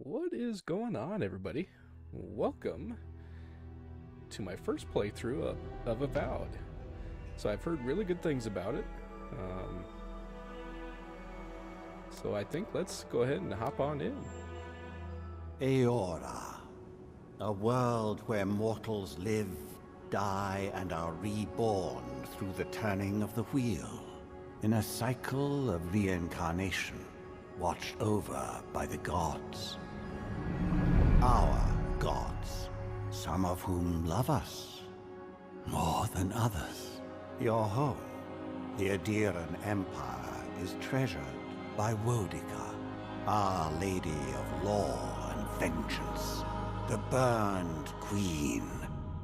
What is going on, everybody? Welcome to my first playthrough of Avowed. So I've heard really good things about it. So I think let's go ahead and hop on in. Eora, a world where mortals live, die, and are reborn through the turning of the wheel, in a cycle of reincarnation, watched over by the gods. Our gods, some of whom love us more than others. Your home, the Aedyran Empire, is treasured by Wodica, Our Lady of Law and Vengeance, the burned queen.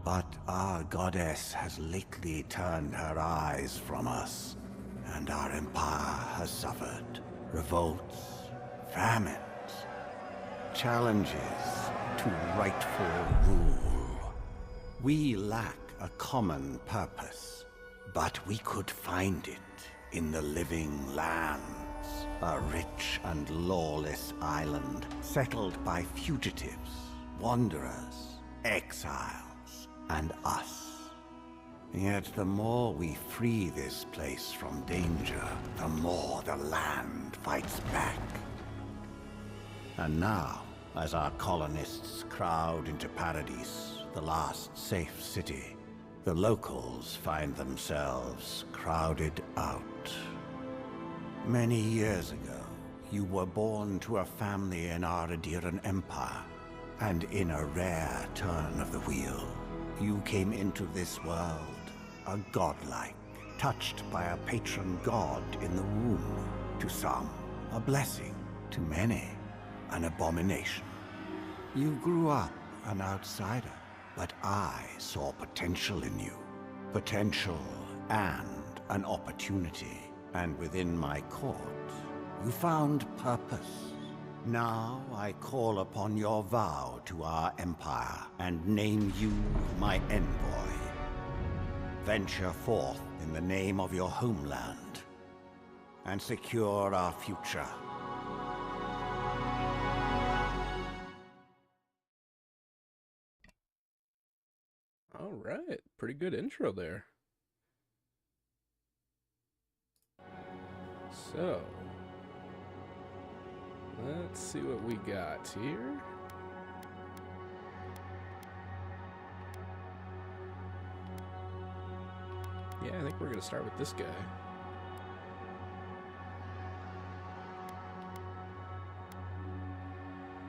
But our goddess has lately turned her eyes from us, and our empire has suffered revolts, famines, challenges to rightful rule. We lack a common purpose, but we could find it in the living lands, a rich and lawless island settled by fugitives, wanderers, exiles, and us. Yet the more we free this place from danger, the more the land fights back. And now, as our colonists crowd into Paradise, the last safe city, the locals find themselves crowded out. Many years ago, you were born to a family in our Aedyran Empire, and in a rare turn of the wheel, you came into this world a godlike, touched by a patron god in the womb. To some, a blessing; to many, an abomination. You grew up an outsider, but I saw potential in you. Potential and an opportunity. And within my court, you found purpose. Now I call upon your vow to our empire and name you my envoy. Venture forth in the name of your homeland and secure our future. All right, pretty good intro there. So, let's see what we got here. Yeah, I think we're going to start with this guy.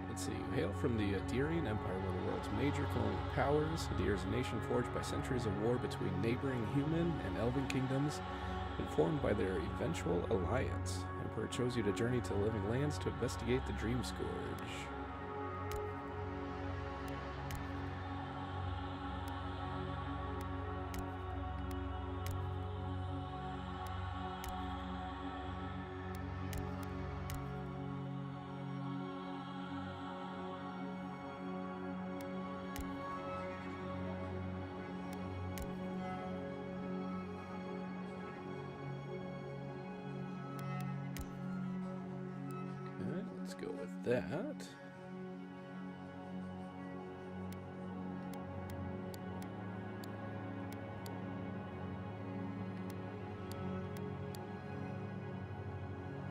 Let's see, you hail from the Aedyran Empire, one of the world's major colonial powers. Aedyr is a nation forged by centuries of war between neighboring human and elven kingdoms, informed by their eventual alliance. Emperor chose you to journey to the living lands to investigate the Dream Scourge. Let's go with that.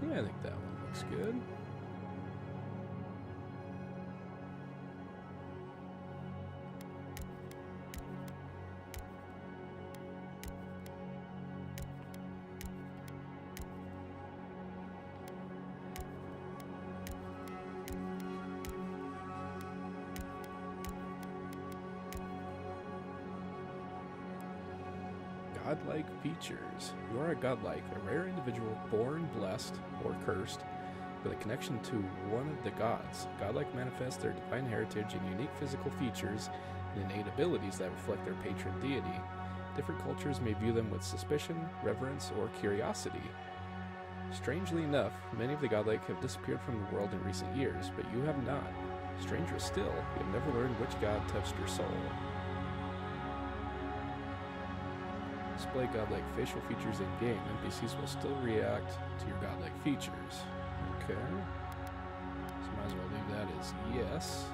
Yeah, I think that one looks good. Godlike features. You are a godlike, a rare individual born blessed or cursed with a connection to one of the gods. Godlike manifest their divine heritage in unique physical features and innate abilities that reflect their patron deity. Different cultures may view them with suspicion, reverence, or curiosity. Strangely enough, many of the godlike have disappeared from the world in recent years, but you have not. Stranger still, you have never learned which god touched your soul. Display godlike facial features in-game. NPCs will still react to your godlike features. Okay. So might as well leave that is yes.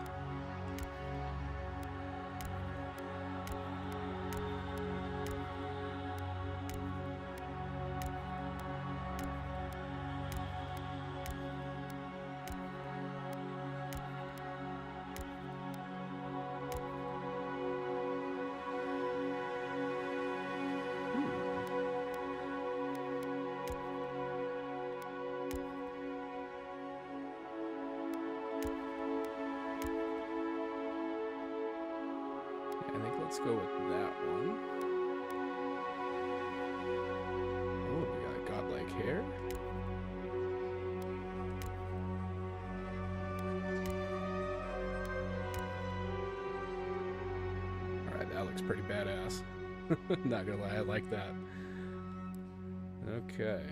Let's go with that one. Oh, we got godlike hair. Alright, that looks pretty badass. Not gonna lie, I like that. Okay.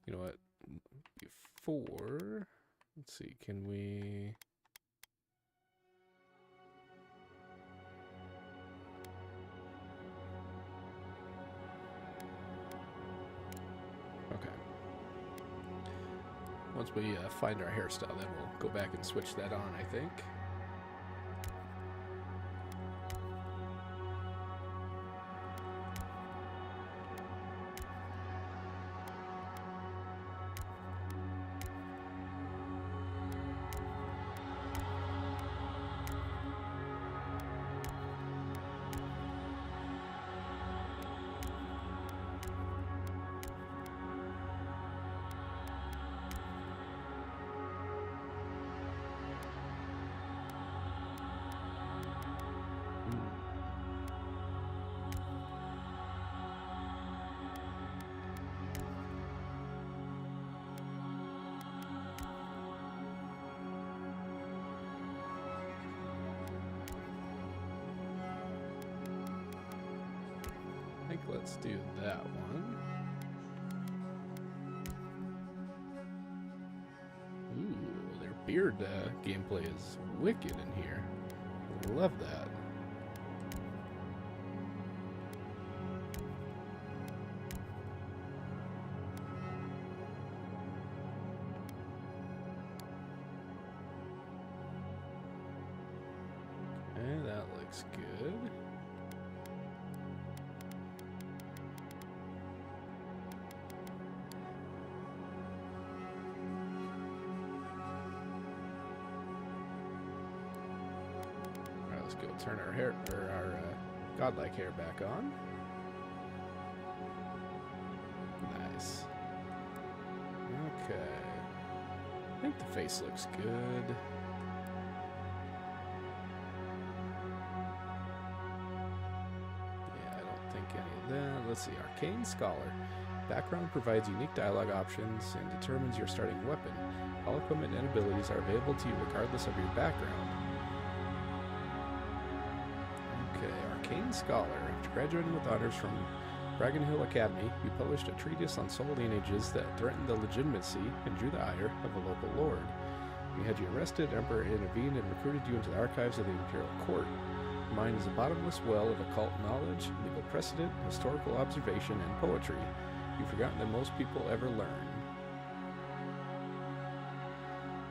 You know what? Before... Let's see, can we... Okay. Once we find our hairstyle, then we'll go back and switch that on, I think. I think let's do that one. Ooh, their beard gameplay is wicked in here. Love that. Okay, that looks good. Let's go turn our hair, or our godlike hair back on. Nice. Okay. I think the face looks good. Yeah, I don't think any of that. Let's see. Arcane Scholar. Background provides unique dialogue options and determines your starting weapon. All equipment and abilities are available to you regardless of your background. Arcane Scholar. After graduating with honors from Bragan Hill Academy, you published a treatise on soul lineages that threatened the legitimacy and drew the ire of a local lord. We had you arrested, Emperor intervened, and recruited you into the archives of the Imperial Court. Your mind is a bottomless well of occult knowledge, legal precedent, historical observation, and poetry. You've forgotten that most people ever learn.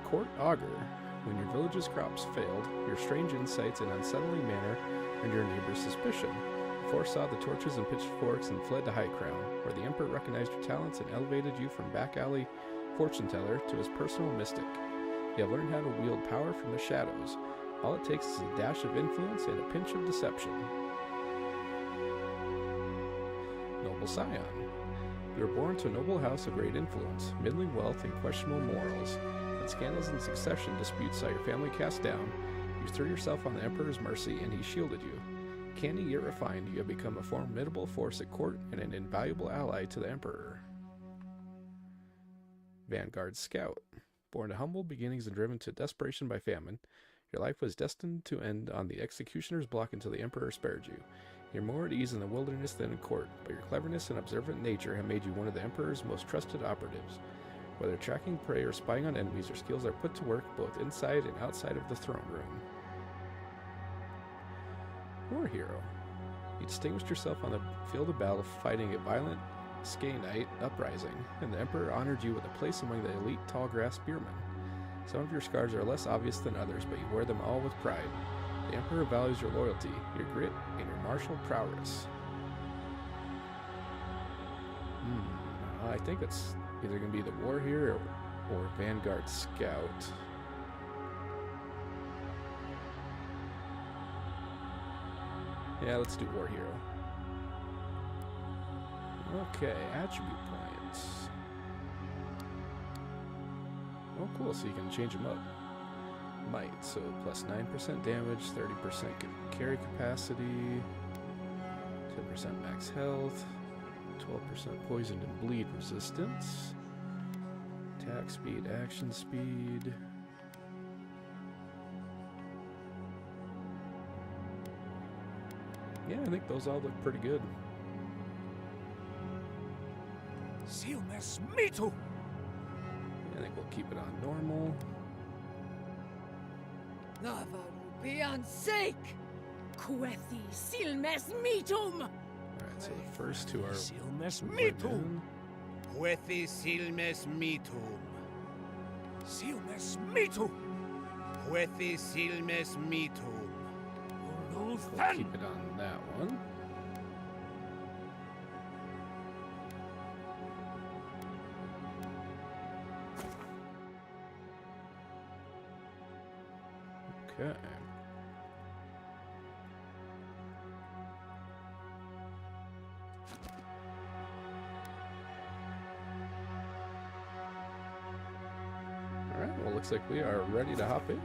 Court Augur. When your village's crops failed, your strange insights and unsettling manner earned your neighbor's suspicion. You foresaw the torches and pitchforks and fled to High Crown, where the Emperor recognized your talents and elevated you from back alley fortune teller to his personal mystic. You have learned how to wield power from the shadows. All it takes is a dash of influence and a pinch of deception. Noble Scion. You were born to a noble house of great influence, middling wealth, and questionable morals. When scandals and succession disputes saw your family cast down, you threw yourself on the Emperor's mercy and he shielded you. Canny yet refined, you have become a formidable force at court and an invaluable ally to the Emperor. Vanguard Scout. Born to humble beginnings and driven to desperation by famine, your life was destined to end on the executioner's block until the Emperor spared you. You're more at ease in the wilderness than in court, but your cleverness and observant nature have made you one of the Emperor's most trusted operatives. Whether tracking prey or spying on enemies, your skills are put to work both inside and outside of the throne room. War Hero. You distinguished yourself on the field of battle fighting a violent Knight uprising, and the Emperor honored you with a place among the elite tall grass spearmen. Some of your scars are less obvious than others, but you wear them all with pride. The Emperor values your loyalty, your grit, and your martial prowess. I think it's either going to be the War Hero or Vanguard Scout. Yeah, let's do War Hero. Okay, attribute points. Oh, cool, so you can change them up. Might, so plus 9% damage, 30% carry capacity, 10% max health, 12% poison and bleed resistance, attack speed, action speed. Yeah, I think those all look pretty good. Silmes Mitu! I think we'll keep it on normal. Navarupian sake! Quethi Silmes Mitum! Alright, so the first two are Silmes women. Mitu! Quethi silmes mitum. Silmes Mitu! Quethi silmes mitum. We'll Uluthan! keep it on that one. Okay. Alright, well, looks like we are ready to hop in.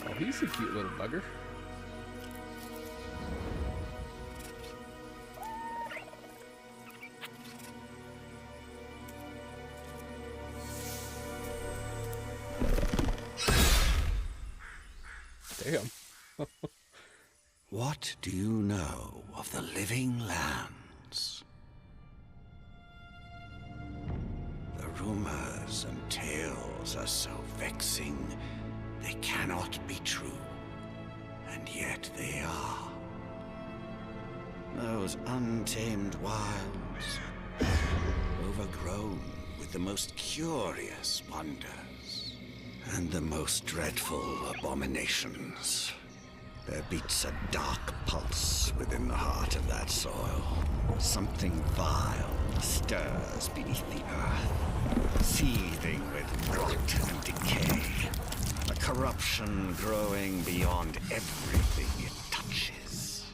Oh, he's a cute little bugger. Damn. What do you know of the living lands? The rumors and tales are so vexing, they cannot be true. And yet they are. Those untamed wilds, overgrown with the most curious wonders and the most dreadful abominations. There beats a dark pulse within the heart of that soil. Something vile stirs beneath the earth, seething with rot and decay. A corruption growing beyond everything it touches.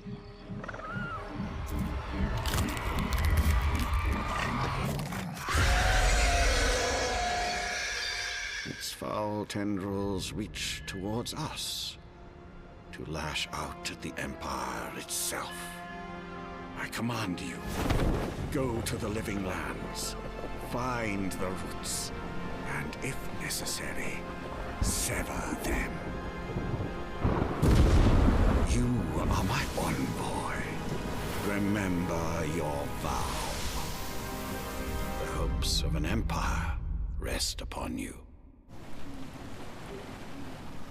Its foul tendrils reach towards us, to lash out at the Empire itself. I command you, go to the living lands, find the roots, and if necessary, sever them. You are my envoy. Remember your vow. The hopes of an empire rest upon you.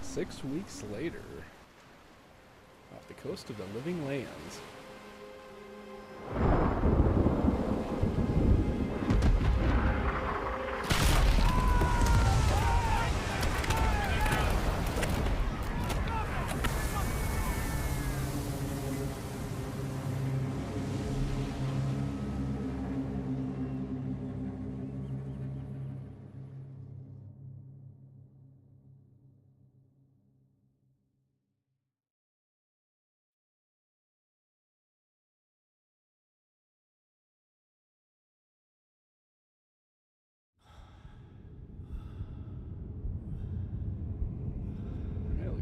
6 weeks later, off the coast of the Living Lands.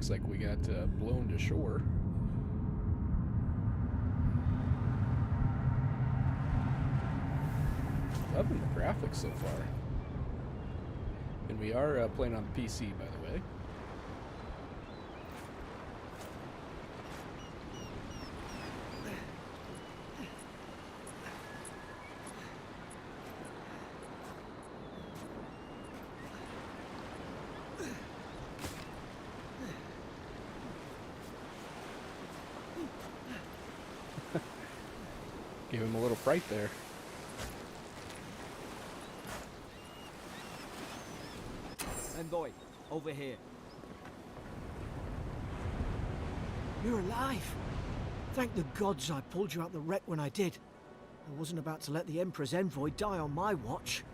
looks like we got blown to shore. Loving the graphics so far. And we are playing on the PC, by the way. Give him a little fright there. Envoy, over here. You're alive! Thank the gods I pulled you out the wreck when I did. I wasn't about to let the Emperor's envoy die on my watch.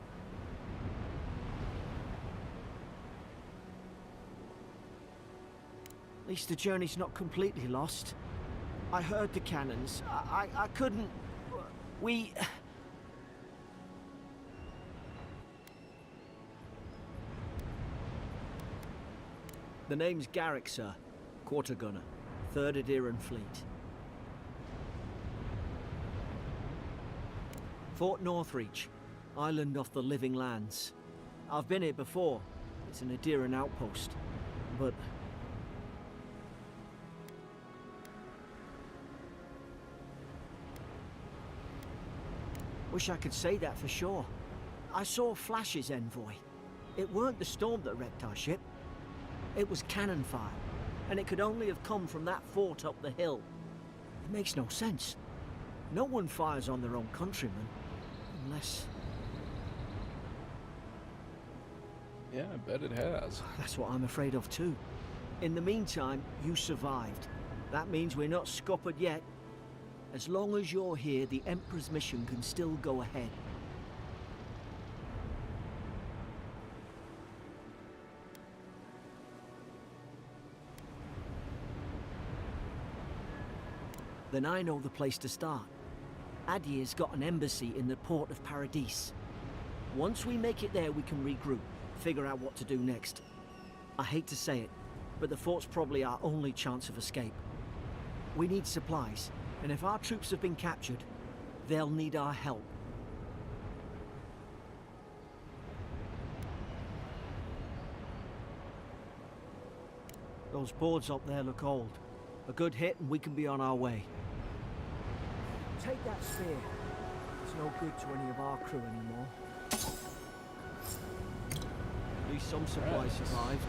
At least the journey's not completely lost. I heard the cannons. I couldn't... We... The name's Garrick, sir. Quarter gunner. 3rd Aedyr Fleet. Fort Northreach. Island off the Living Lands. I've been here before. It's an Aedyran outpost. But... Wish I could say that for sure. I saw flashes, Envoy. It weren't the storm that wrecked our ship. It was cannon fire, and it could only have come from that fort up the hill. It makes no sense. No one fires on their own countrymen, unless... Yeah, I bet it has. That's what I'm afraid of too. In the meantime, you survived. That means we're not scuppered yet. As long as you're here, the Emperor's mission can still go ahead. Then I know the place to start. Aedyr's got an embassy in the port of Paradis. Once we make it there, we can regroup, figure out what to do next. I hate to say it, but the fort's probably our only chance of escape. We need supplies, and if our troops have been captured, they'll need our help. Those boards up there look old. A good hit and we can be on our way. Take that spear. It's no good to any of our crew anymore. At least some supplies survived.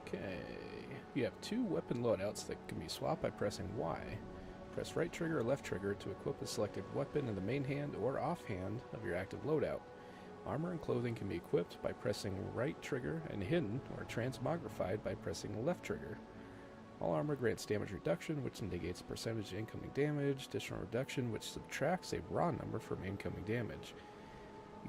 Okay. You have 2 weapon loadouts that can be swapped by pressing Y. Press right trigger or left trigger to equip a selected weapon in the main hand or offhand of your active loadout. Armor and clothing can be equipped by pressing right trigger and hidden or transmogrified by pressing left trigger. All armor grants damage reduction, which negates percentage of incoming damage, additional reduction, which subtracts a raw number from incoming damage.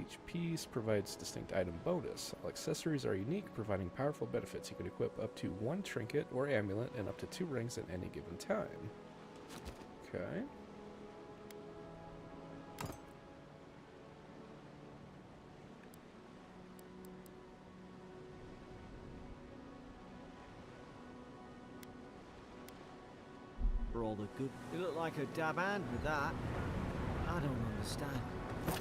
Each piece provides distinct item bonus. All accessories are unique, providing powerful benefits. You can equip up to 1 trinket or amulet and up to 2 rings at any given time. Okay. For all the good. You look like a dab hand with that. I don't understand.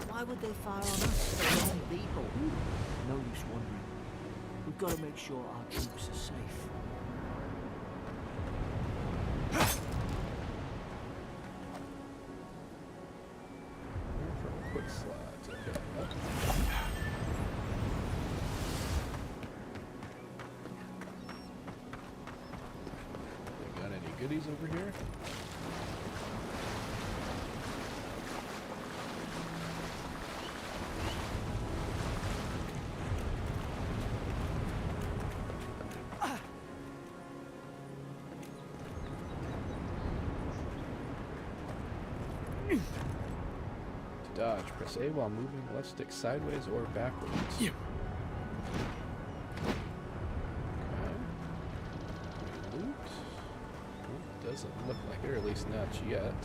Why would they fire on us? Their own people. No use wondering. We've got to make sure our troops are safe. For a quick slot. Okay. Got any goodies over here? To dodge, press A while moving, left stick sideways or backwards. Yeah. Okay. Loot. Well, doesn't look like it, or at least not yet.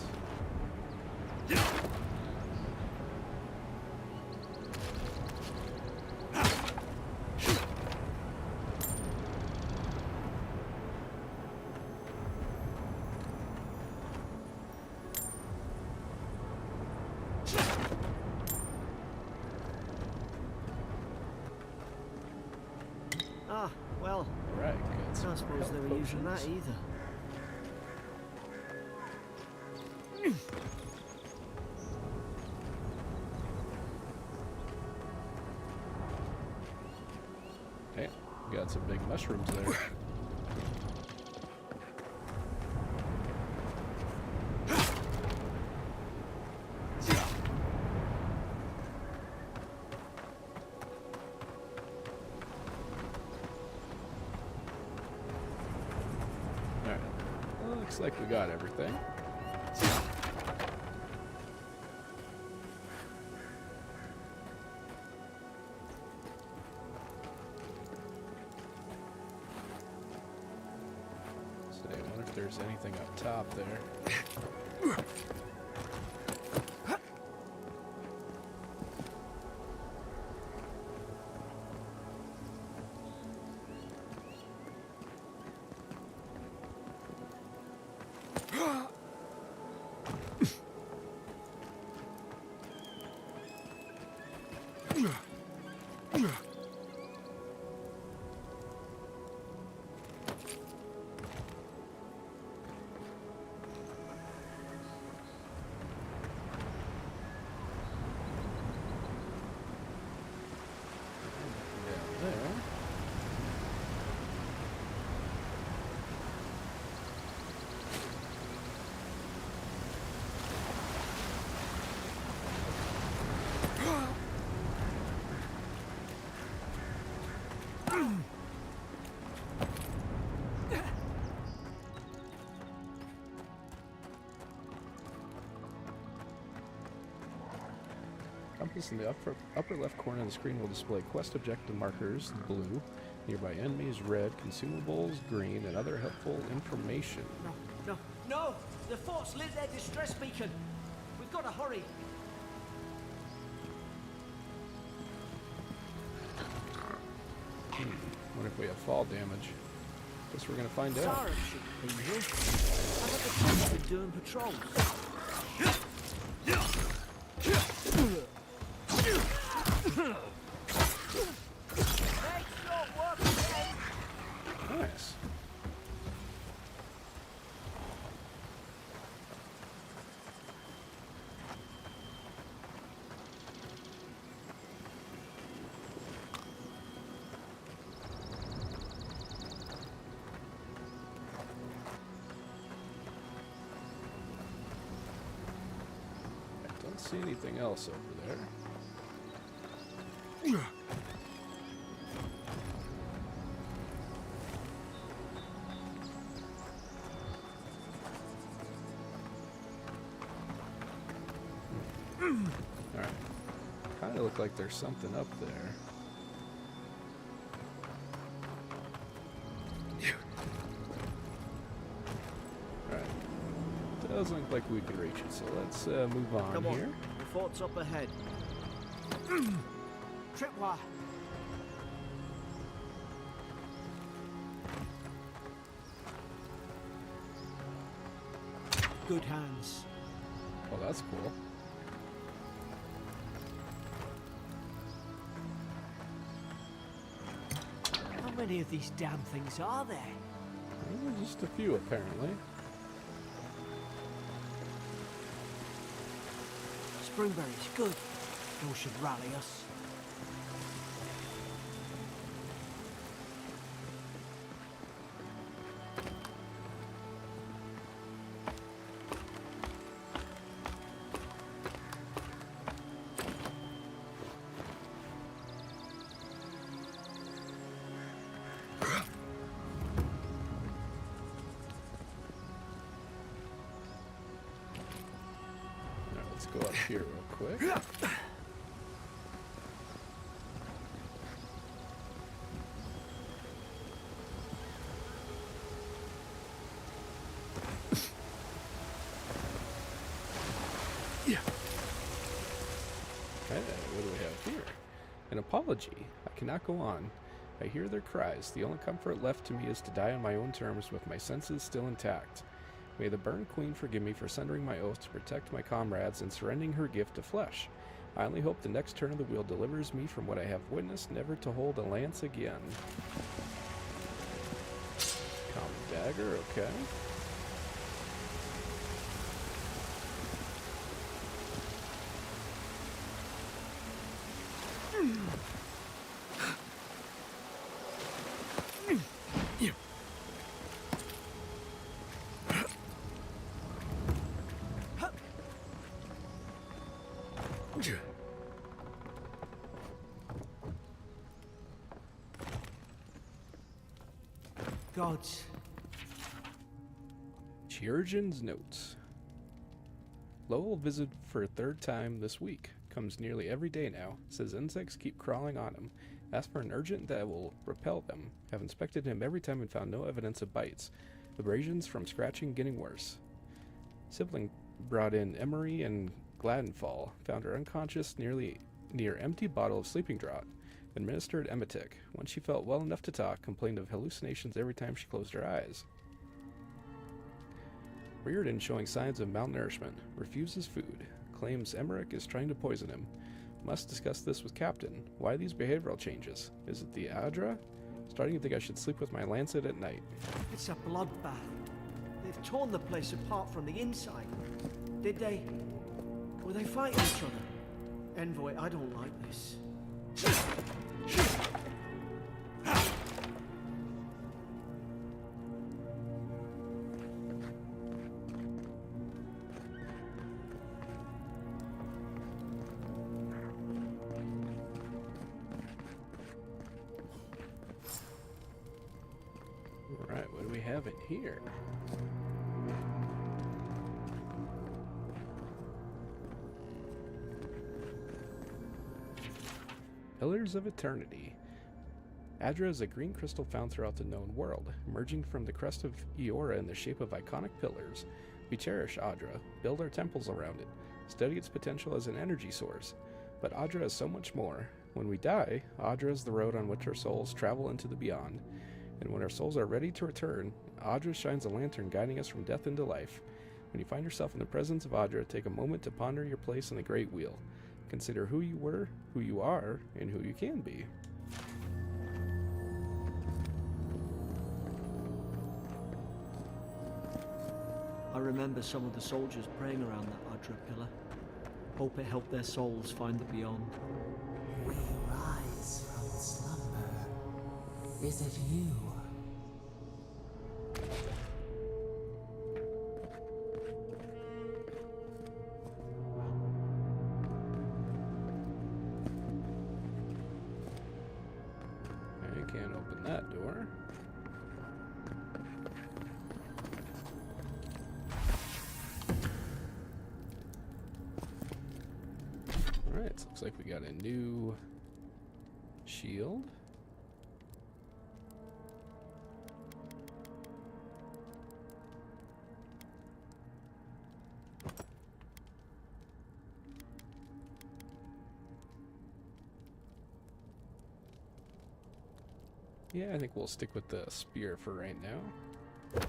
Ah, well, Right, good. I don't suppose they were using that either. Hey, got some big mushrooms there. Alright, well, looks like we got everything. There's anything up top there. Compass in the upper left corner of the screen will display quest objective markers, blue, nearby enemies, red, consumables, green, and other helpful information. No! The fort's lit their distress beacon! We've got to hurry! What if we have fall damage? Guess we're gonna find out. Sarah should be here. How about the police been doing patrols? Nice. I don't see anything else over there. Alright. Kind of look like there's something up there. Alright. Doesn't look like we can reach it, so let's move on Come on, here. the fort's up ahead. Tripwire! Good hands. Well, that's cool. How many of these damn things are there? Well, just a few, apparently. Springberries, good. Those should rally us. Alright, let's go up here real quick. Okay, what do we have here? An apology. I cannot go on. I hear their cries. The only comfort left to me is to die on my own terms with my senses still intact. May the Burn Queen forgive me for sundering my oath to protect my comrades and surrendering her gift of flesh. I only hope the next turn of the wheel delivers me from what I have witnessed, never to hold a lance again. Common dagger, okay. Gods. Chirurgeon's notes. Lowell visited for a third time this week. Comes nearly every day now. Says insects keep crawling on him. Asked for an urgent that will repel them. Have inspected him every time and found no evidence of bites. Abrasions from scratching getting worse. Sibling brought in Emery and Gladenfall. Found her unconscious near empty bottle of sleeping draught. Administered emetic. When she felt well enough to talk, complained of hallucinations every time she closed her eyes. Reardon showing signs of malnourishment. Refuses food. Claims Emmerich is trying to poison him. Must discuss this with Captain. Why these behavioral changes? Is it the Aedyr? Starting to think I should sleep with my lancet at night. It's a bloodbath. They've torn the place apart from the inside. Did they? Were they fighting each other? Envoy, I don't like this. Alright, what do we have in here? Pillars of Eternity. Aedyr is a green crystal found throughout the known world, emerging from the crest of Eora in the shape of iconic pillars. We cherish Aedyr, build our temples around it, study its potential as an energy source. But Aedyr is so much more. When we die, Aedyr is the road on which our souls travel into the beyond. And when our souls are ready to return, Aedyr shines a lantern guiding us from death into life. When you find yourself in the presence of Aedyr, take a moment to ponder your place in the Great Wheel. Consider who you were, who you are, and who you can be. I remember some of the soldiers praying around that Aedyr pillar. Hope it helped their souls find the beyond. We rise from slumber. Is it you? I can't open that door. Alright, so looks like we got a new shield. Yeah, I think we'll stick with the spear for right now.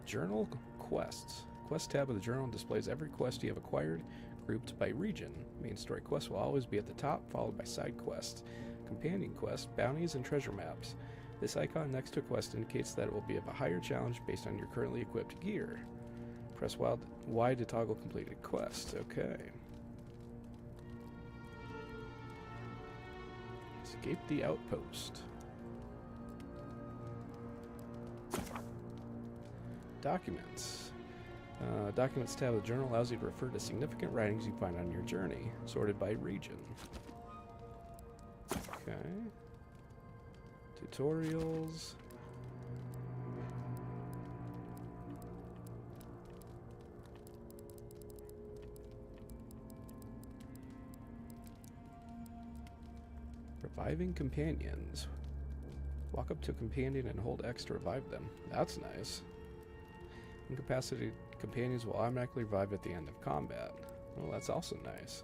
Journal quests. Quest tab of the journal displays every quest you have acquired, grouped by region. Main story quests will always be at the top, followed by side quests, companion quests, bounties, and treasure maps. This icon next to a quest indicates that it will be of a higher challenge based on your currently equipped gear. Press Y to toggle completed quests. Okay. Escape the outpost. Documents. Documents tab of the journal allows you to refer to significant writings you find on your journey, sorted by region. Okay. Tutorials. Reviving companions. Walk up to a companion and hold X to revive them. That's nice. Incapacitated companions will automatically revive at the end of combat. Well, that's also nice.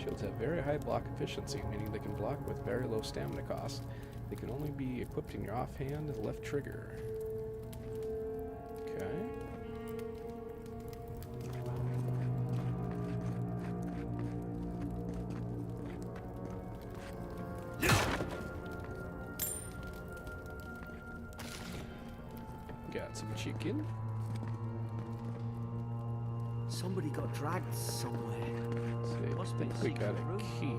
Shields have very high block efficiency, meaning they can block with very low stamina cost. They can only be equipped in your offhand left trigger. Okay. Got some chicken. Somebody got dragged somewhere. I Must be think a we got secret a room. key.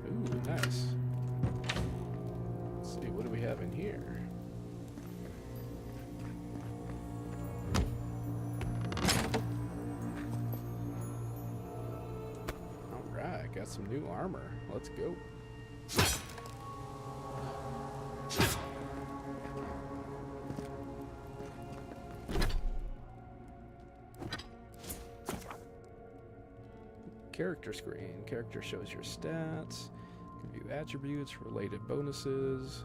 Ooh, nice. Let's see, what do we have in here? Alright, got some new armor. Let's go. Character screen. Character shows your stats. Can view attributes, related bonuses.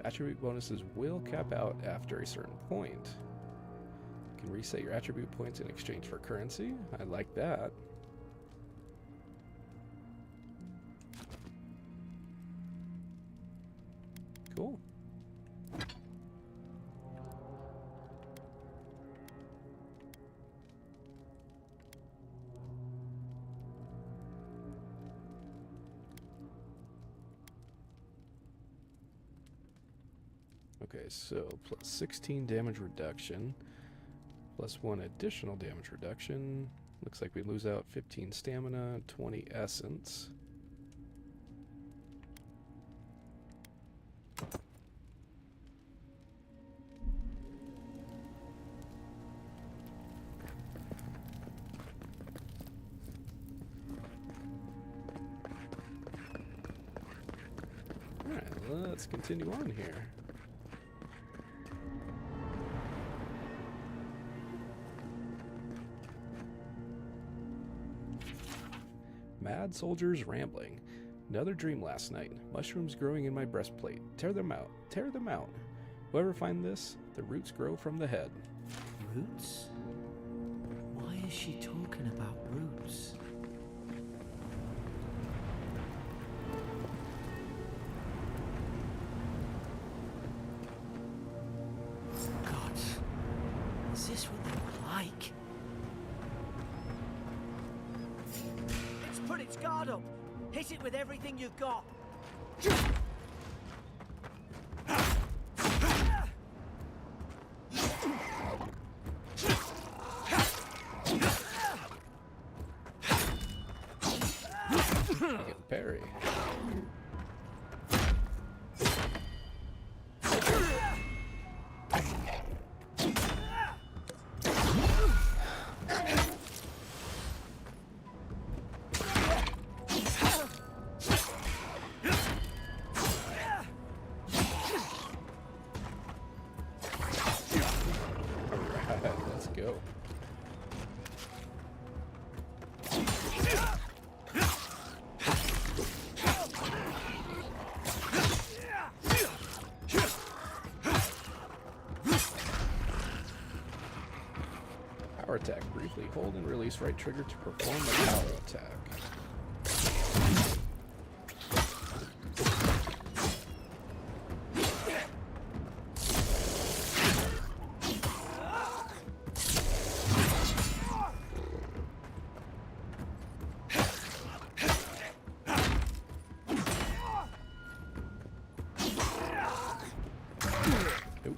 Attribute bonuses will cap out after a certain point. You can reset your attribute points in exchange for currency. I like that. Cool. Okay, so plus 16 damage reduction, plus 1 additional damage reduction. Looks like we lose out 15 stamina, 20 essence. Alright, let's continue on here. Mad soldiers rambling. Another dream last night. Mushrooms growing in my breastplate. Tear them out. Tear them out. Whoever find this, the roots grow from the head. Roots? Why is she talking about roots? God, is this what they were like? It's put its guard up. Hit it with everything you've got. Get parry. Alright, let's go. Power attack. Briefly hold and release right trigger to perform a power attack. Nope.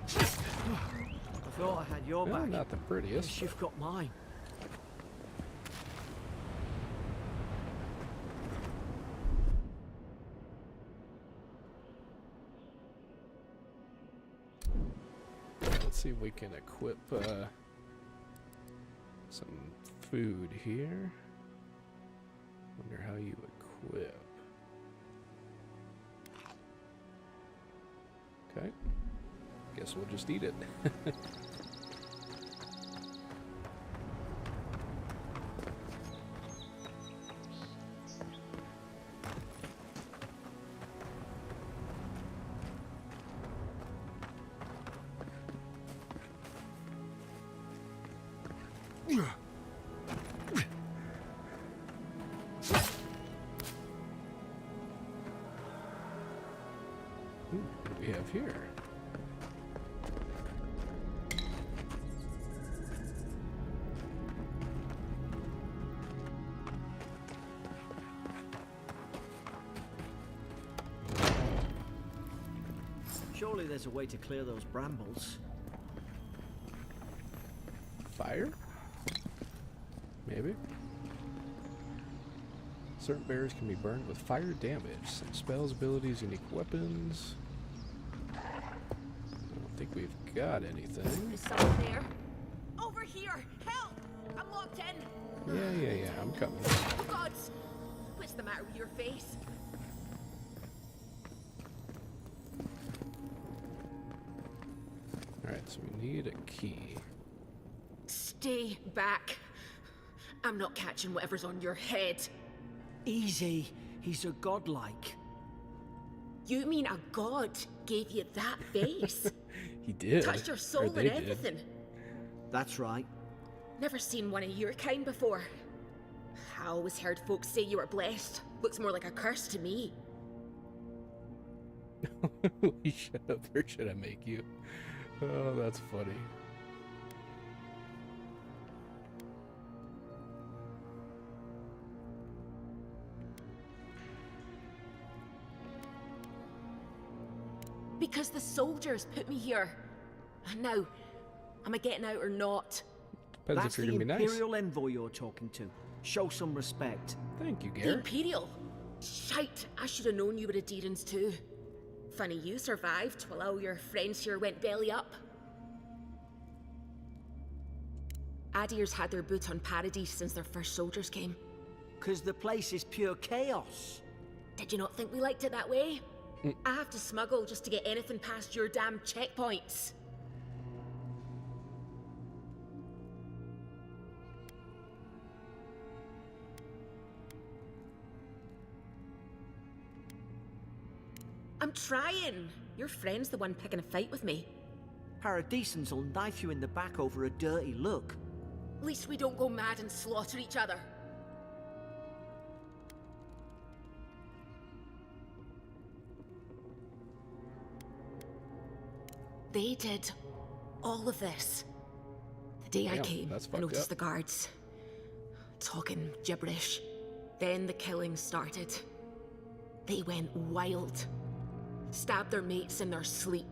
I thought I had your Well, back. not the prettiest. Guess you've got mine. Let's see if we can equip some food here. Wonder how you equip. Okay. Guess we'll just eat it. What do we have here? Surely there's a way to clear those brambles. Fire? Maybe? Certain bears can be burned with fire damage. Some spells, abilities, unique weapons. I don't think we've got anything. Is someone there? Over here! Help! I'm locked in! Yeah, I'm coming. Oh, gods! What's the matter with your face? Alright, so we need a key. Stay back. I'm not catching whatever's on your head. Easy. He's a godlike. You mean a god gave you that face? He did. Touched your Or soul they and did. everything. That's right. Never seen one of your kind before. I always heard folks say you were blessed. Looks more like a curse to me. Shut up, or should I make you? Oh, that's funny. Because the soldiers put me here. Now, am I getting out or not? Depends That's if you're the gonna be nice. Imperial envoy you're talking to. Show some respect. Thank you, The Garrett. Imperial? Shite, I should have known you were Aedyrans too. Funny you survived while all your friends here went belly up. Aedyr's had their boot on Paradise since their first soldiers came. 'Cause the place is pure chaos. Did you not think we liked it that way? I have to smuggle just to get anything past your damn checkpoints. I'm trying. Your friend's the one picking a fight with me. Paradisans will knife you in the back over a dirty look. At least we don't go mad and slaughter each other. They did all of this. The day I Damn, came, that's I fucked noticed up. the guards talking gibberish. Then the killing started. They went wild. Stabbed their mates in their sleep.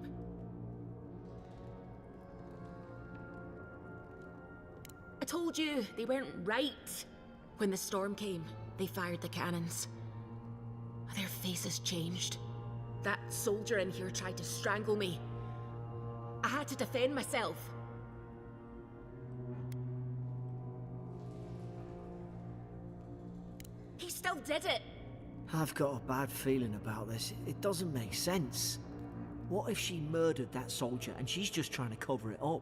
I told you, they weren't right. When the storm came, they fired the cannons. Their faces changed. That soldier in here tried to strangle me. I had to defend myself. He still did it. I've got a bad feeling about this. It doesn't make sense. What if she murdered that soldier and she's just trying to cover it up?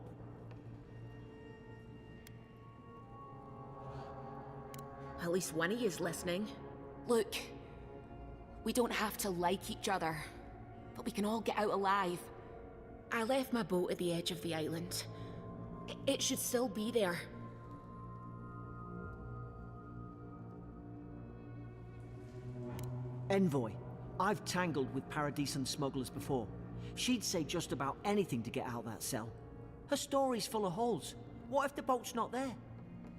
At least one of you is listening. Look, we don't have to like each other, but we can all get out alive. I left my boat at the edge of the island. It should still be there. Envoy, I've tangled with Paradisan smugglers before. She'd say just about anything to get out of that cell. Her story's full of holes. What if the boat's not there?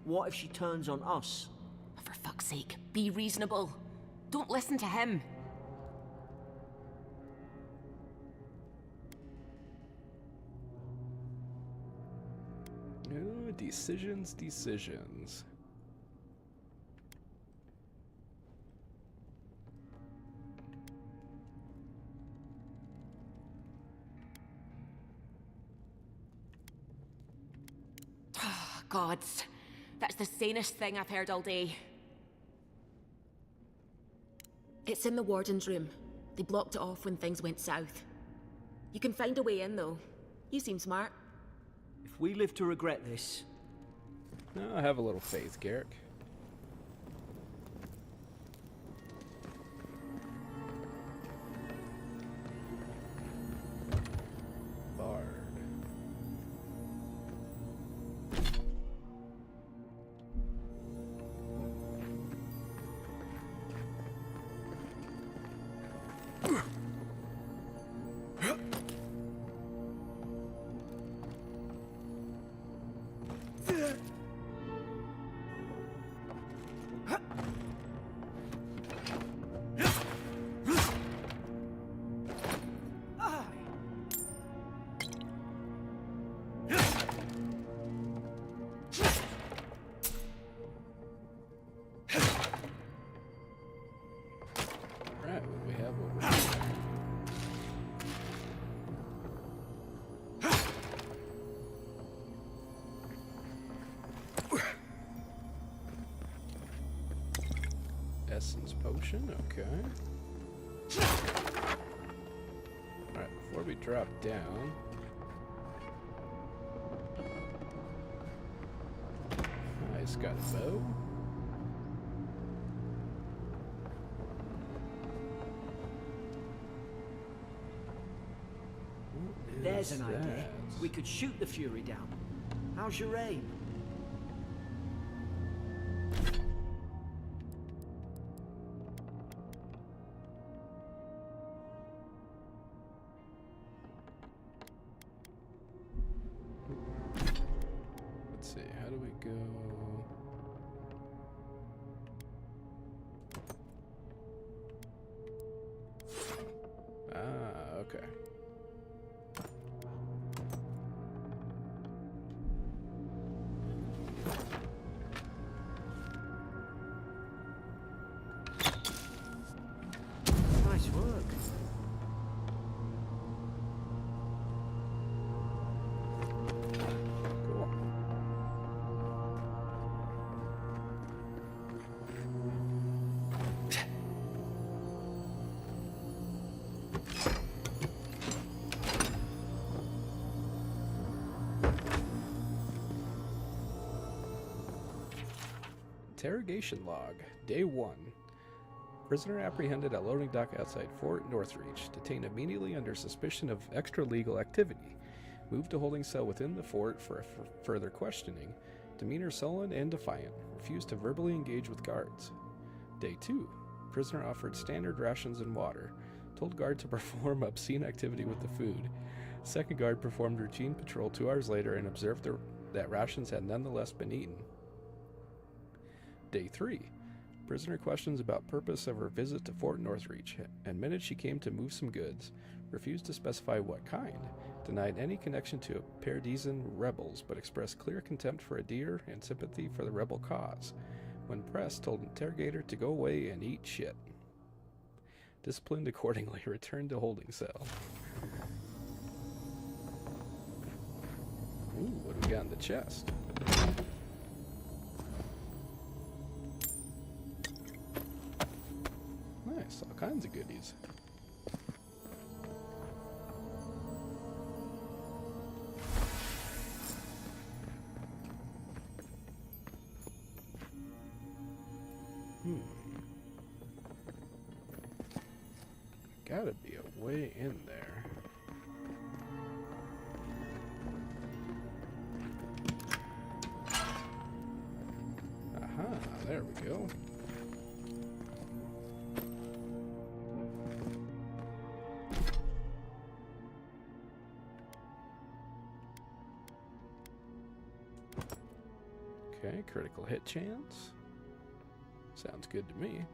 What if she turns on us? For fuck's sake, be reasonable. Don't listen to him. Oh, decisions. Gods, that's the sanest thing I've heard all day. It's in the warden's room. They blocked it off when things went south. You can find a way in, though. You seem smart. If we live to regret this, No, I have a little faith, Garrick. Bard. Alright, what do we have over here? Essence potion, okay. Alright, before we drop down, nice, got a bow. What There's is an idea. that? We could shoot the Fury down. How's your aim? Let's see, how do we go? Ah, okay. Nice work. Cool. Interrogation log, day 1. Prisoner apprehended at loading dock outside Fort Northreach, detained immediately under suspicion of extra-legal activity. Moved to holding cell within the fort for further questioning. Demeanor sullen and defiant. Refused to verbally engage with guards. Day 2. Prisoner offered standard rations and water. Told guard to perform obscene activity with the food. Second guard performed routine patrol 2 hours later and observed that rations had nonetheless been eaten. Day 3. Prisoner questions about purpose of her visit to Fort Northreach. Admitted she came to move some goods. Refused to specify what kind. Denied any connection to Paradisian rebels, but expressed clear contempt for Aedyr and sympathy for the rebel cause. When pressed, told interrogator to go away and eat shit. Disciplined accordingly, returned to holding cell. Ooh, what do we got in the chest? Nice, all kinds of goodies. Gotta be a way in there. Aha, there we go. Okay, critical hit chance. Sounds good to me.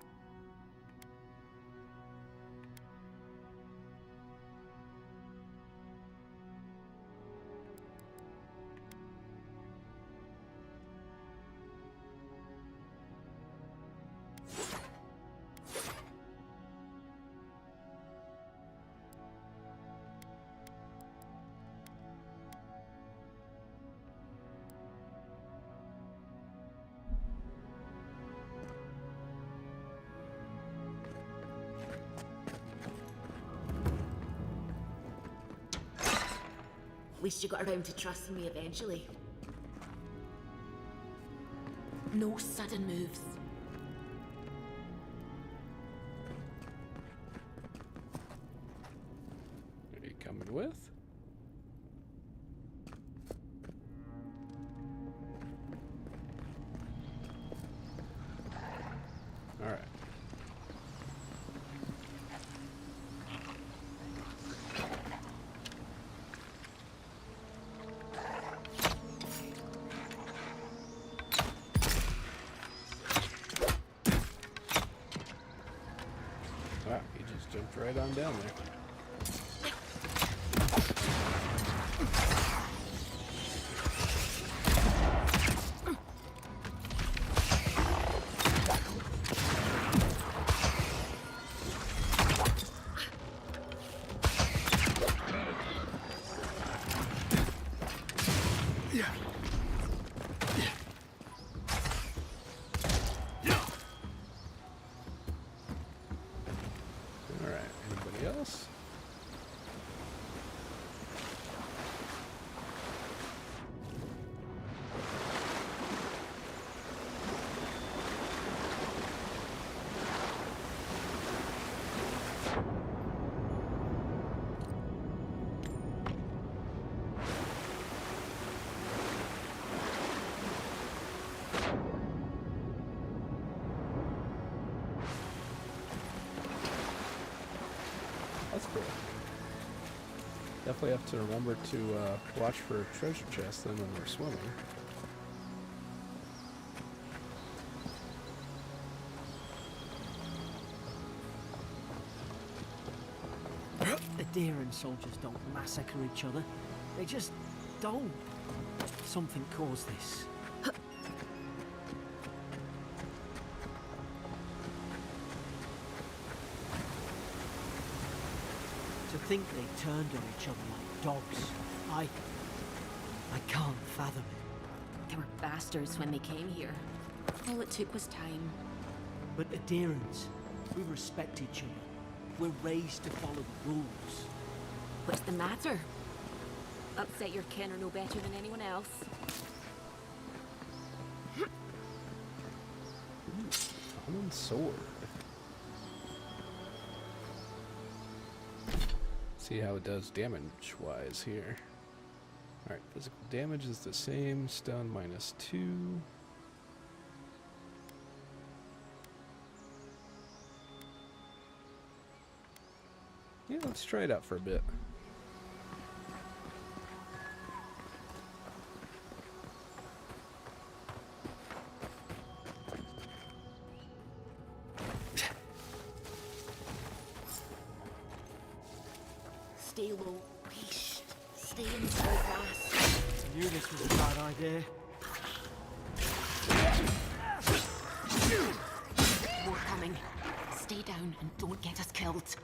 At least you got around to trusting me eventually. No sudden moves. Are you coming with? All right. Wow, he just jumped right on down there. That's cool. Definitely have to remember to watch for treasure chests then when we're swimming. Aedyr and soldiers don't massacre each other. They just don't. Something caused this. To think they turned on each other like dogs. I can't fathom it. They were bastards when they came here. All it took was time. But Aedyrans, we respect each other. We're raised to follow the rules. What's the matter? Upset your kin are no better than anyone else. Common sword. See how it does damage-wise here. Alright, physical damage is the same. Stun -2. Yeah, let's try it out for a bit. Stay low. Weesh. Stay in the tall grass. I knew this was a bad idea. More coming. Stay down and don't get us killed.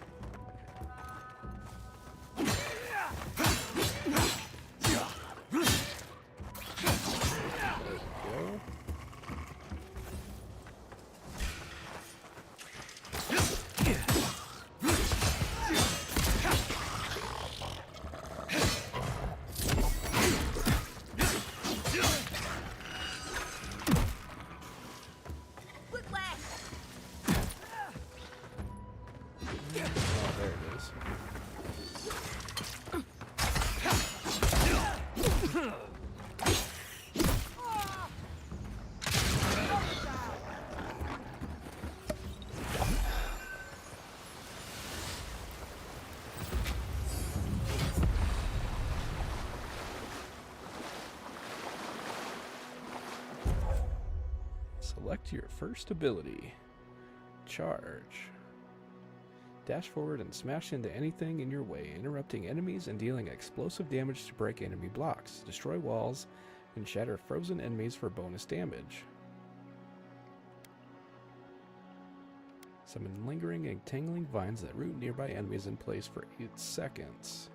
Select your first ability. Charge. Dash forward and smash into anything in your way, interrupting enemies and dealing explosive damage to break enemy blocks, destroy walls, and shatter frozen enemies for bonus damage. Summon lingering and tangling vines that root nearby enemies in place for 8 seconds.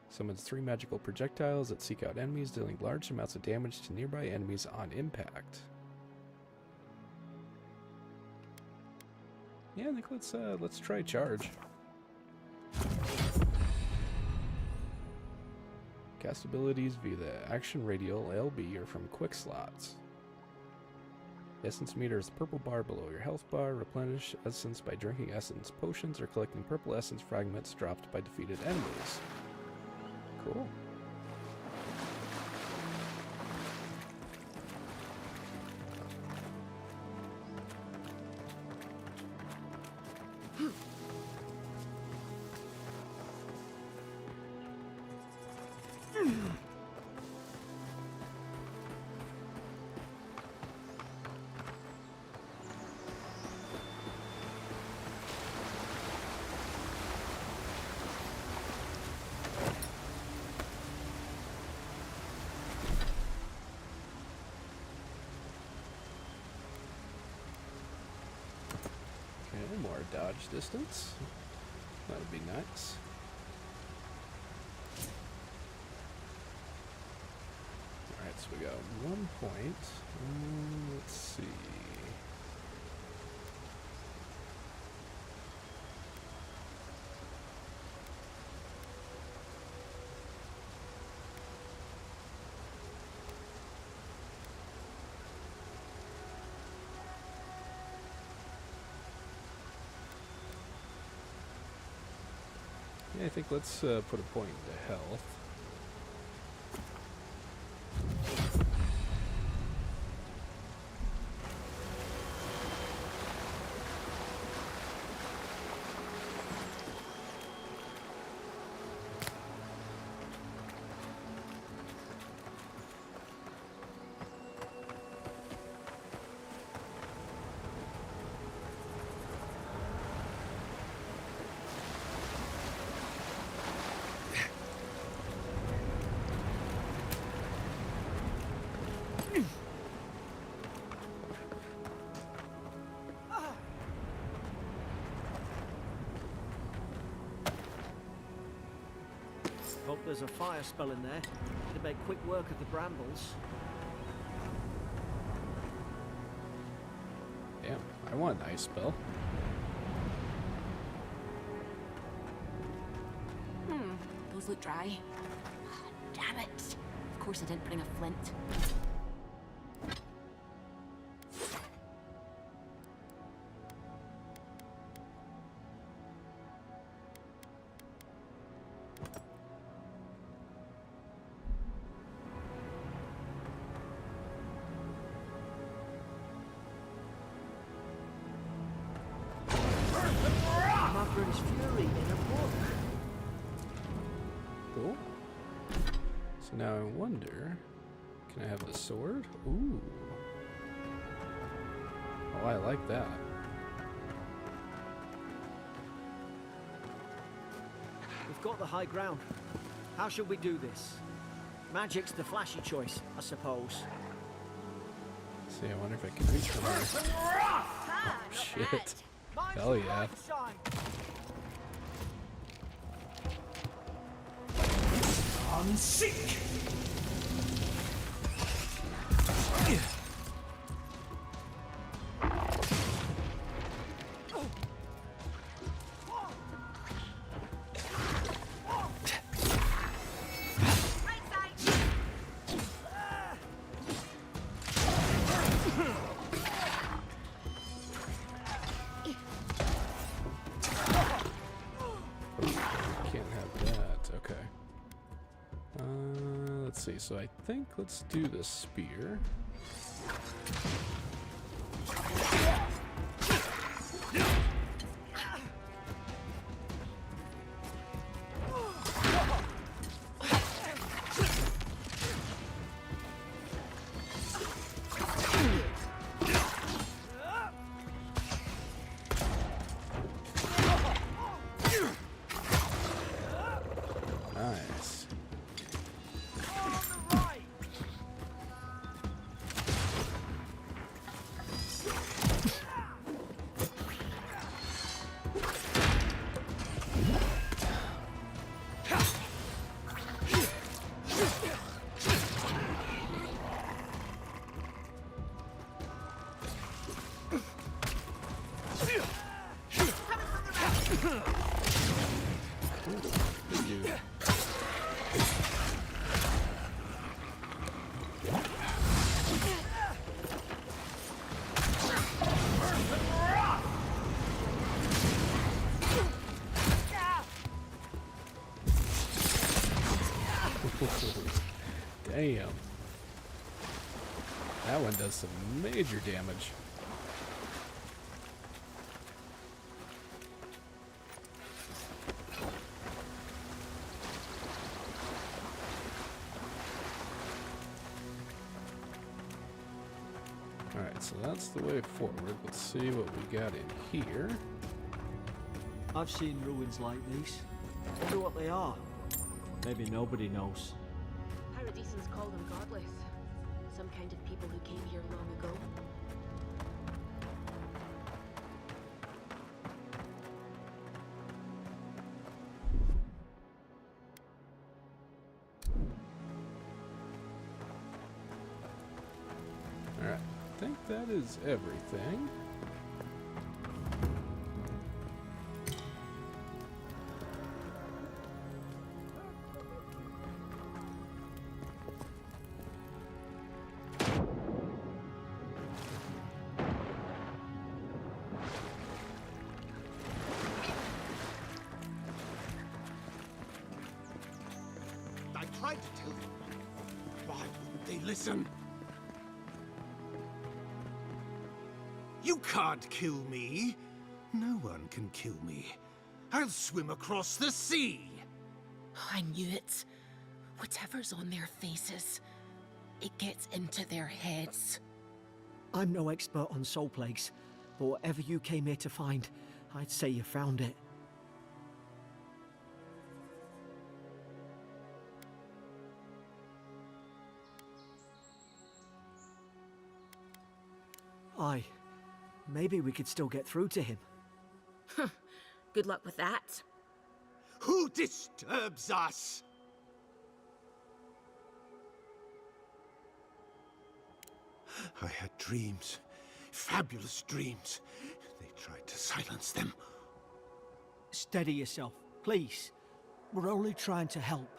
Summons 3 magical projectiles that seek out enemies, dealing large amounts of damage to nearby enemies on impact. Yeah, I think let's try charge. Cast abilities via the action radial LB or from quick slots. Essence meter is the purple bar below your health bar. Replenish essence by drinking essence potions or collecting purple essence fragments dropped by defeated enemies. Cool. More dodge distance. That would be nice. Alright, so we got 1 point. Let's see. I think let's put a point into health. was a fire spell in there, it'd make quick work of the brambles. Damn, I want an ice spell. Those look dry. Damn it. Of course I didn't bring a flint. Mother's Fury in a book. Cool. So now I wonder, can I have the sword? Ooh. Oh, I like that. We've got the high ground. How should we do this? Magic's the flashy choice, I suppose. See, I wonder if I can reach from here. Oh, shit. Hell yeah. I'm sick! Let's see, so I think let's do the spear. Nice. Damn. That one does some major damage. Alright, so that's the way forward. Let's see what we got in here. I've seen ruins like these. Wonder what they are. Maybe nobody knows. Paradisans call them godless. Some kind of people who came here long ago. Alright, I think that is everything. I tried to tell them. Why wouldn't they listen? You can't kill me. No one can kill me. I'll swim across the sea. I knew it. Whatever's on their faces, it gets into their heads. I'm no expert on soul plagues, but whatever you came here to find, I'd say you found it. Aye. Maybe we could still get through to him. Good luck with that. Who disturbs us? I had dreams. Fabulous dreams. They tried to silence them. Steady yourself, please. We're only trying to help.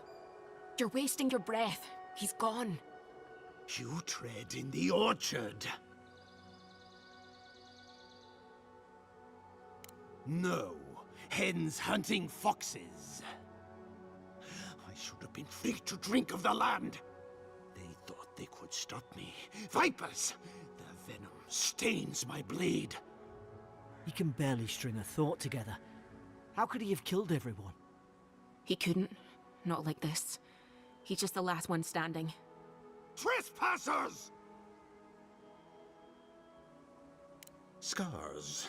You're wasting your breath. He's gone. You tread in the orchard. No. Hens hunting foxes. I should have been free to drink of the land. They thought they could stop me. Vipers! The venom stains my blade. He can barely string a thought together. How could he have killed everyone? He couldn't. Not like this. He's just the last one standing. Trespassers! Scars?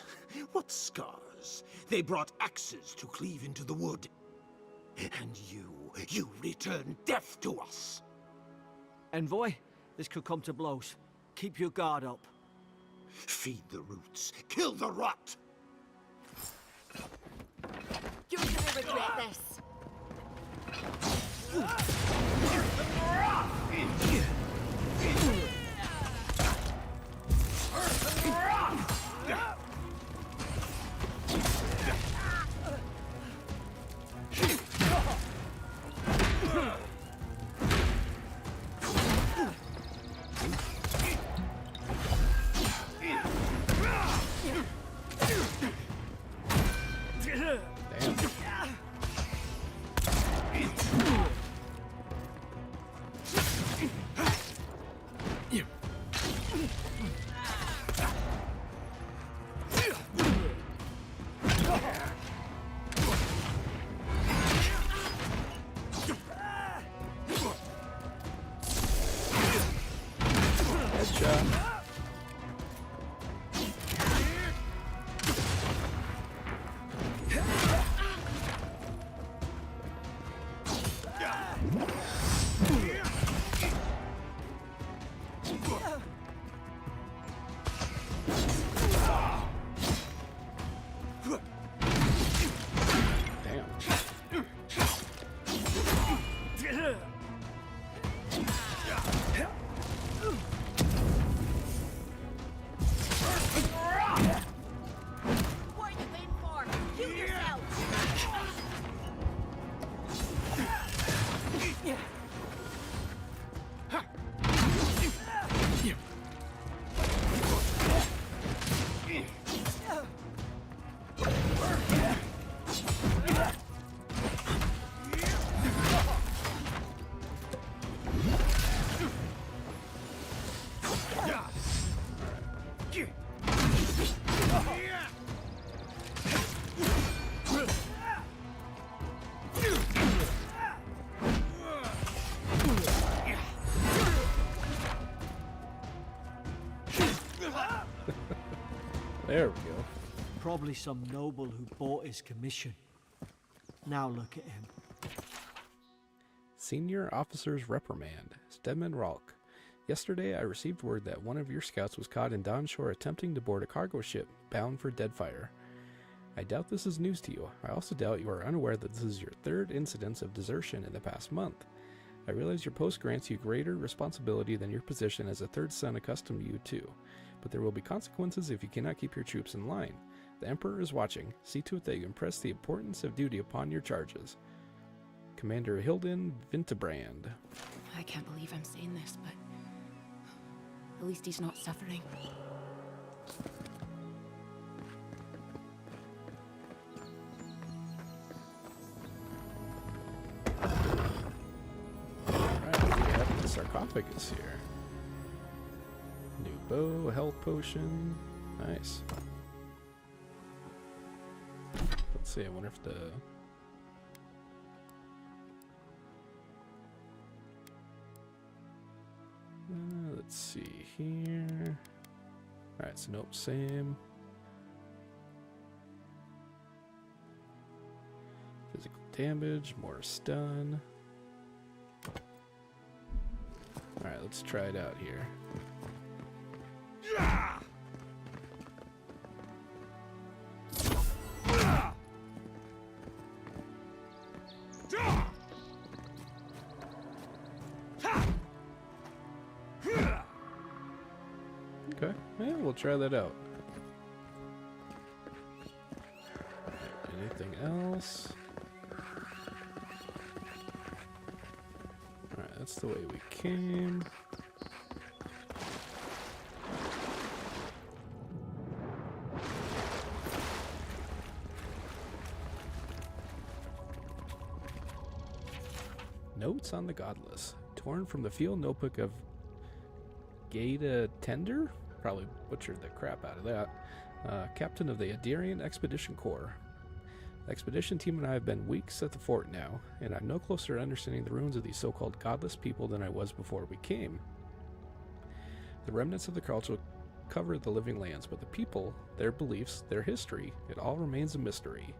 What scars? They brought axes to cleave into the wood. And you return death to us. Envoy, this could come to blows. Keep your guard up. Feed the roots, kill the rot! You're gonna regret this. There we go. Probably some noble who bought his commission. Now look at him. Senior Officer's Reprimand, Stedman Ralk. Yesterday I received word that one of your scouts was caught in Dawnshore attempting to board a cargo ship bound for Deadfire. I doubt this is news to you. I also doubt you are unaware that this is your third incidence of desertion in the past month. I realize your post grants you greater responsibility than your position as a third son accustomed you to, but there will be consequences if you cannot keep your troops in line. The Emperor is watching. See to it that you impress the importance of duty upon your charges. Commander Hilden Vintebrand. I can't believe I'm saying this, but at least he's not suffering. Alright, we have the sarcophagus here. New bow, health potion. Nice. Let's see, I wonder if the... let's see here. Alright, so nope, same. Physical damage, more stun. Alright, let's try it out here. Okay, yeah, we'll try that out. Anything else? Alright, that's the way we came. Notes on the Godless. Torn from the field notebook of Gata Tender? Probably butchered the crap out of that. Captain of the Aedyrian Expedition Corps. The expedition team and I have been weeks at the fort now, and I'm no closer to understanding the ruins of these so-called godless people than I was before we came. The remnants of the culture cover the living lands, but the people, their beliefs, their history, it all remains a mystery.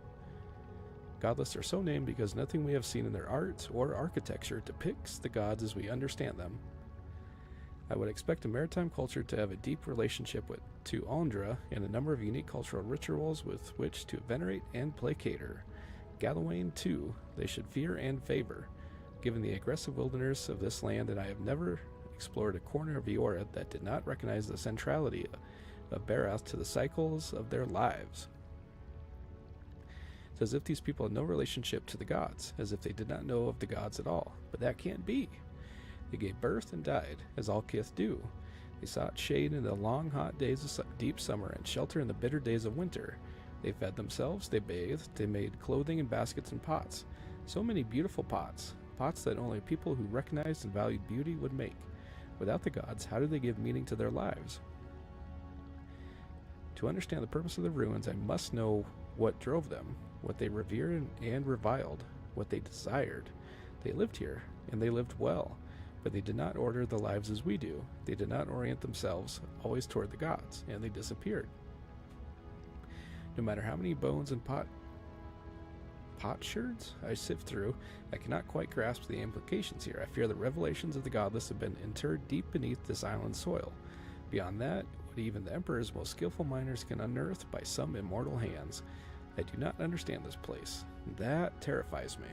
Godless are so named because nothing we have seen in their art or architecture depicts the gods as we understand them. I would expect a maritime culture to have a deep relationship to Ondra and a number of unique cultural rituals with which to venerate and placate her. Galawain, too, they should fear and favor, given the aggressive wilderness of this land, and I have never explored a corner of Eora that did not recognize the centrality of Barath to the cycles of their lives. It's as if these people had no relationship to the gods, as if they did not know of the gods at all. But that can't be. They gave birth and died, as all kith do. They sought shade in the long, hot days of deep summer and shelter in the bitter days of winter. They fed themselves, they bathed, they made clothing in baskets and pots. So many beautiful pots, pots that only people who recognized and valued beauty would make. Without the gods, how did they give meaning to their lives? To understand the purpose of the ruins, I must know what drove them, what they revered and reviled, what they desired. They lived here, and they lived well, but they did not order the lives as we do. They did not orient themselves always toward the gods, and they disappeared. No matter how many bones and potsherds I sift through, I cannot quite grasp the implications here. I fear the revelations of the godless have been interred deep beneath this island's soil. Beyond that, what even the Emperor's most skillful miners can unearth by some immortal hands. I do not understand this place. That terrifies me.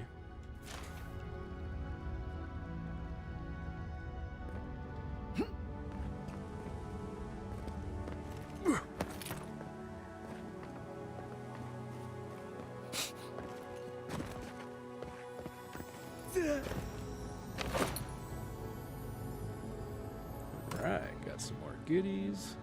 Alright, got some more goodies.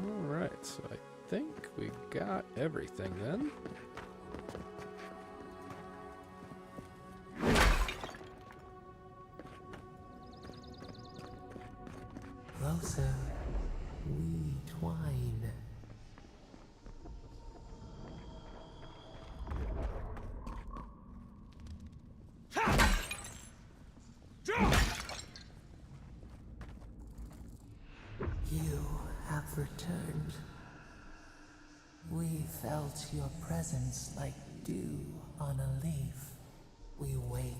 Alright, so I think we got everything then. Closer, we twine. You have returned. We felt your presence like dew on a leaf. We wake.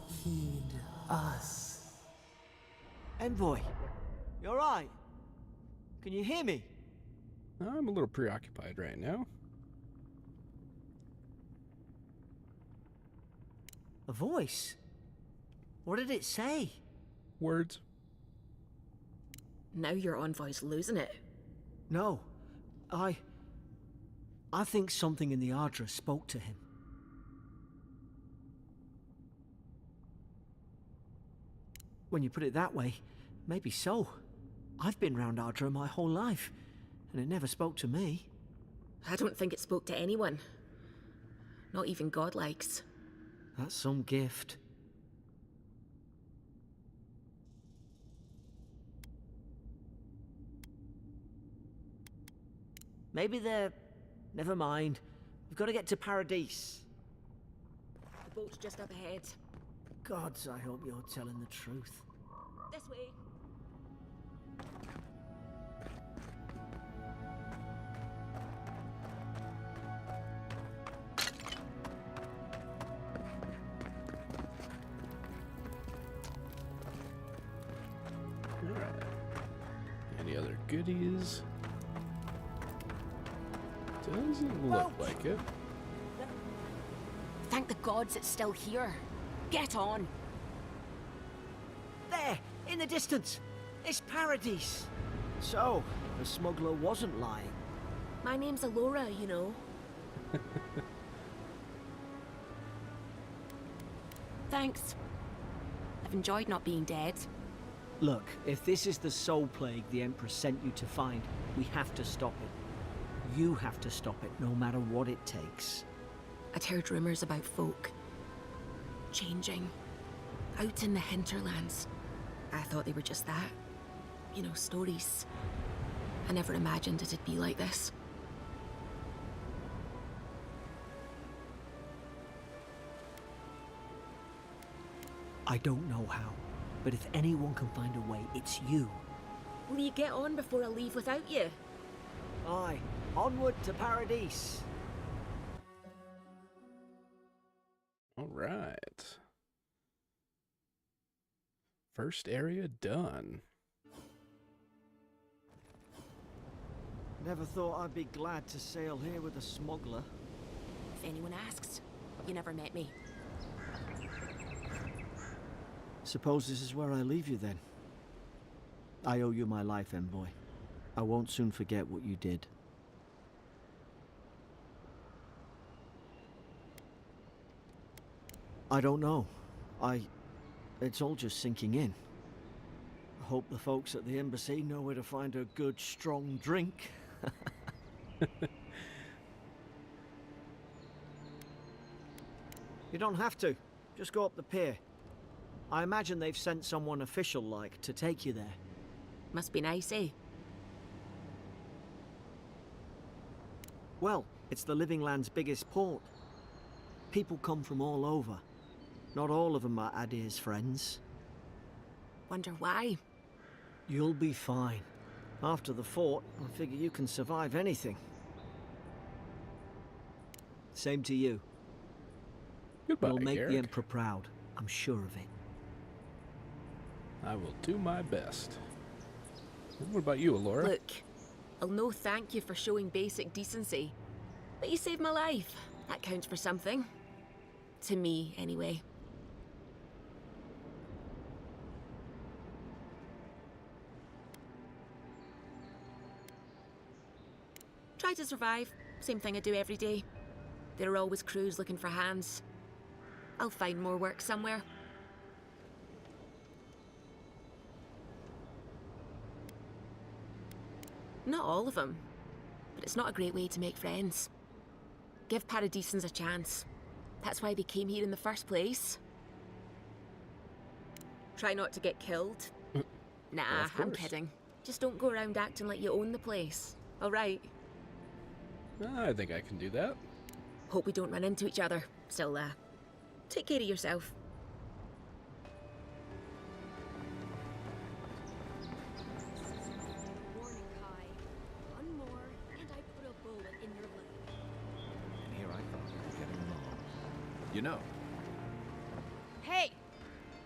Heed us. Envoy, you alright? Can you hear me? I'm a little preoccupied right now. A voice? What did it say? Words. Now your envoy's losing it. No, I think something in the Aedyr spoke to him. When you put it that way, maybe so. I've been round Aedyr my whole life, and it never spoke to me. I don't think it spoke to anyone. Not even godlikes. That's some gift. Maybe they're... Never mind. We've got to get to Paradise. The boat's just up ahead. Gods, I hope you're telling the truth. This way. Any other goodies? Doesn't look like it. Thank the gods it's still here. Get on. There, in the distance. It's Paradise. So, the smuggler wasn't lying. My name's Eora, you know. Thanks. I've enjoyed not being dead. Look, if this is the soul plague the Empress sent you to find, we have to stop it. You have to stop it, no matter what it takes. I'd heard rumors about folk changing out in the hinterlands. I thought they were just that. You know, stories. I never imagined it'd be like this. I don't know how, but if anyone can find a way, it's you. Will you get on before I leave without you? Aye, onward to Paradise. All right. First area done. Never thought I'd be glad to sail here with a smuggler. If anyone asks, you never met me. Suppose this is where I leave you then. I owe you my life, envoy. I won't soon forget what you did. I don't know. It's all just sinking in. I hope the folks at the embassy know where to find a good, strong drink. You don't have to. Just go up the pier. I imagine they've sent someone official-like to take you there. Must be nice, eh? Well, it's the Living Land's biggest port. People come from all over. Not all of them are Aedyr's friends. Wonder why? You'll be fine. After the fort, I figure you can survive anything. Same to you. Goodbye, You'll make Garrick. the Emperor proud. I'm sure of it. I will do my best. What about you, Eora? Look, I'll no thank you for showing basic decency. But you saved my life. That counts for something. To me, anyway. Try to survive. Same thing I do every day. There are always crews looking for hands. I'll find more work somewhere. Not all of them, but it's not a great way to make friends. Give Paradisans a chance. That's why they came here in the first place. Try not to get killed. Nah, Well, of I'm course. kidding. Just don't go around acting like you own the place. All right? I think I can do that. Hope we don't run into each other. Still, take care of yourself. Warning, Kai. One more, and I put a bullet in your leg. And here I thought we were getting along. You know, Hey!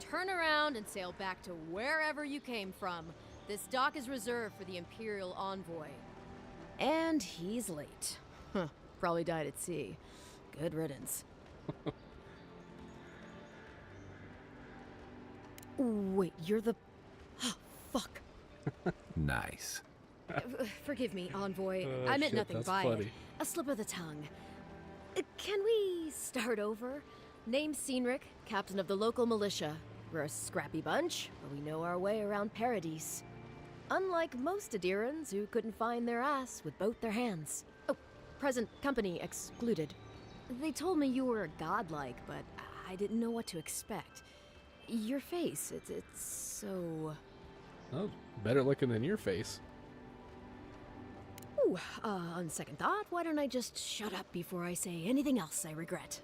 Turn around and sail back to wherever you came from. This dock is reserved for the Imperial Envoy. And he's late. Huh. Probably died at sea. Good riddance. Wait, you're the... Fuck. nice. Forgive me, Envoy. Oh, I meant shit, nothing that's by funny. it. A slip of the tongue. Can we start over? Name's Cynric, captain of the local militia. We're a scrappy bunch, but we know our way around Paradise. Unlike most Aedyrans who couldn't find their ass with both their hands. Oh, present company excluded. They told me you were godlike, but I didn't know what to expect. Your face, it's so... Oh, better looking than your face. Ooh, on second thought, why don't I just shut up before I say anything else I regret?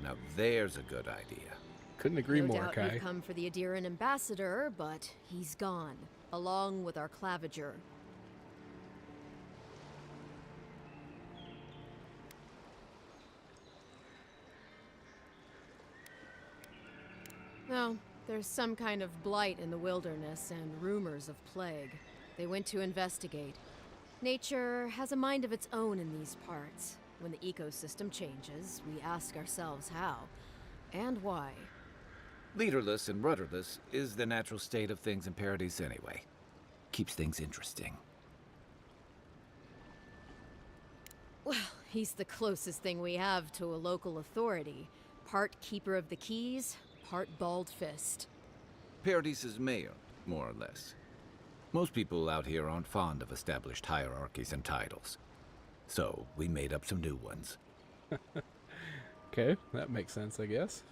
Now there's a good idea. Couldn't agree No more, doubt Kai. you've come for the Aedyran ambassador, but he's gone, along with our claviger. No, there's some kind of blight in the wilderness and rumors of plague. They went to investigate. Nature has a mind of its own in these parts. When the ecosystem changes, we ask ourselves how and why. Leaderless and rudderless is the natural state of things in Paradise anyway. Keeps things interesting. Well, he's the closest thing we have to a local authority. Part keeper of the keys, part bald fist. Paradise's mayor, more or less. Most people out here aren't fond of established hierarchies and titles. So, we made up some new ones. Okay, that makes sense, I guess.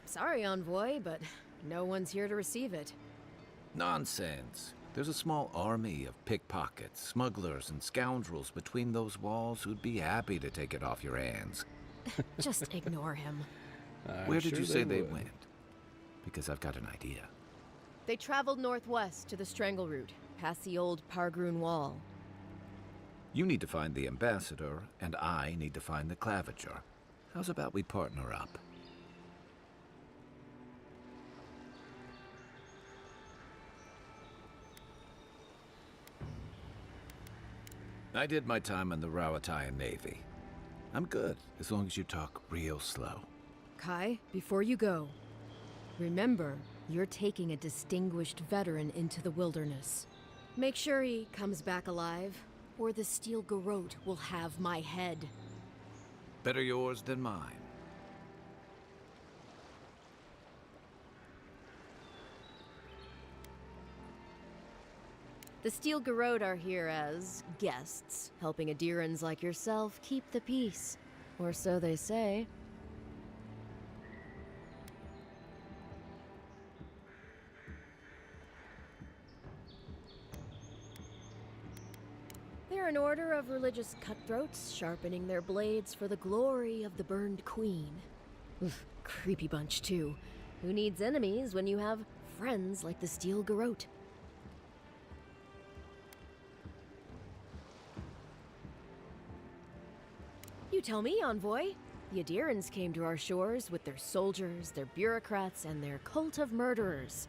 Sorry, Envoy, but no one's here to receive it. Nonsense. There's a small army of pickpockets, smugglers, and scoundrels between those walls who'd be happy to take it off your hands. Just ignore him. Where did sure you say they would. went? Because I've got an idea. They traveled northwest to the Strangle Route, past the old Pargroon Wall. You need to find the ambassador, and I need to find the claviger. How's about we partner up? I did my time in the Rawatayan Navy. I'm good, as long as you talk real slow. Kai, before you go, remember, you're taking a distinguished veteran into the wilderness. Make sure he comes back alive, or the Steel Garrote will have my head. Better yours than mine. The Steel Garrote are here as guests, helping Aedyrans like yourself keep the peace. Or so they say. They're an order of religious cutthroats, sharpening their blades for the glory of the burned queen. Oof, creepy bunch, too. Who needs enemies when you have friends like the Steel Garrote? You tell me, Envoy. The Aedyrans came to our shores with their soldiers, their bureaucrats, and their cult of murderers.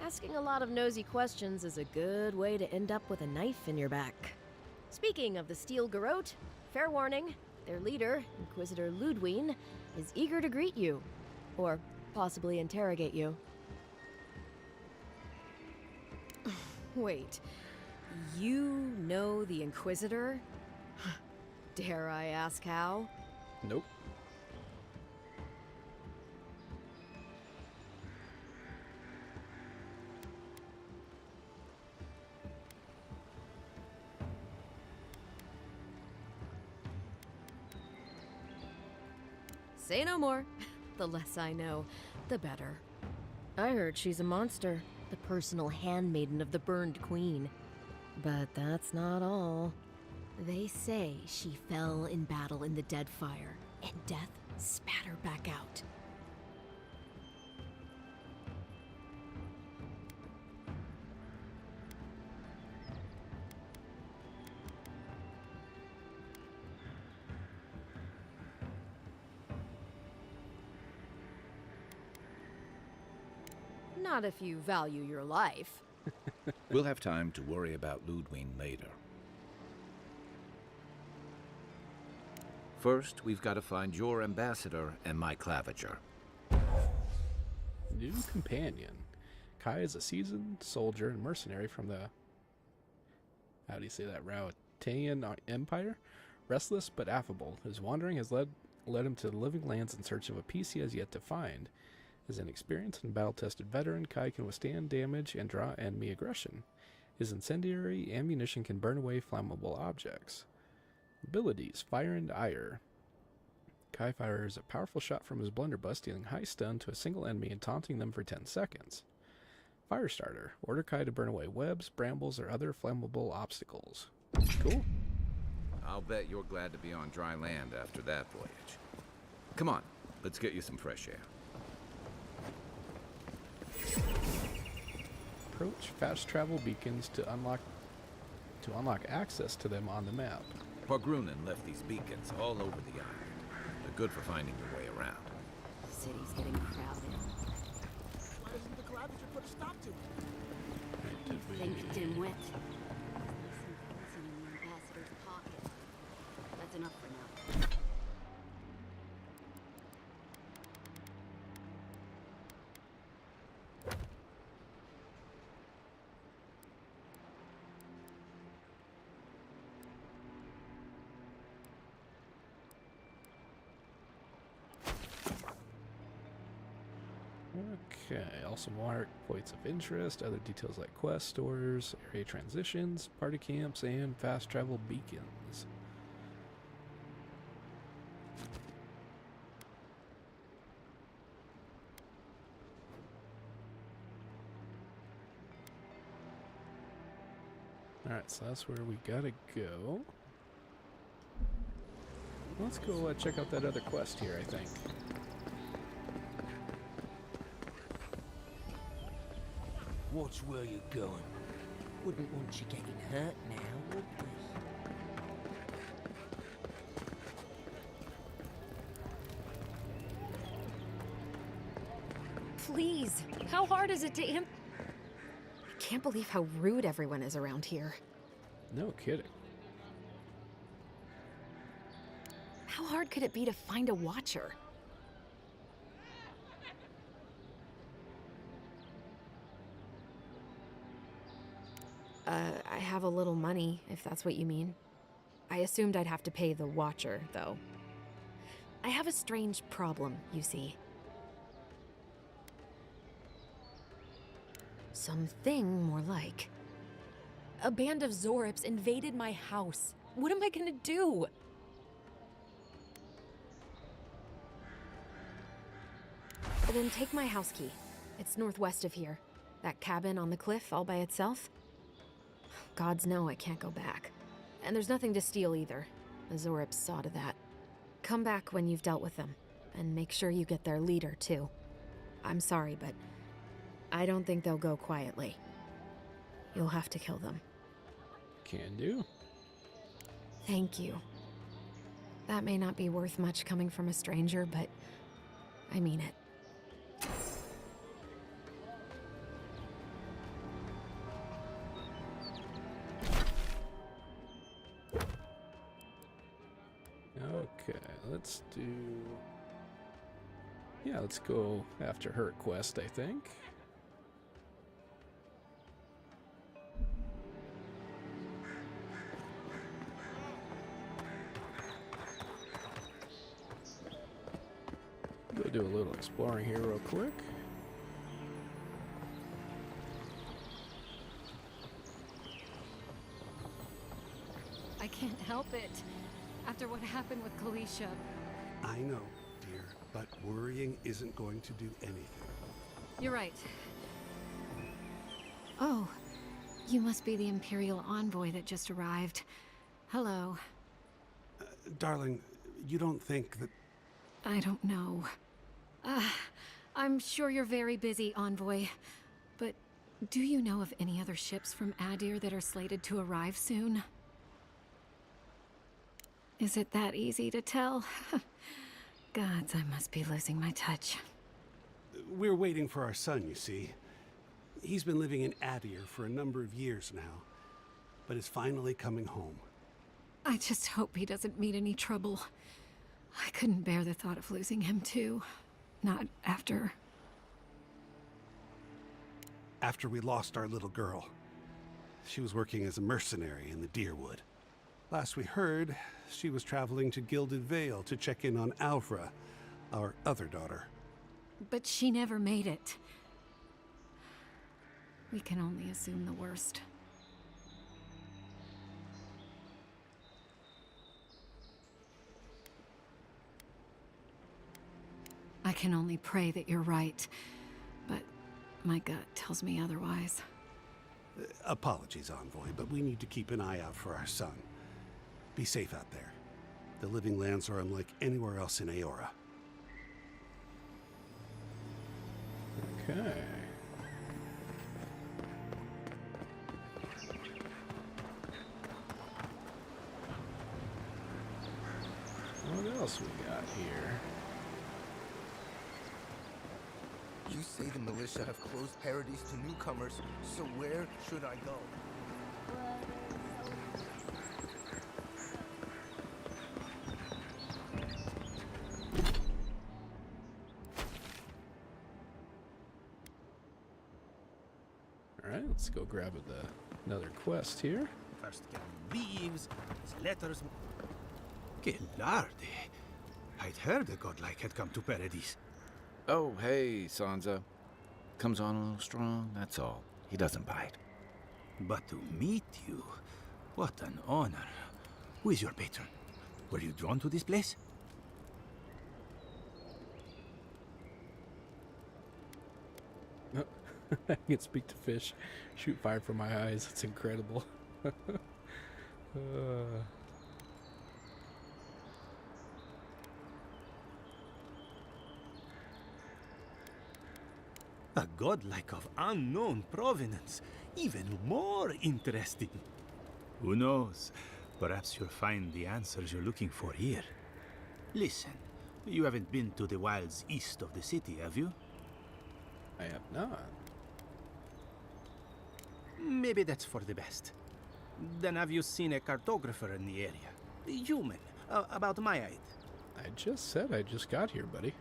Asking a lot of nosy questions is a good way to end up with a knife in your back. Speaking of the Steel Garrote, fair warning, their leader, Inquisitor Ludwine, is eager to greet you. Or possibly interrogate you. Wait, you know the Inquisitor? Dare I ask how? Nope. Say no more. The less I know, the better. I heard she's a monster, the personal handmaiden of the burned queen. But that's not all. They say she fell in battle in the Deadfire, and death spat her back out. Not if you value your life. We'll have time to worry about Ludwine later. First, we've got to find your ambassador and my claviger. New companion. Kai is a seasoned soldier and mercenary from the... How do you say that? Rawatayan Empire? Restless but affable. His wandering has led him to the living lands in search of a peace he has yet to find. As an experienced and battle-tested veteran, Kai can withstand damage and draw enemy aggression. His incendiary ammunition can burn away flammable objects. Abilities, Fire and Ire. Kai fires a powerful shot from his blunderbuss, dealing high stun to a single enemy and taunting them for 10 seconds. Firestarter, order Kai to burn away webs, brambles, or other flammable obstacles. Cool. I'll bet you're glad to be on dry land after that voyage. Come on, let's get you some fresh air. Approach fast travel beacons to unlock access to them on the map. Pargrunen left these beacons all over the island. They're good for finding your way around. city's getting crowded. Why doesn't the Clavager put a stop to it? Think, dimwit. Some poison in the ambassador's pocket. That's enough for now. Okay, also mark points of interest, other details like quest stores, area transitions, party camps, and fast travel beacons. Alright, so that's where we gotta go. Let's go check out that other quest here, I think. Watch where you're going. Wouldn't want you getting hurt now, would we? Please, how hard is it to I can't believe how rude everyone is around here. No kidding. How hard could it be to find a watcher? I have a little money, if that's what you mean. I assumed I'd have to pay the watcher, though. I have a strange problem, you see. Something more like. A band of Zorips invaded my house. What am I gonna do? Then take my house key. It's northwest of here. That cabin on the cliff all by itself. Gods know I can't go back. And there's nothing to steal either. The Zorips saw to that. Come back when you've dealt with them. And make sure you get their leader, too. I'm sorry, but I don't think they'll go quietly. You'll have to kill them. Can do. Thank you. That may not be worth much coming from a stranger, but I mean it. Okay, let's do... Yeah, let's go after her quest, I think. Go do a little exploring here real quick. I can't help it. After what happened with Kalisha. I know, dear, but worrying isn't going to do anything. You're right. Oh, you must be the Imperial envoy that just arrived. Hello. Darling, you don't think that... I don't know. I'm sure you're very busy, envoy. But do you know of any other ships from Aedyr that are slated to arrive soon? Is it that easy to tell? Gods, I must be losing my touch. We're waiting for our son, you see. He's been living in Aedyr for a number of years now, but is finally coming home. I just hope he doesn't meet any trouble. I couldn't bear the thought of losing him, too. Not after... After we lost our little girl. She was working as a mercenary in the Deerwood. Last we heard, she was traveling to Gilded Vale to check in on Aedyr, our other daughter. But she never made it. We can only assume the worst. I can only pray that you're right, but my gut tells me otherwise. Apologies, Envoy, but we need to keep an eye out for our son. Be safe out there. The Living Lands are unlike anywhere else in Eora. Okay. What else we got here? You say the militia have closed Paradise to newcomers, so where should I go? Alright, let's go grab another quest here. First Ganon leaves, his letters... Que larde! I'd heard a godlike had come to Paradise. Oh, hey, Sansa. Comes on a little strong, that's all. He doesn't bite. But to meet you, what an honor. Who is your patron? Were you drawn to this place? I can speak to fish, shoot fire from my eyes. It's incredible. A godlike of unknown provenance. Even more interesting. Who knows? Perhaps you'll find the answers you're looking for here. Listen, you haven't been to the wilds east of the city, have you? I have not. Maybe that's for the best. Then have you seen a cartographer in the area? A human, about my height. I just said I just got here, buddy.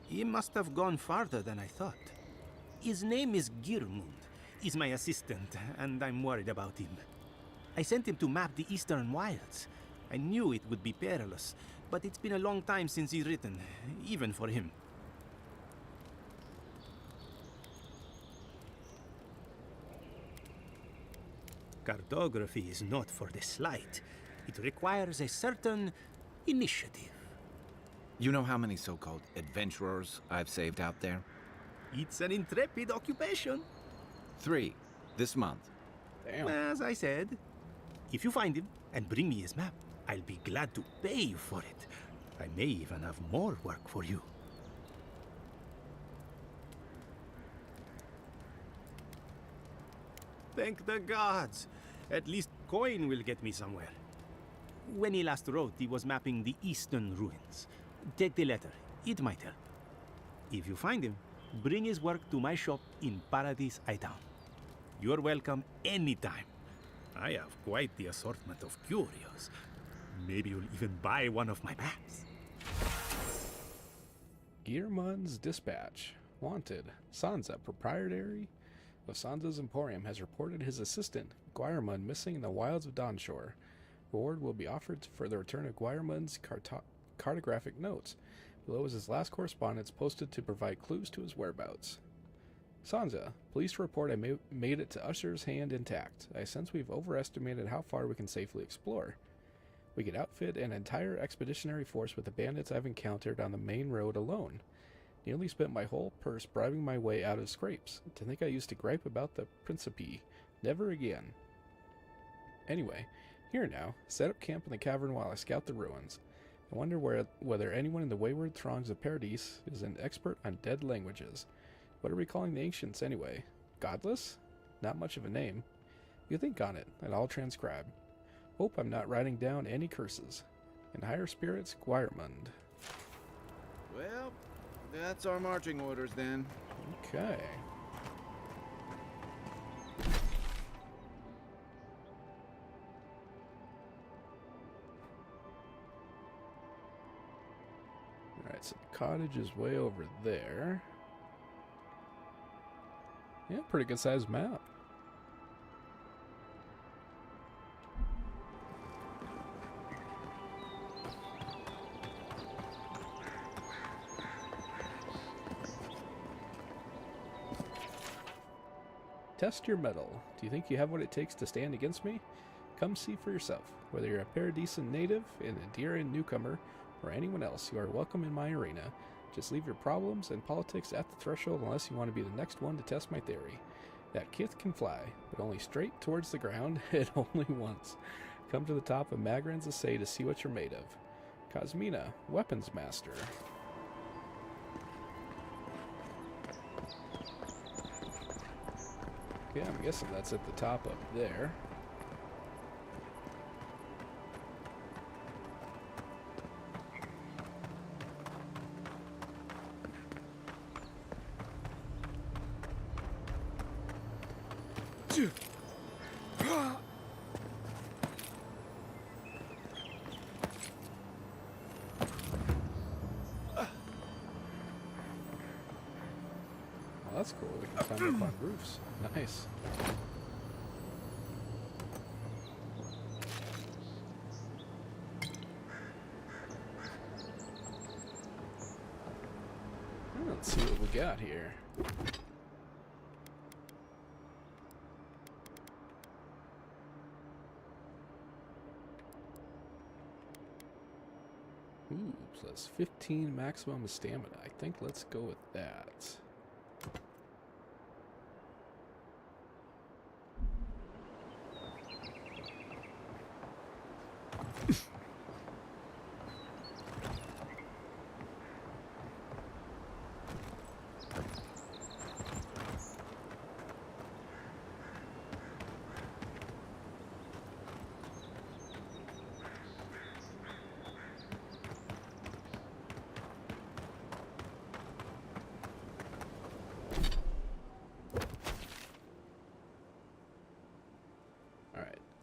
He must have gone farther than I thought. His name is Girmund. He's my assistant, and I'm worried about him. I sent him to map the eastern wilds. I knew it would be perilous, but it's been a long time since he's written, even for him. Cartography is not for the slight. It requires a certain initiative. You know how many so-called adventurers I've saved out there? It's an intrepid occupation. 3, this month. Damn. As I said, if you find him and bring me his map, I'll be glad to pay you for it. I may even have more work for you. Thank the gods. At least coin will get me somewhere. When he last wrote, he was mapping the eastern ruins. Take the letter. It might help. If you find him, bring his work to my shop in Paradise Town. You're welcome anytime. I have quite the assortment of curios. Maybe you'll even buy one of my maps. Gearmund's Dispatch. Wanted. Sansa, proprietary of Sansa's Emporium, has reported his assistant, Guiremund, missing in the wilds of Dawnshore. Reward will be offered for the return of Guiremund's cartographic notes. Below is his last correspondence posted to provide clues to his whereabouts. Sansa, police report I made it to Usher's hand intact. I sense we've overestimated how far we can safely explore. We could outfit an entire expeditionary force with the bandits I've encountered on the main road alone. Nearly spent my whole purse bribing my way out of scrapes. To think I used to gripe about the Principe. Never again. Anyway, here now. Set up camp in the cavern while I scout the ruins. I wonder whether anyone in the wayward throngs of Paradise is an expert on dead languages. What are we calling the ancients anyway? Godless? Not much of a name. You think on it, and I'll transcribe. Hope I'm not writing down any curses. In higher spirits, Guiremund. Well, that's our marching orders then. Okay. Alright, so the cottage is way over there. Yeah, pretty good sized map. Test your mettle. Do you think you have what it takes to stand against me? Come see for yourself. Whether you're a Paradisian native, an Aedyrian newcomer, or anyone else, you are welcome in my arena. Just leave your problems and politics at the threshold unless you want to be the next one to test my theory. That kith can fly, but only straight towards the ground and only once. Come to the top of Magran's Essay to see what you're made of. Cosmina, Weapons Master. Yeah, I'm guessing that's at the top up there. that's cool. We can climb up on roofs. Nice. Let's see what we got here. Ooh, plus 15 maximum stamina. I think let's go with that.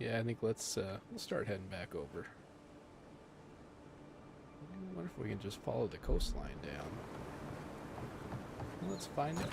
Yeah, I think we'll start heading back over. I wonder if we can just follow the coastline down. Let's find out.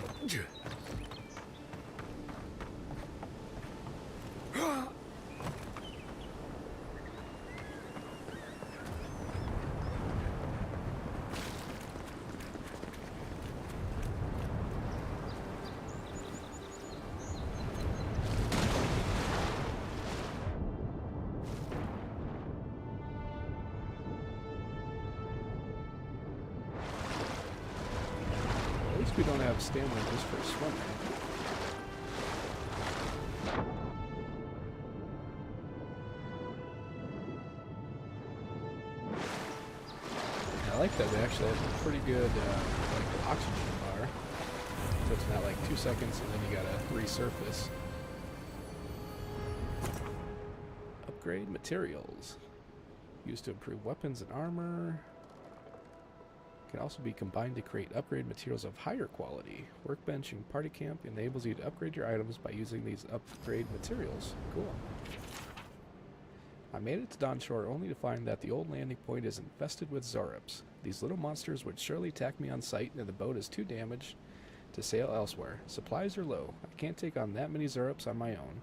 We don't have stamina just for swimming. I like that they actually have a pretty good like oxygen bar. So it's not like 2 seconds and then you gotta resurface. Upgrade materials. Used to improve weapons and armor. Can also be combined to create upgrade materials of higher quality. Workbench and party camp enables you to upgrade your items by using these upgrade materials. Cool. I made it to Dawnshore only to find that the old landing point is infested with Zorops. These little monsters would surely attack me on sight, and the boat is too damaged to sail elsewhere. Supplies are low. I can't take on that many Zorops on my own.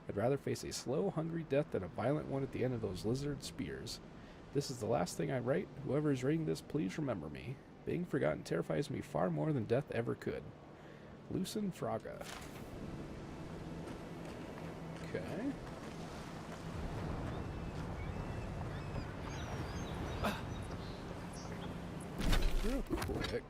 I'd rather face a slow, hungry death than a violent one at the end of those lizard spears. This is the last thing I write. Whoever is reading this, please remember me. Being forgotten terrifies me far more than death ever could. Lucen Fraga. Okay. Real quick.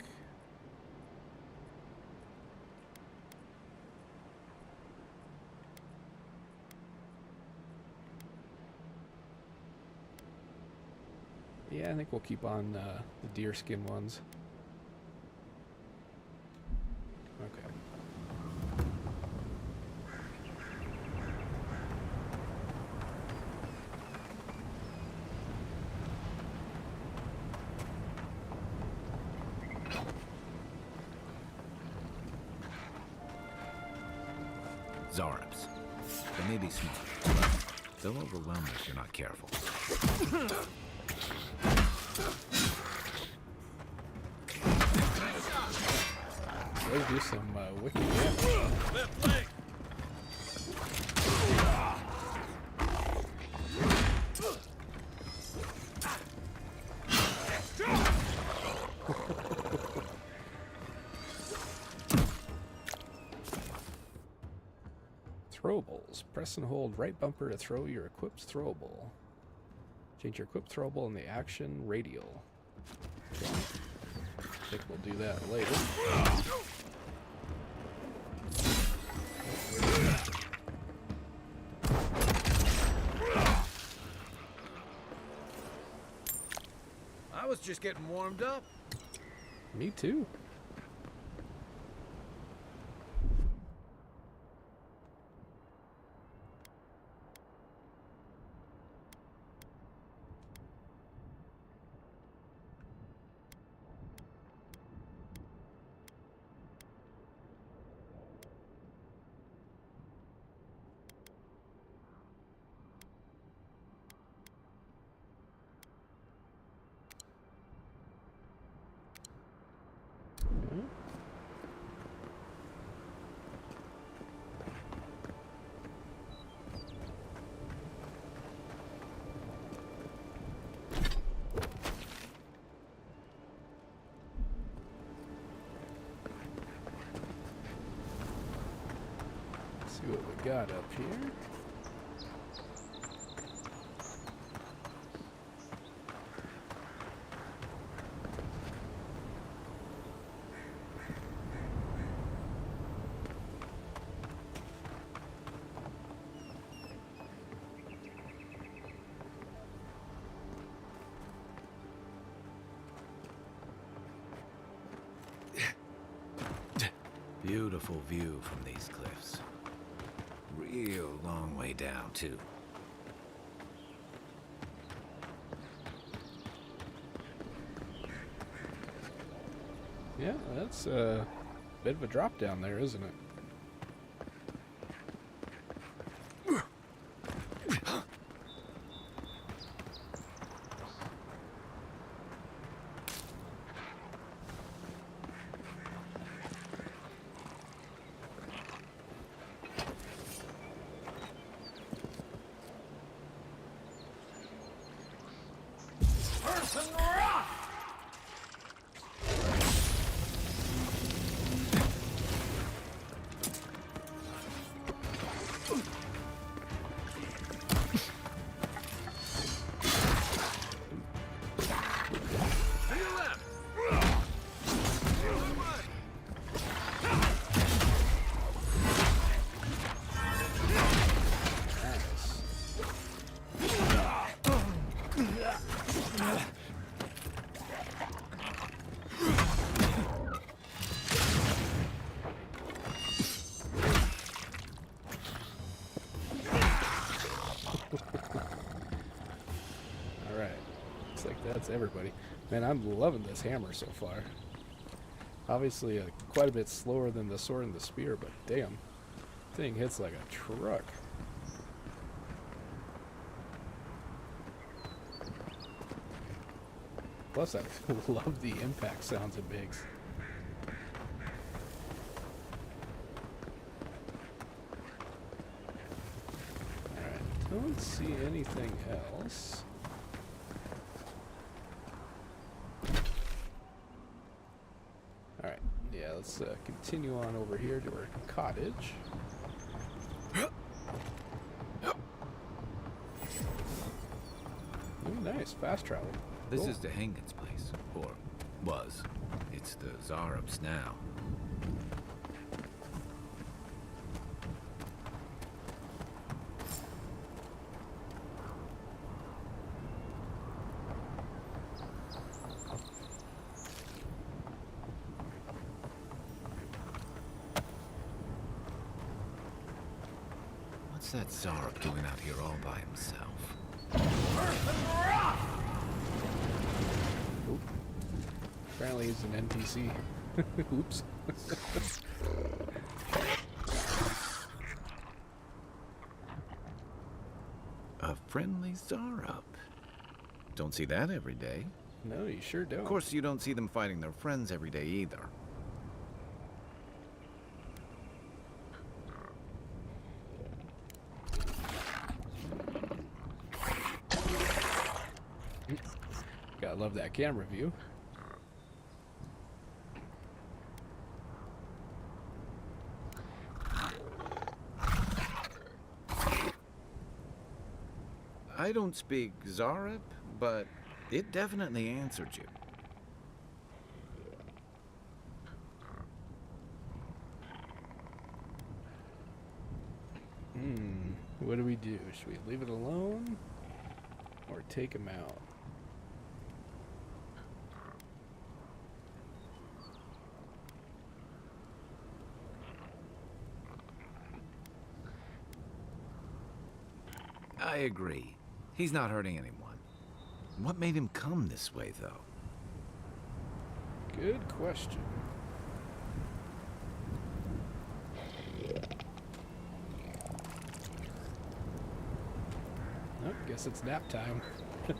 Yeah, I think we'll keep on the deer skin ones. Okay. Zorops. They may be small, but they'll overwhelm you if you're not careful. They do some wicked damage. Throwables. Press and hold right bumper to throw your equipped throwable. Change your equipped throwable in the action radial. Okay. I think we'll do that later. I was just getting warmed up. Me too. see what we got up here. Beautiful view from these cliffs. Real long way down, too. Yeah, that's a bit of a drop down there, isn't it? That's everybody. Man, I'm loving this hammer so far. Obviously, quite a bit slower than the sword and the spear, but damn, thing hits like a truck. Plus, I love the impact sounds it makes. Alright, don't see anything else. Alright, yeah, let's continue on over here to our cottage. Oh, nice, fast travel. This Cool. is the Hengen's place, or was. It's the Zarub's now. What's that Zarub doing out here all by himself? Oop. Apparently he's an NPC. Oops. A friendly Zarub. Don't see that every day. No, you sure don't. Of course, you don't see them fighting their friends every day either. Gotta love that camera view. I don't speak Zarub, but it definitely answered you. What do we do? Should we leave it alone? Or take him out? I agree. He's not hurting anyone. What made him come this way, though? Good question. Oh, guess it's nap time. Okay,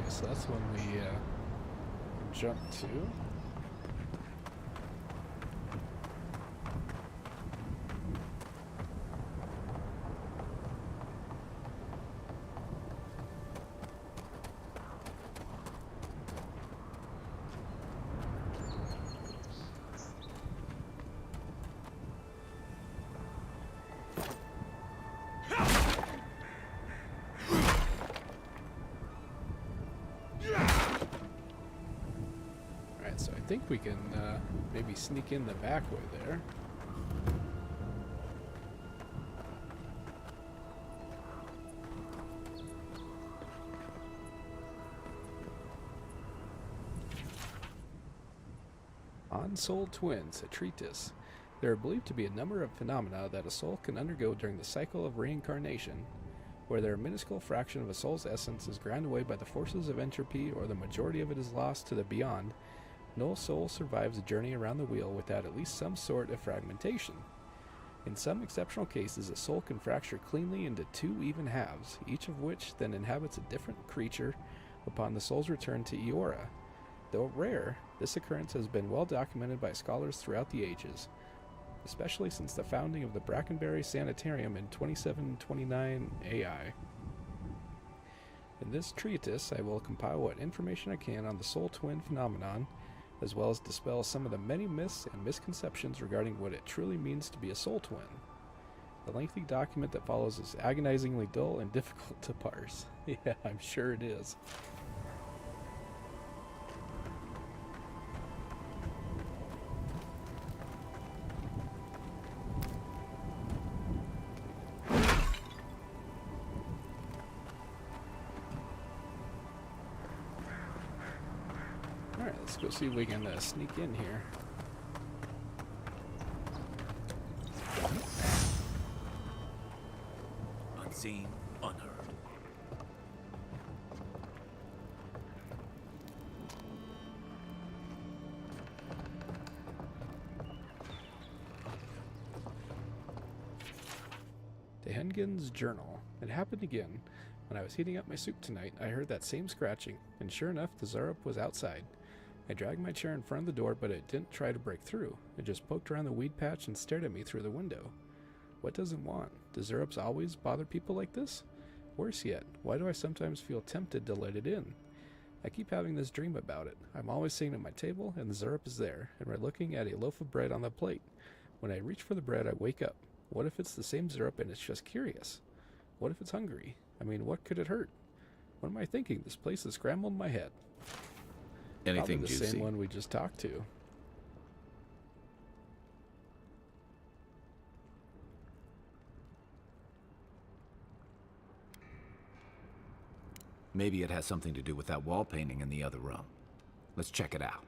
so that's when we jump to. think we can maybe sneak in the back way there. On Soul Twins, a treatise. There are believed to be a number of phenomena that a soul can undergo during the cycle of reincarnation, whether a minuscule fraction of a soul's essence is ground away by the forces of entropy or the majority of it is lost to the beyond. No soul survives a journey around the wheel without at least some sort of fragmentation. In some exceptional cases, a soul can fracture cleanly into two even halves, each of which then inhabits a different creature upon the soul's return to Eora. Though rare, this occurrence has been well documented by scholars throughout the ages, especially since the founding of the Brackenbury Sanitarium in 2729 AI. In this treatise, I will compile what information I can on the soul twin phenomenon, as well as dispel some of the many myths and misconceptions regarding what it truly means to be a soul twin. The lengthy document that follows is agonizingly dull and difficult to parse. Yeah, I'm sure it is. Alright, let's go see if we can sneak in here. Unseen, unheard. Dehengen's journal. It happened again. When I was heating up my soup tonight, I heard that same scratching, and sure enough, the Zarup was outside. I dragged my chair in front of the door, but it didn't try to break through. It just poked around the weed patch and stared at me through the window. What does it want? Do Zarups always bother people like this? Worse yet, why do I sometimes feel tempted to let it in? I keep having this dream about it. I'm always sitting at my table, and the Zarup is there, and we're looking at a loaf of bread on the plate. When I reach for the bread, I wake up. What if it's the same Zarup and it's just curious? What if it's hungry? I mean, what could it hurt? What am I thinking? This place has scrambled my head. Anything Probably the juicy? same one we just talked to. Maybe it has something to do with that wall painting in the other room. Let's check it out.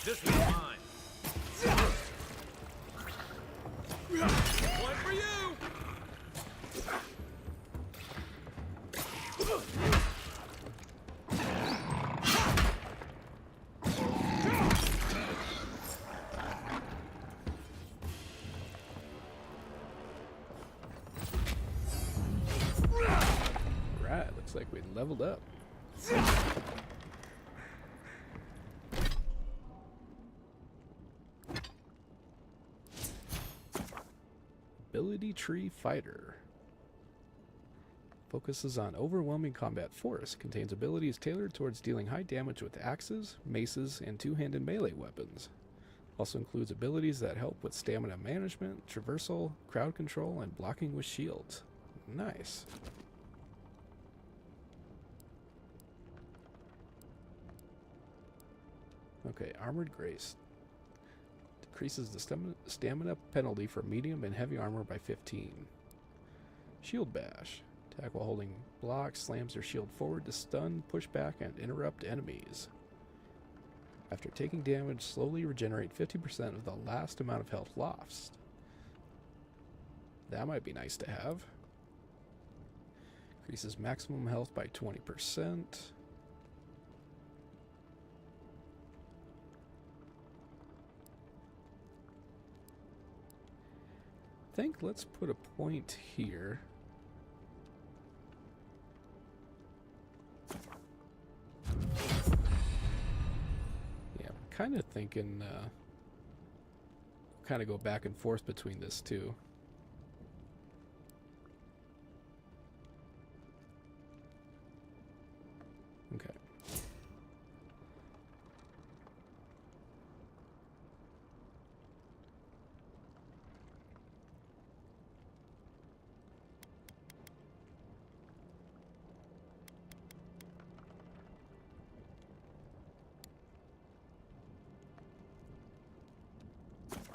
This one's mine. One for you! Right, looks like we leveled up. Ability Tree Fighter. Focuses on overwhelming combat force. Contains abilities tailored towards dealing high damage with axes, maces, and two-handed melee weapons. Also includes abilities that help with stamina management, traversal, crowd control, and blocking with shields. Nice. Okay, Armored Grace. Decreases the stamina penalty for medium and heavy armor by 15. Shield Bash. Attack while holding block, slams your shield forward to stun, push back, and interrupt enemies. After taking damage, slowly regenerate 50% of the last amount of health lost. That might be nice to have. Increases maximum health by 20%. I think let's put a point here. Yeah, I'm kind of thinking kind of go back and forth between this two. Okay.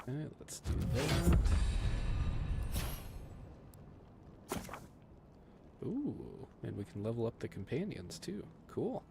Okay, let's do that. Ooh, and we can level up the companions too. Cool.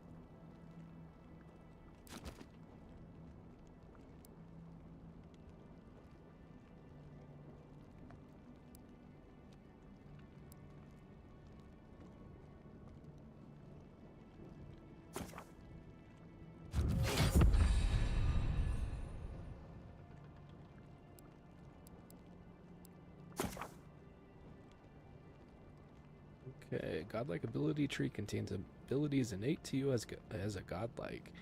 Okay, godlike ability tree contains abilities innate to you as a godlike.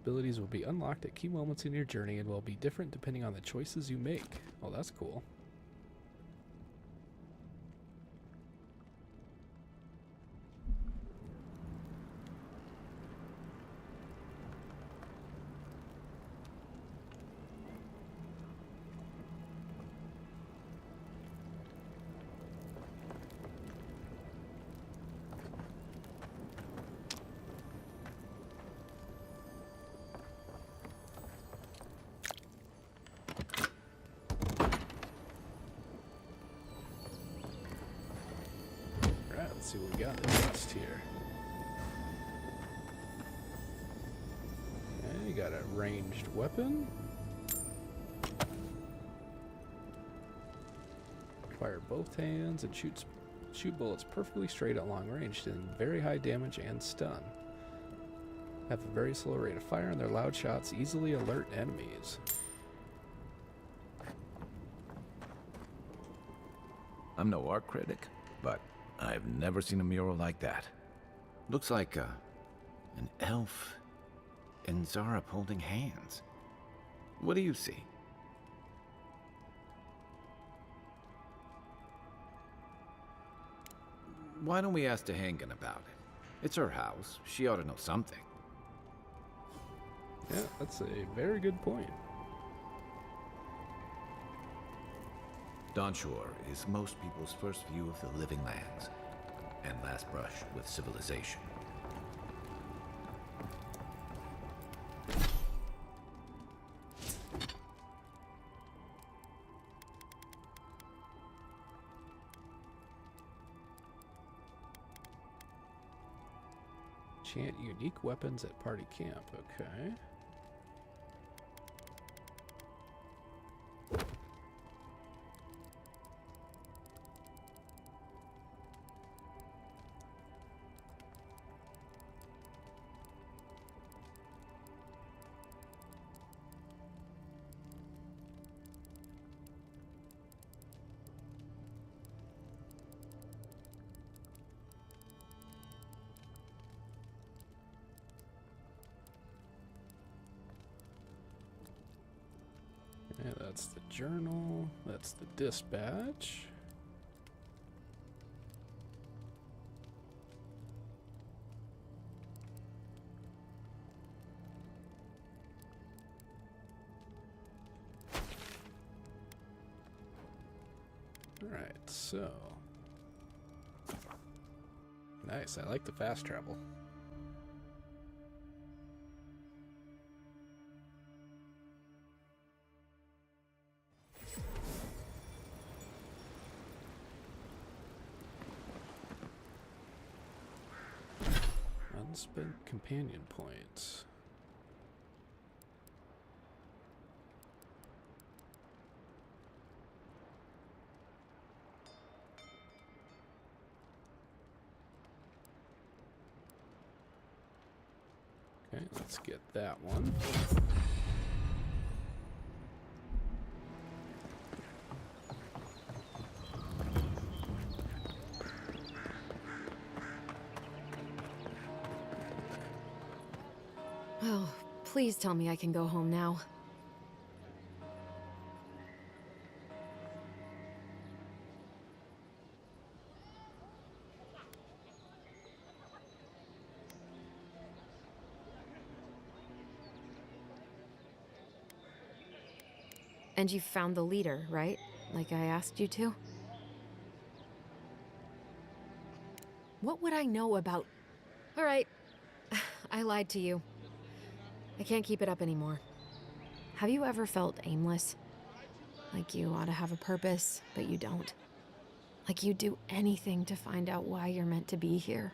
Abilities will be unlocked at key moments in your journey and will be different depending on the choices you make. Oh, that's cool. Let's see what we got in the chest here. Okay, got a ranged weapon. Fire both hands and shoot bullets perfectly straight at long range, dealing very high damage and stun. Have a very slow rate of fire, and their loud shots easily alert enemies. I'm no art critic, but I've never seen a mural like that. Looks like an elf and Zara holding hands. What do you see? Why don't we ask Tehangan about it? It's her house. She ought to know something. Yeah, that's a very good point. Dawnshore is most people's first view of the living lands, and last brush with civilization. Chant unique weapons at party camp, okay. Yeah, that's the journal. That's the dispatch. Alright, so. Nice, I like the fast travel. Unspent companion points. Okay, let's get that one. Oh, please tell me I can go home now. And you found the leader, right? Like I asked you to? What would I know about... All right, I lied to you. I can't keep it up anymore. Have you ever felt aimless? Like you ought to have a purpose, but you don't. Like you'd do anything to find out why you're meant to be here.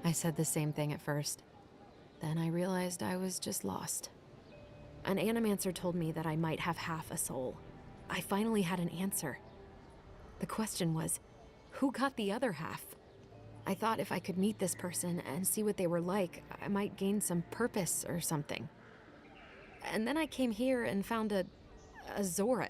I said the same thing at first. Then I realized I was just lost. An animancer told me that I might have half a soul. I finally had an answer. The question was, who got the other half? I thought if I could meet this person and see what they were like, I might gain some purpose or something. And then I came here and found a Zorip.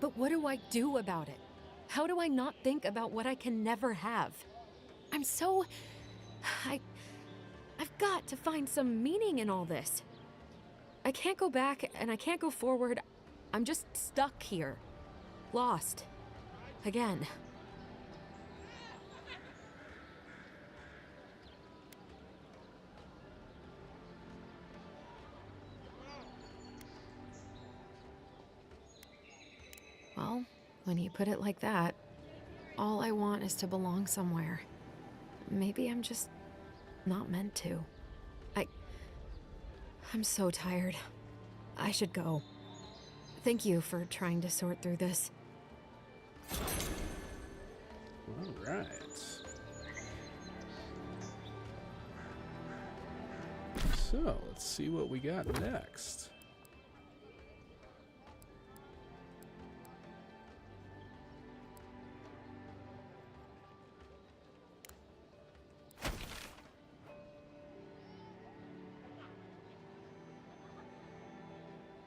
But what do I do about it? How do I not think about what I can never have? I'm so... I've got to find some meaning in all this. I can't go back and I can't go forward. I'm just stuck here. Lost. Again. Well, when you put it like that, all I want is to belong somewhere. Maybe I'm just not meant to. I'm so tired. I should go. Thank you for trying to sort through this. All right. So, let's see what we got next.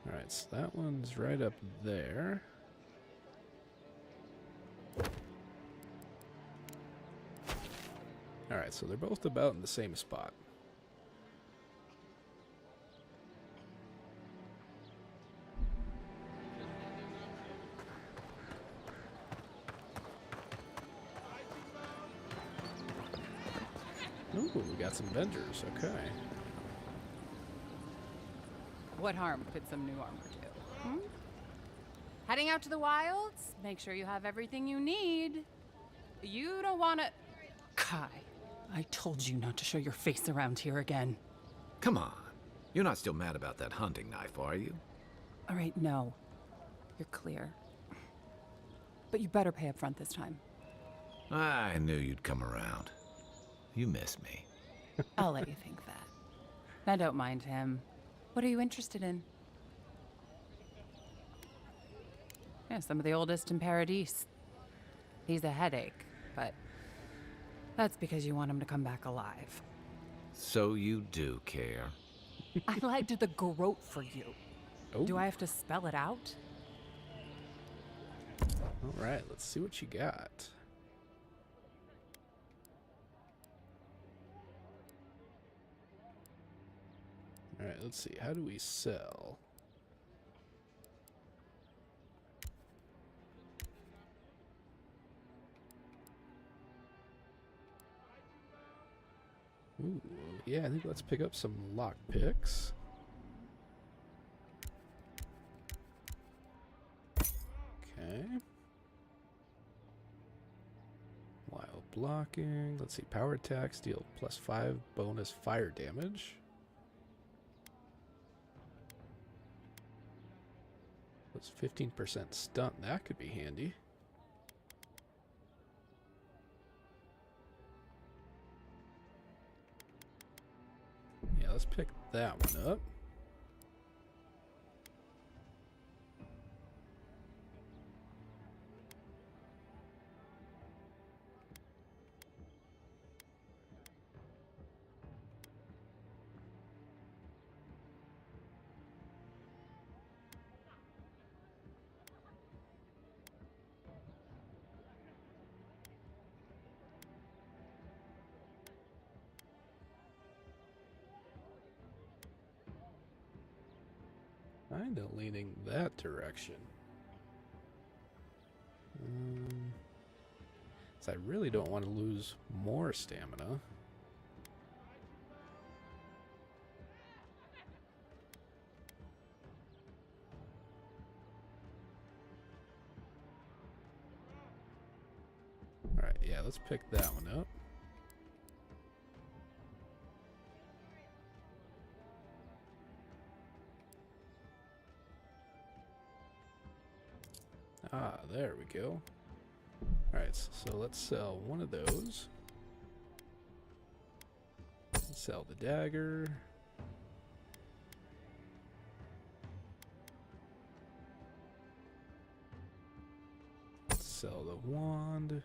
Alright, so that one's right up there. Alright, so they're both about in the same spot. Ooh, we got some vendors, okay. What harm could some new armor do? Hmm? Heading out to the wilds? Make sure you have everything you need. You don't want to... Kai, I told you not to show your face around here again. Come on. You're not still mad about that hunting knife, are you? All right, no. You're clear. But you better pay up front this time. I knew you'd come around. You miss me. I'll let you think that. Now don't mind him. What are you interested in? Yeah, some of the oldest in Paradise. He's a headache, but that's because you want him to come back alive. So you do care. I lied to the garrote for you. Oh. Do I have to spell it out? All right, let's see what you got. All right, let's see. How do we sell? Ooh, yeah, I think let's pick up some lock picks. Okay. Wild blocking. Let's see. Power attacks deal +5 bonus fire damage. That's 15% stun. That could be handy. Yeah, let's pick that one up. Kinda leaning that direction. So I really don't want to lose more stamina. Alright, yeah, let's pick that one up. Ah, there we go. Alright, so let's sell one of those. Sell the dagger. Sell the wand.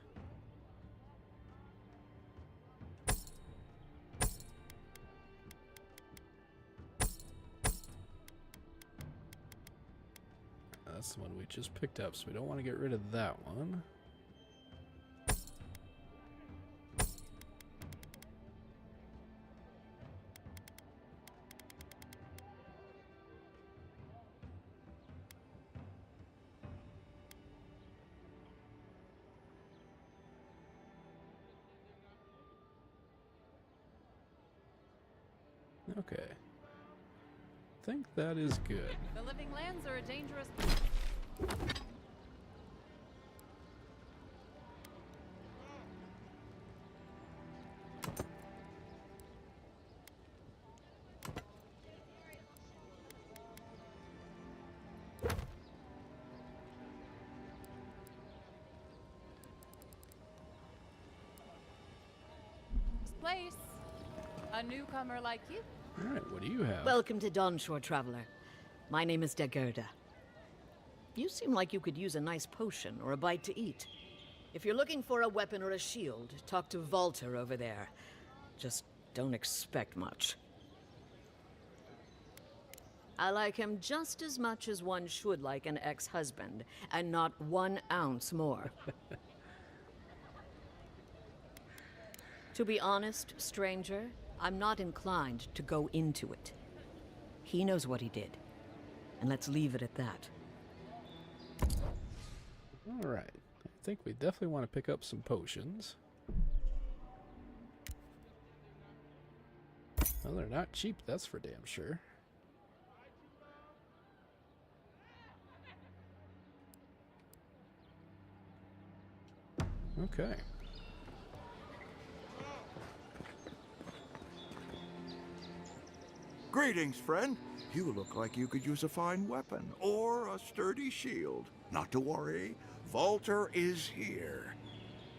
That's the one we just picked up, so we don't want to get rid of that one. Okay. I think that is good. The living lands are a dangerous... place. A newcomer like you. Alright, what do you have? Welcome to Dawnshore, traveler. My name is Dagerda. You seem like you could use a nice potion or a bite to eat. If you're looking for a weapon or a shield, talk to Walter over there. Just don't expect much. I like him just as much as one should like an ex-husband, and not 1 ounce more. To be honest, stranger, I'm not inclined to go into it. He knows what he did, and let's leave it at that. Alright, I think we definitely want to pick up some potions. Well, they're not cheap, that's for damn sure. Okay. Greetings, friend. You look like you could use a fine weapon or a sturdy shield. Not to worry, Walter is here.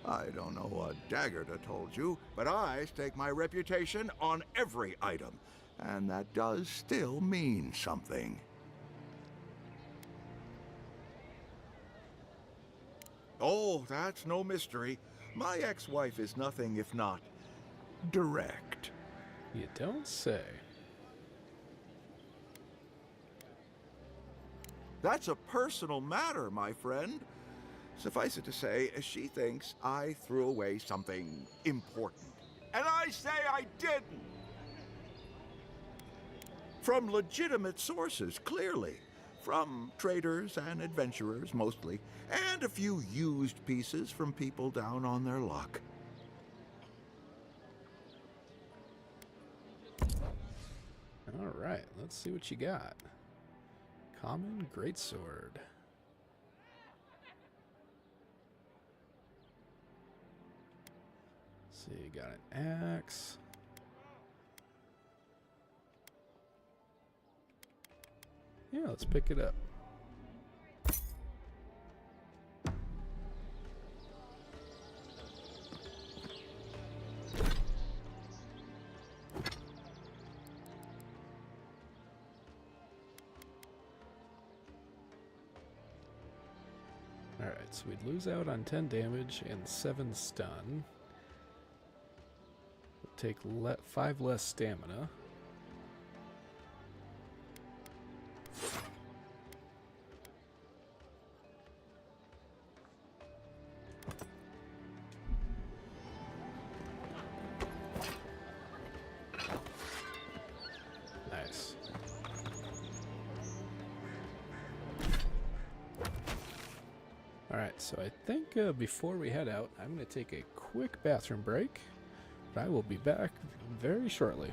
I don't know what Dagerda told you, but I stake my reputation on every item, and that does still mean something. Oh, that's no mystery. My ex-wife is nothing if not direct. You don't say. That's a personal matter, my friend. Suffice it to say, she thinks I threw away something important. And I say I didn't! From legitimate sources, clearly. From traders and adventurers, mostly. And a few used pieces from people down on their luck. Alright, let's see what you got. Common greatsword. See, you got an axe. Yeah, let's pick it up. Alright, so we'd lose out on 10 damage and 7 stun. We'll take 5 less stamina. Nice. Alright, so I think before we head out, I'm going to take a quick bathroom break. But I will be back very shortly.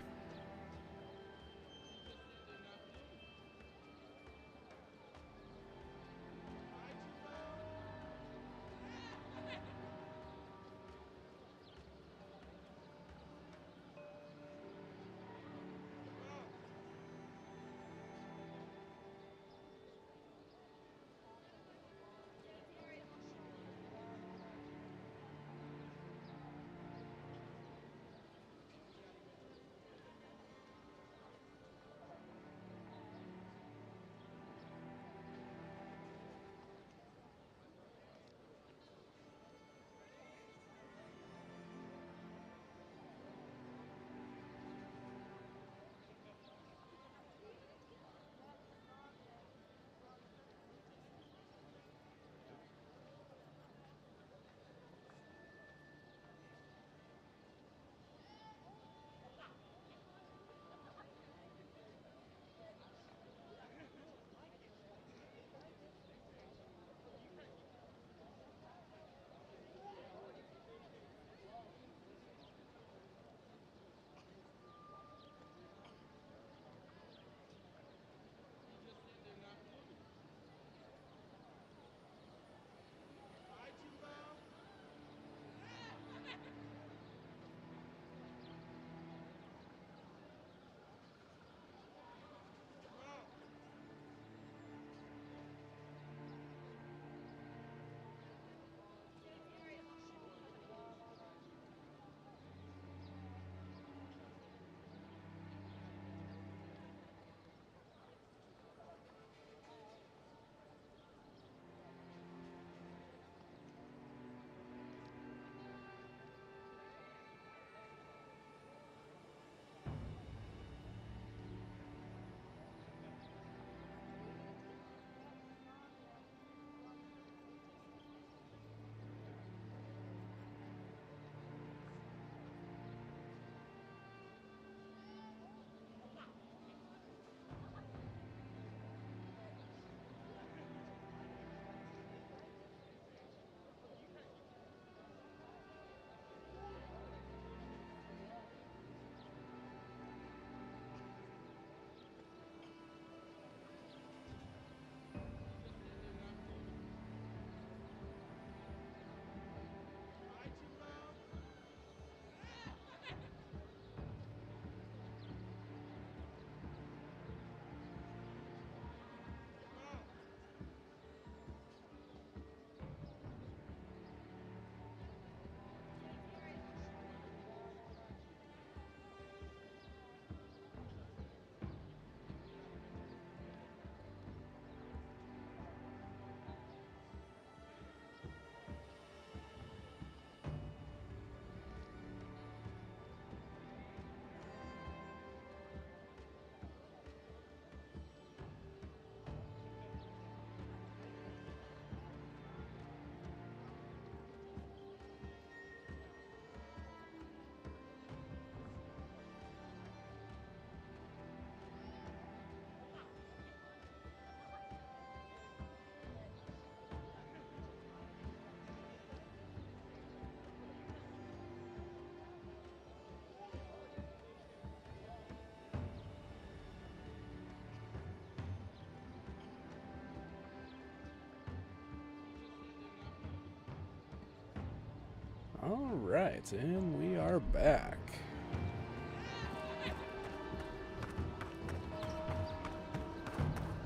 Alright, and we are back.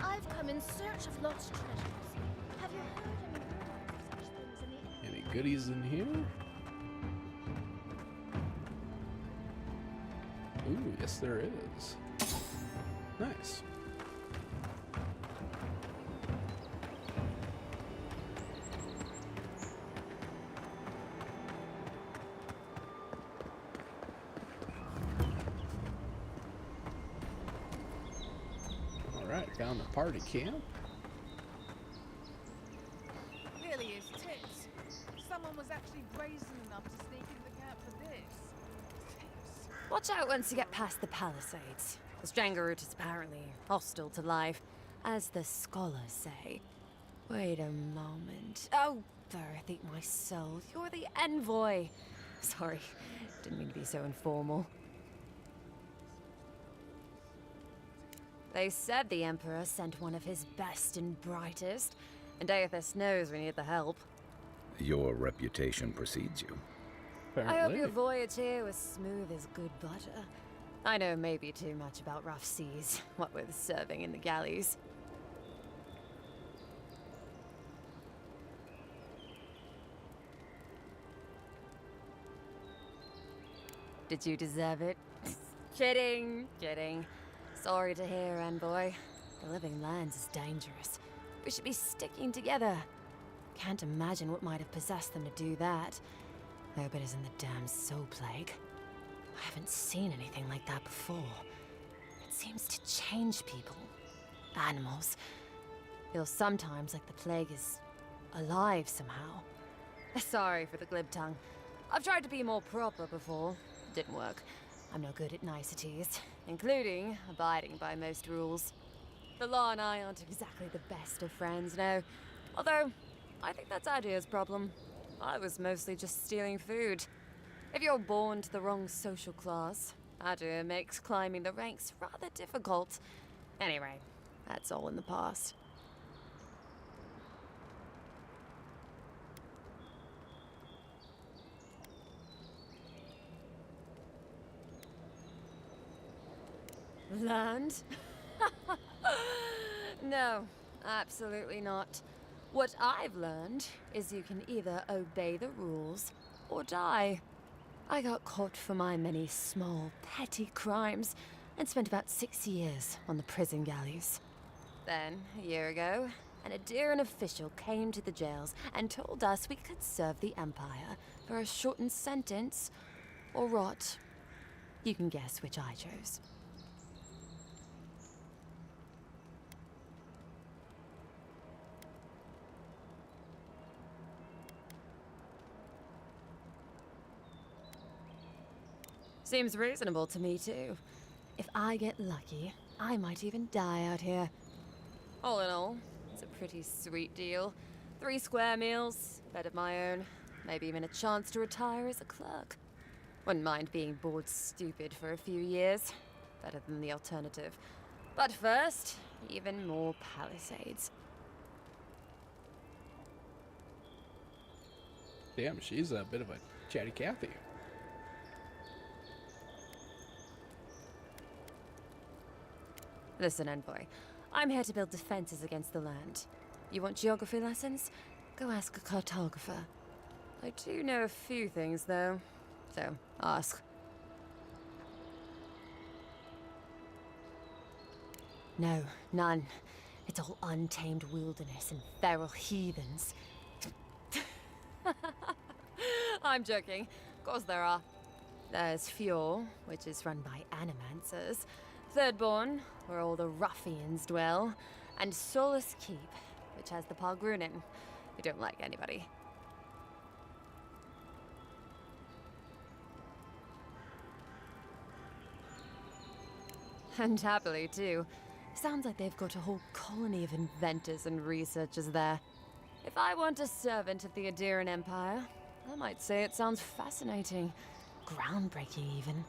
I've come in search of lost treasures. Have you heard any rumors of such things in the area? Any goodies in here? Ooh, yes there is. Nice. Found the party camp. Really is tits. Someone was actually brazen enough to sneak into the camp for this. Tips. Watch out once you get past the palisades. The Strangle Root is apparently hostile to life, as the scholars say. Wait a moment. Oh, Birth, eat my soul. You're the envoy. Sorry, didn't mean to be so informal. They said the Emperor sent one of his best and brightest, and Aedyr knows we need the help. Your reputation precedes you. I hope your voyage here was smooth as good butter. I know maybe too much about rough seas, what with serving in the galleys. Did you deserve it? Kidding, kidding. Sorry to hear, envoy. The living lands is dangerous. We should be sticking together. Can't imagine what might have possessed them to do that. Hope it isn't the damn soul plague. I haven't seen anything like that before. It seems to change people. Animals. Feels sometimes like the plague is alive somehow. Sorry for the glib tongue. I've tried to be more proper before. Didn't work. I'm no good at niceties, including abiding by most rules. The law and I aren't exactly the best of friends, no. Although, I think that's Aedyr's problem. I was mostly just stealing food. If you're born to the wrong social class, Aedyr makes climbing the ranks rather difficult. Anyway, that's all in the past. Land? No, absolutely not. What I've learned is you can either obey the rules or die. I got caught for my many small, petty crimes and spent about 6 years on the prison galleys. Then, a year ago, an Aedyran official came to the jails and told us we could serve the Empire for a shortened sentence or rot. You can guess which I chose. Seems reasonable to me, too. If I get lucky, I might even die out here. All in all, it's a pretty sweet deal. 3 square meals, bed of my own, maybe even a chance to retire as a clerk. Wouldn't mind being bored stupid for a few years. Better than the alternative. But first, even more palisades. Damn, she's a bit of a chatty Cathy. Listen, envoy. I'm here to build defenses against the land. You want geography lessons? Go ask a cartographer. I do know a few things, though. So, ask. No, none. It's all untamed wilderness and feral heathens. I'm joking. Of course there are. There's Fjord, which is run by animancers. Thirdborn, where all the ruffians dwell, and Solus Keep, which has the Pargrunin, who don't like anybody. And happily, too. Sounds like they've got a whole colony of inventors and researchers there. If I want a servant of the Aedyran Empire, I might say it sounds fascinating. Groundbreaking, even.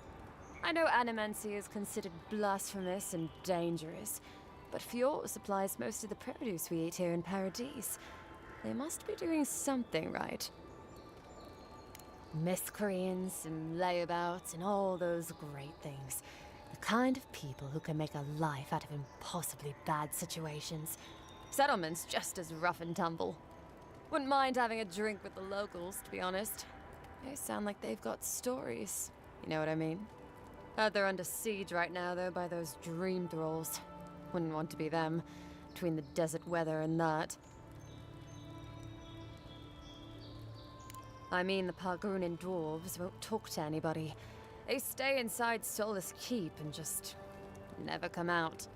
I know animancy is considered blasphemous and dangerous, but Fjord supplies most of the produce we eat here in Paradise. They must be doing something right. Miscreants and layabouts and all those great things. The kind of people who can make a life out of impossibly bad situations. Settlements just as rough and tumble. Wouldn't mind having a drink with the locals, to be honest. They sound like they've got stories. You know what I mean? Heard they're under siege right now, though, by those dream thralls. Wouldn't want to be them, between the desert weather and that. I mean, the Pargrunin dwarves won't talk to anybody. They stay inside Solus Keep and just never come out.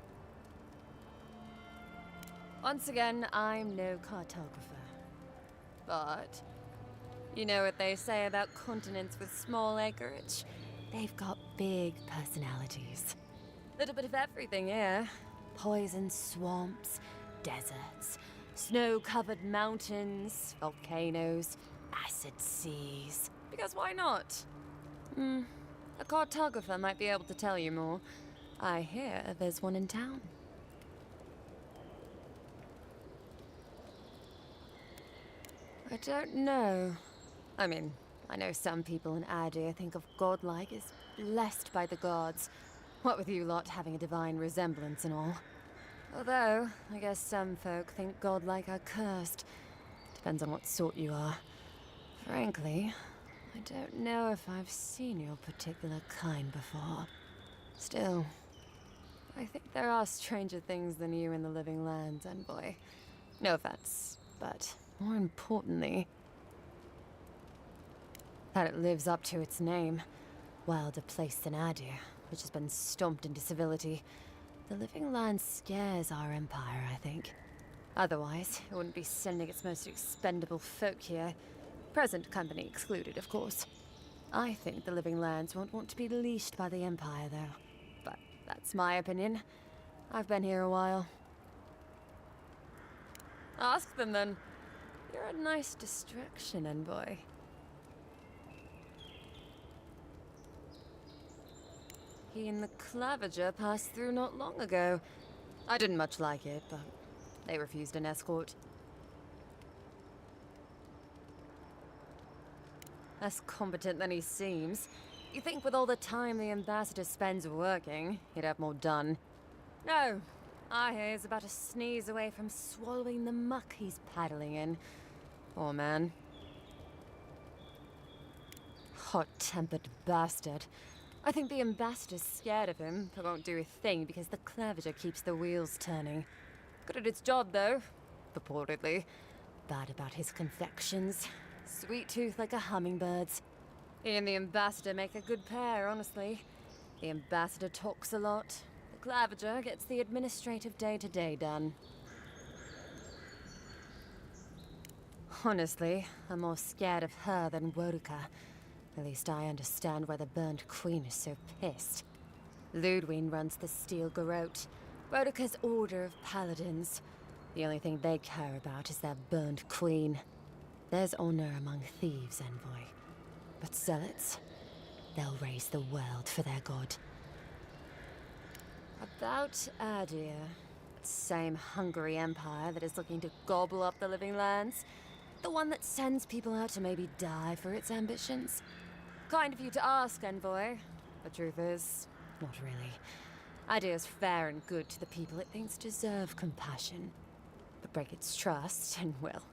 Once again, I'm no cartographer. But you know what they say about continents with small acreage? They've got big personalities. Little bit of everything here. Poison swamps, deserts, Snow-covered mountains, volcanoes, acid seas. Because why not? A cartographer might be able to tell you more. I hear there's one in town. I don't know. I mean, I know some people in Aedyr think of godlike as blessed by the gods. What with you lot having a divine resemblance and all. Although, I guess some folk think godlike are cursed. Depends on what sort you are. Frankly, I don't know if I've seen your particular kind before. Still, I think there are stranger things than you in the living lands, envoy. No offense, but more importantly, that it lives up to its name. Wilder place than Aedyr, which has been stomped into civility. The living land scares our empire, I think. Otherwise, it wouldn't be sending its most expendable folk here. Present company excluded, of course. I think the living lands won't want to be leashed by the empire, though. But that's my opinion. I've been here a while. Ask them, then. You're a nice distraction, envoy. He and the Clavager passed through not long ago. I didn't much like it, but they refused an escort. Less competent than he seems. You think with all the time the ambassador spends working, he'd have more done. No, I hear he's about a sneeze away from swallowing the muck he's paddling in. Poor man. Hot-tempered bastard. I think the ambassador's scared of him, but won't do a thing because the Clavager keeps the wheels turning. Good at its job, though. Purportedly. Bad about his confections. Sweet tooth like a hummingbird's. He and the ambassador make a good pair, honestly. The ambassador talks a lot. The Clavager gets the administrative day-to-day done. Honestly, I'm more scared of her than Wodika. At least I understand why the Burned Queen is so pissed. Ludwig runs the Steel Garrote, Wodika's order of paladins. The only thing they care about is their Burned Queen. There's honor among thieves, envoy. But zealots, they'll raise the world for their god. About Aedyr, that same hungry empire that is looking to gobble up the living lands. The one that sends people out to maybe die for its ambitions. Kind of you to ask, envoy. The truth is, not really. Aedyr's fair and good to the people it thinks deserve compassion. But break its trust, and well,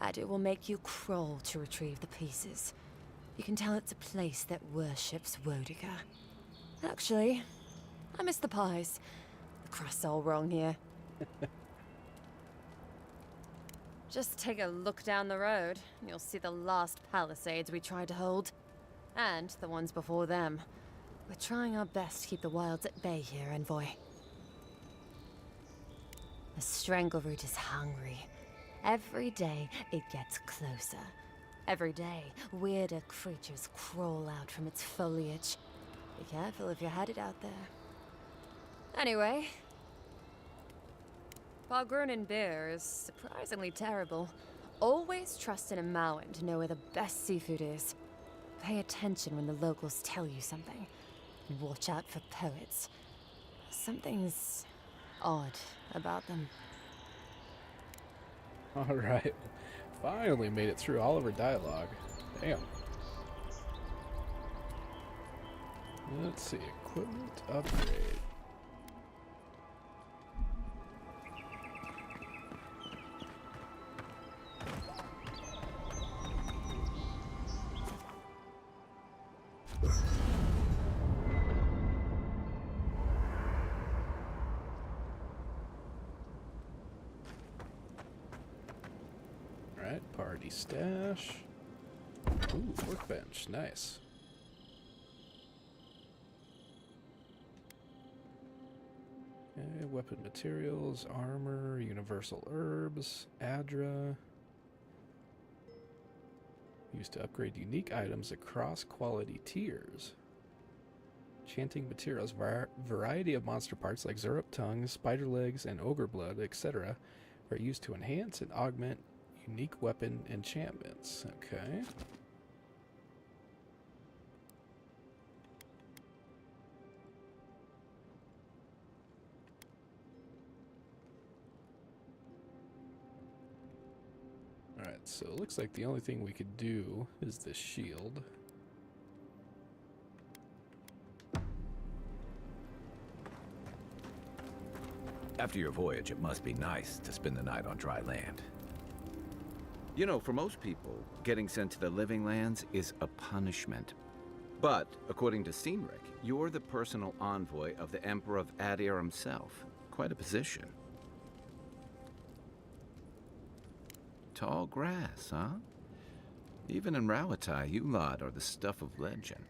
Aedyr will make you crawl to retrieve the pieces. You can tell it's a place that worships Wodika. Actually, I miss the pies. The crust's all wrong here. Just take a look down the road, and you'll see the last palisades we tried to hold. And the ones before them. We're trying our best to keep the wilds at bay here, envoy. The Strangleroot is hungry. Every day, it gets closer. Every day, weirder creatures crawl out from its foliage. Be careful if you're headed out there. Anyway, Balgrunin beer is surprisingly terrible. Always trust in a Mountain to know where the best seafood is. Pay attention when the locals tell you something. And watch out for poets. Something's odd about them. Alright. Finally made it through all of her dialogue. Damn. Let's see. Equipment upgrade. Party stash. Ooh, workbench. Nice. Okay, weapon materials, armor, universal herbs, Aedyr. Used to upgrade unique items across quality tiers. Enchanting materials, variety of monster parts like Zurup tongues, spider legs, and ogre blood, etc. are used to enhance and augment unique weapon enchantments. Okay. Alright, so it looks like the only thing we could do is the shield. After your voyage, it must be nice to spend the night on dry land. You know, for most people, getting sent to the living lands is a punishment. But, according to Cynric, you're the personal envoy of the Emperor of Aedyr himself. Quite a position. Tall grass, huh? Even in Rauatai, you lot are the stuff of legend.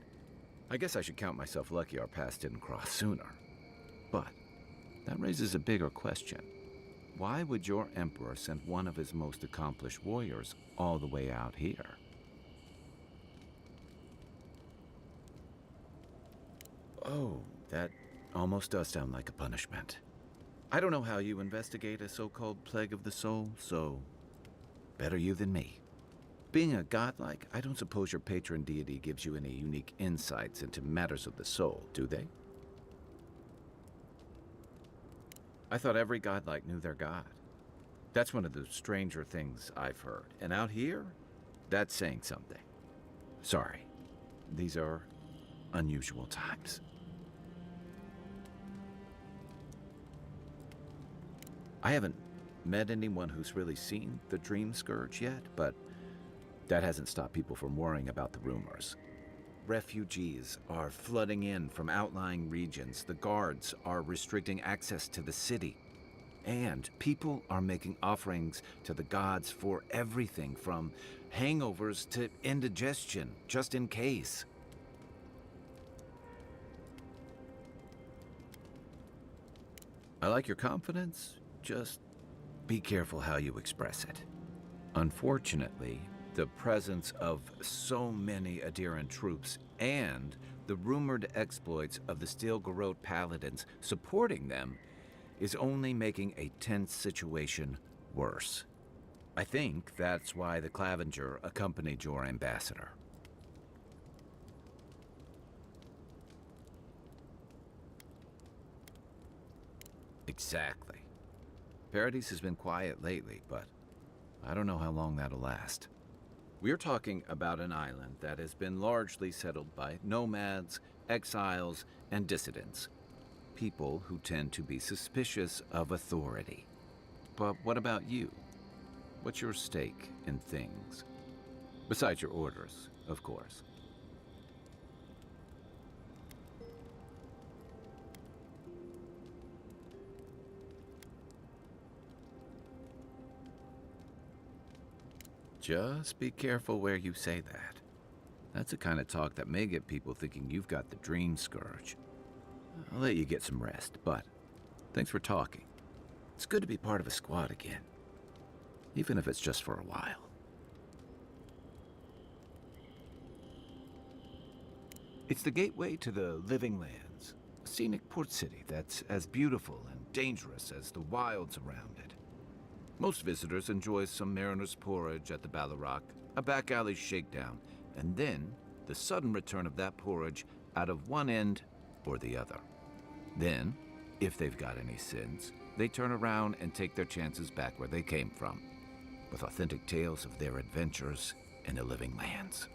I guess I should count myself lucky our paths didn't cross sooner. But that raises a bigger question. Why would your emperor send one of his most accomplished warriors all the way out here? Oh, that almost does sound like a punishment. I don't know how you investigate a so-called plague of the soul, so better you than me. Being a godlike, I don't suppose your patron deity gives you any unique insights into matters of the soul, do they? I thought every godlike knew their god. That's one of the stranger things I've heard. And out here, that's saying something. Sorry, these are unusual times. I haven't met anyone who's really seen the Dream Scourge yet, but that hasn't stopped people from worrying about the rumors. Refugees are flooding in from outlying regions. The guards are restricting access to the city. And people are making offerings to the gods for everything from hangovers to indigestion, just in case. I like your confidence, just be careful how you express it. Unfortunately, the presence of so many Aedyran troops and the rumored exploits of the Steel-Garrote paladins supporting them is only making a tense situation worse. I think that's why the Clavenger accompanied your ambassador. Exactly. Paradise has been quiet lately, but I don't know how long that'll last. We're talking about an island that has been largely settled by nomads, exiles, and dissidents. People who tend to be suspicious of authority. But what about you? What's your stake in things? Besides your orders, of course. Just be careful where you say that. That's the kind of talk that may get people thinking you've got the Dream Scourge. I'll let you get some rest, but thanks for talking. It's good to be part of a squad again, even if it's just for a while. It's the gateway to the Living Lands, a scenic port city that's as beautiful and dangerous as the wilds around it. Most visitors enjoy some mariner's porridge at the Ballarrock, a back alley shakedown, and then the sudden return of that porridge out of one end or the other. Then, if they've got any sins, they turn around and take their chances back where they came from, with authentic tales of their adventures in the Living Lands.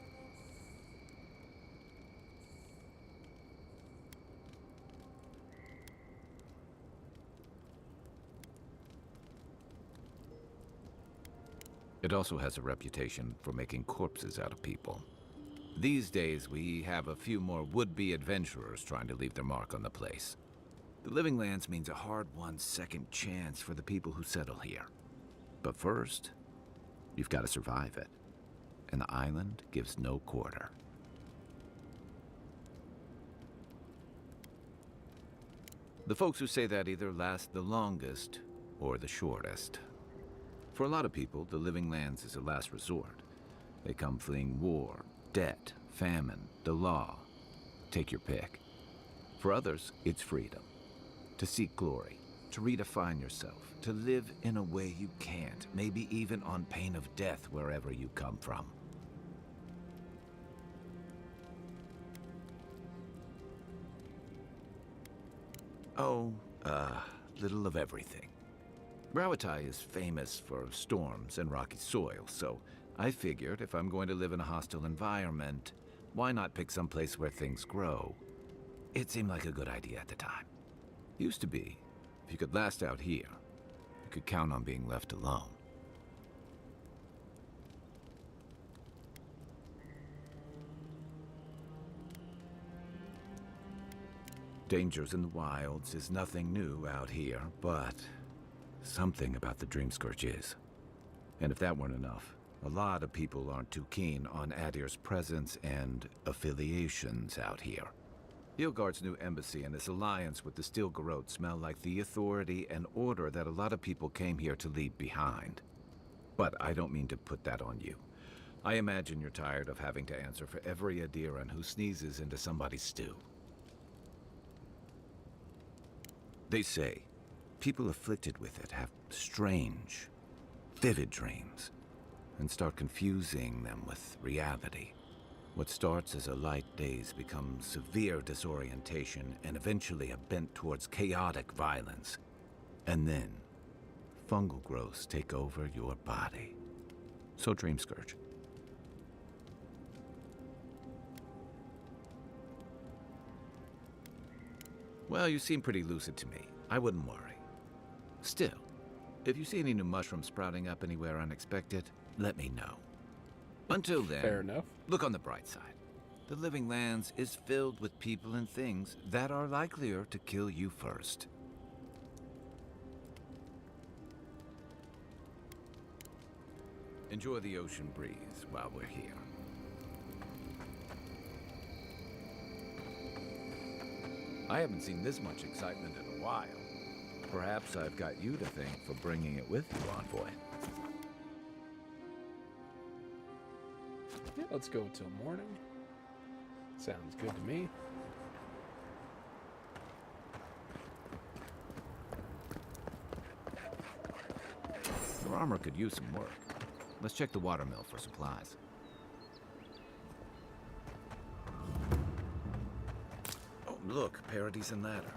It also has a reputation for making corpses out of people. These days, we have a few more would-be adventurers trying to leave their mark on the place. The Living Lands means a hard-won second chance for the people who settle here. But first, you've got to survive it. And the island gives no quarter. The folks who say that either last the longest or the shortest. For a lot of people, the Living Lands is a last resort. They come fleeing war, debt, famine, the law. Take your pick. For others, it's freedom. To seek glory, To redefine yourself, to live in a way you can't, maybe even on pain of death wherever you come from. Oh, little of everything. Rawatai is famous for storms and rocky soil, so I figured if I'm going to live in a hostile environment, why not pick some place where things grow? It seemed like a good idea at the time. Used to be, if you could last out here, you could count on being left alone. Dangers in the wilds is nothing new out here, but something about the Dream Scourge is. And if that weren't enough, a lot of people aren't too keen on Aedyr's presence and affiliations out here. Hilgard's new embassy and his alliance with the Steel Garrote smell like the authority and order that a lot of people came here to leave behind. But I don't mean to put that on you. I imagine you're tired of having to answer for every Aedyran who sneezes into somebody's stew. They say people afflicted with it have strange, vivid dreams and start confusing them with reality. What starts as a light daze becomes severe disorientation and eventually a bent towards chaotic violence. And then, fungal growths take over your body. So Dream Scourge. Well, you seem pretty lucid to me. I wouldn't worry. Still, if you see any new mushrooms sprouting up anywhere unexpected, let me know. Until then, Fair enough. Look on the bright side. The Living Lands is filled with people and things that are likelier to kill you first. Enjoy the ocean breeze while we're here. I haven't seen this much excitement in a while. Perhaps I've got you to thank for bringing it with you, Envoy. Yeah, let's go till morning. Sounds good to me. Your armor could use some work. Let's check the watermill for supplies. Oh, look, Paradise and Ladder.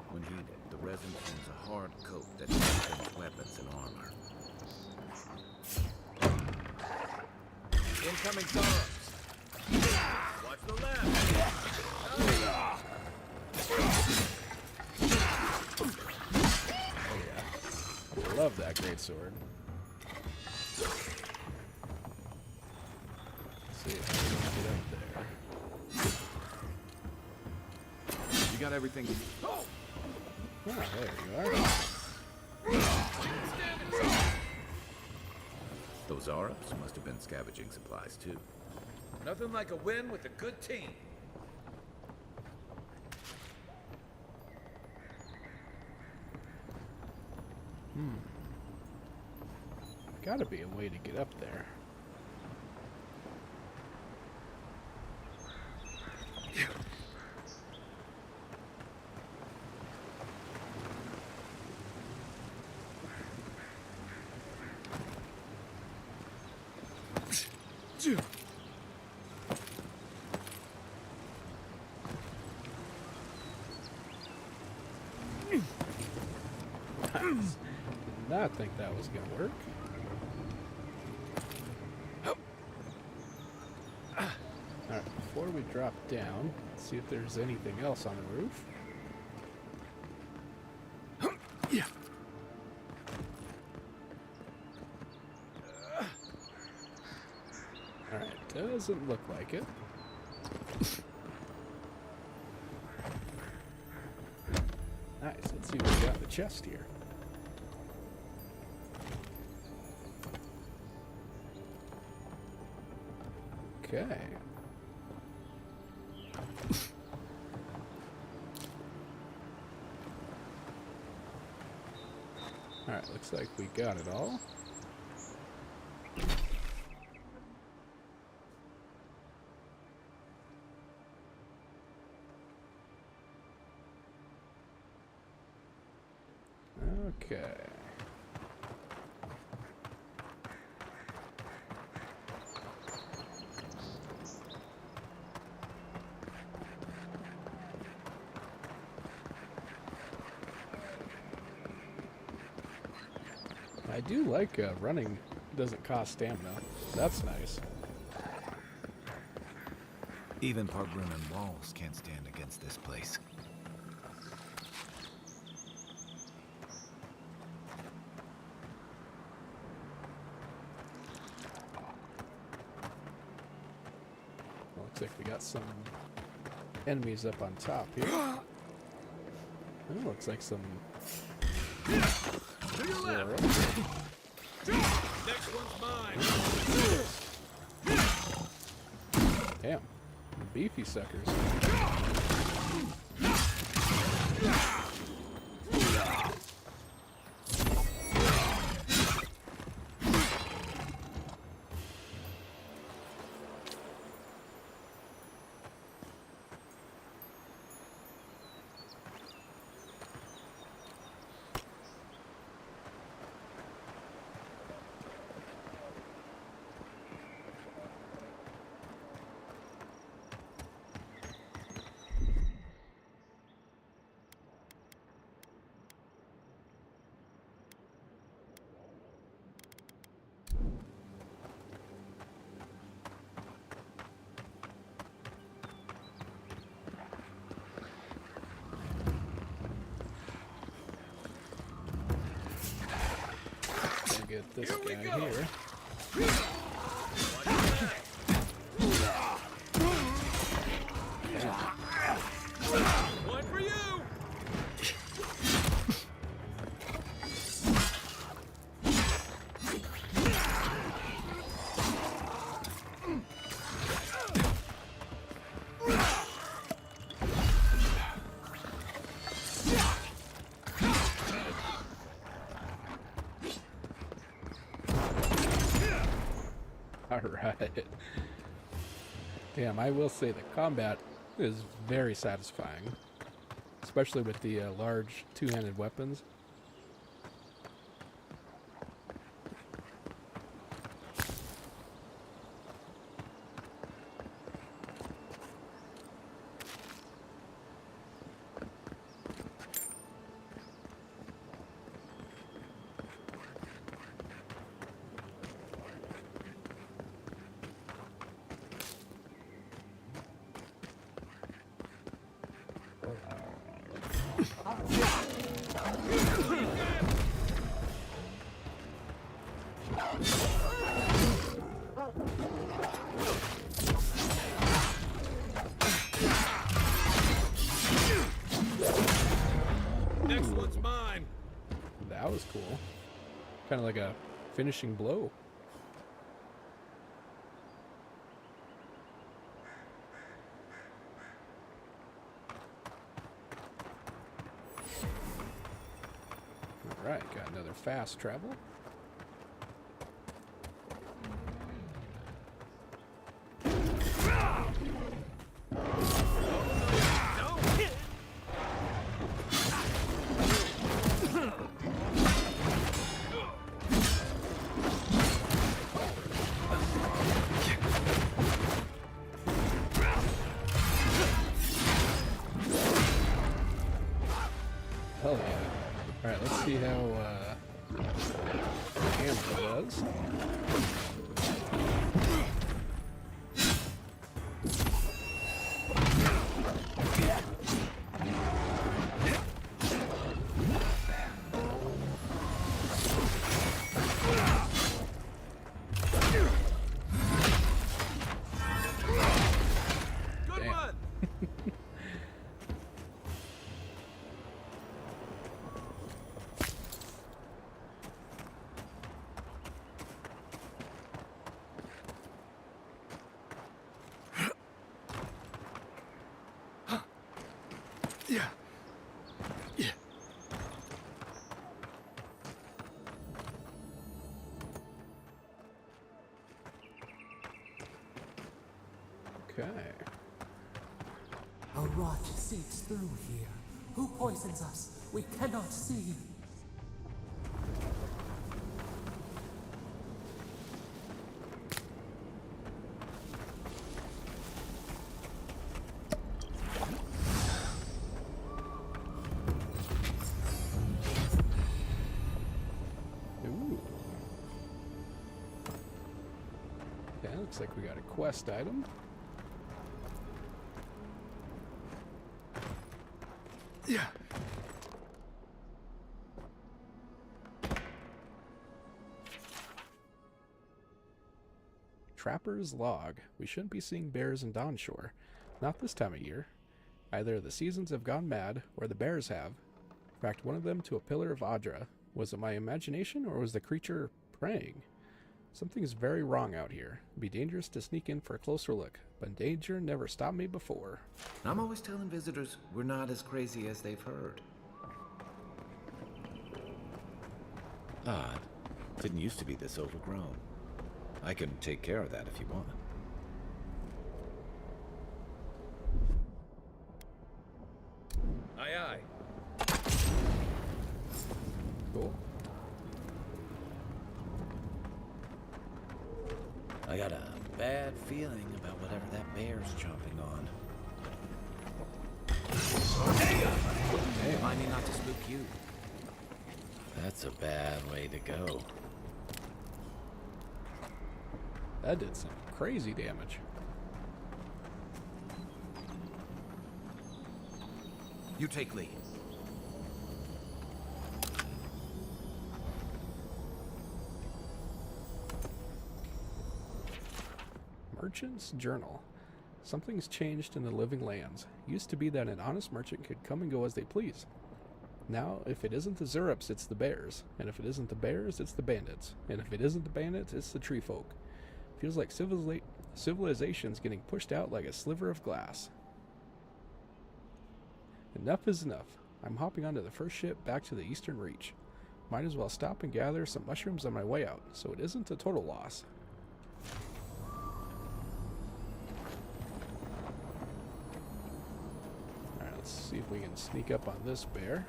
When heated, the resin forms a hard coat that strengthens weapons and armor. Incoming Sauros! Watch the left! Oh yeah. Love that great sword. Let's see if I can get up there. You got everything you need. Oh, there you are. Those Arabs must have been scavenging supplies too. Nothing like a win with a good team. Gotta be a way to get up there. Nice. Did not think that was gonna work. Alright, before we drop down, let's see if there's anything else on the roof. Yeah. Alright, doesn't look like it. Nice, let's see what we got in the chest here. Okay. Alright, looks like we got it all. Okay. I do like running doesn't cost stamina. That's nice. Even Pargrim and walls can't stand against this place. Looks like we got some enemies up on top here. Oh, looks like some To your left. Next one's mine. Damn. Beefy suckers. Get this guy here. One for you. Alright. Damn, I will say the combat is very satisfying. Especially with the large two-handed weapons. Next one's mine. That was cool. Kind of like a finishing blow. Alright, got another fast travel. Hell yeah. Alright, let's see how Amber does. Good one. Yeah. Yeah. Okay. A rot seeps through here. Who poisons us? We cannot see. Okay, looks like we got a quest item. Yeah. Trapper's Log. We shouldn't be seeing bears in Dawnshore. Not this time of year. Either the seasons have gone mad, or the bears have. Cracked one of them to a pillar of Aedyr. Was it my imagination, or was the creature praying? Something's very wrong out here. It'd be dangerous to sneak in for a closer look, but danger never stopped me before. I'm always telling visitors we're not as crazy as they've heard. Odd. Didn't used to be this overgrown. I can take care of that if you want. Aye, aye. Cool. I got a bad feeling about whatever that bear's chomping on. Remind me not to spook you. That's a bad way to go. That did some crazy damage. You take lead. Merchant's Journal. Something's changed in the living lands. Used to be that an honest merchant could come and go as they please. Now, if it isn't the Zurups, it's the bears. And if it isn't the bears, it's the bandits. And if it isn't the bandits, it's the tree folk. Feels like civilization's getting pushed out like a sliver of glass. Enough is enough. I'm hopping onto the first ship back to the Eastern Reach. Might as well stop and gather some mushrooms on my way out, so it isn't a total loss. Alright, let's see if we can sneak up on this bear.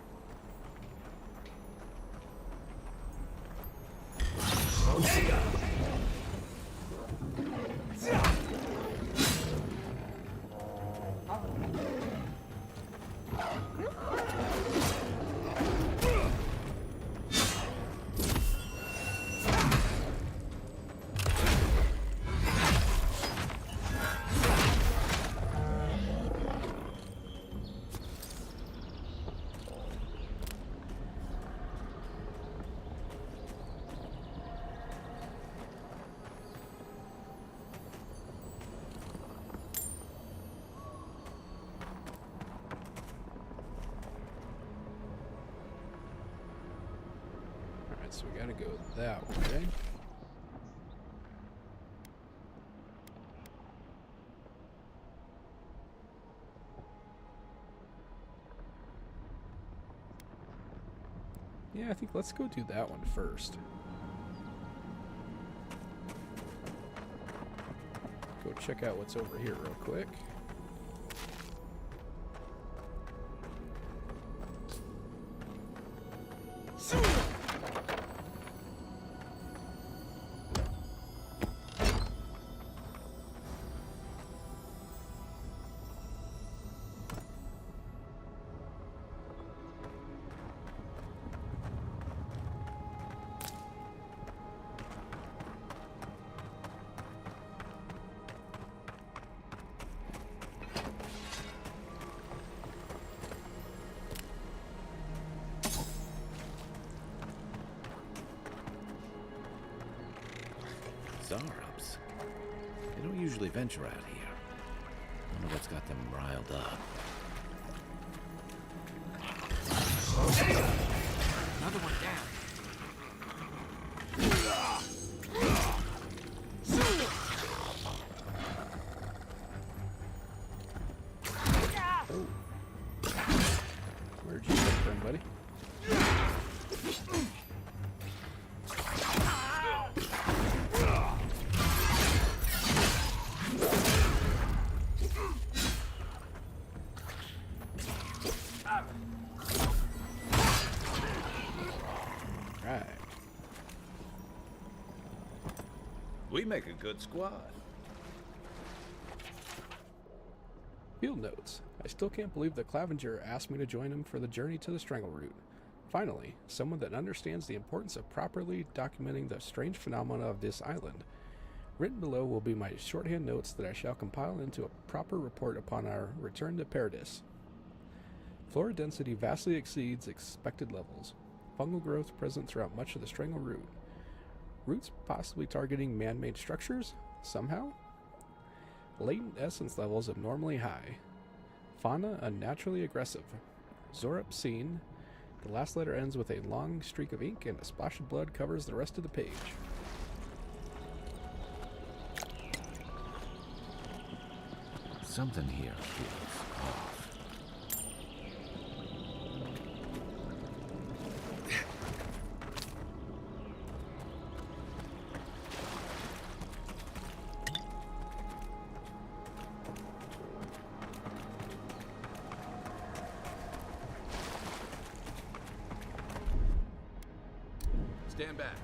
So we gotta go that way. Yeah, I think let's go do that one first. Go check out what's over here real quick. Zurups. They don't usually venture out here. I wonder what's got them riled up. Another one down. Where'd you come from, buddy? We make a good squad. Field notes. I still can't believe that Clavenger asked me to join him for the journey to the Strangle Root. Finally, someone that understands the importance of properly documenting the strange phenomena of this island. Written below will be my shorthand notes that I shall compile into a proper report upon our return to Paradis. Flora density vastly exceeds expected levels. Fungal growth present throughout much of the strangle root. Roots possibly targeting man-made structures, somehow? Latent essence levels abnormally high. Fauna unnaturally aggressive. Zorup seen. The last letter ends with a long streak of ink and a splash of blood covers the rest of the page. Something here feels off. Stand back.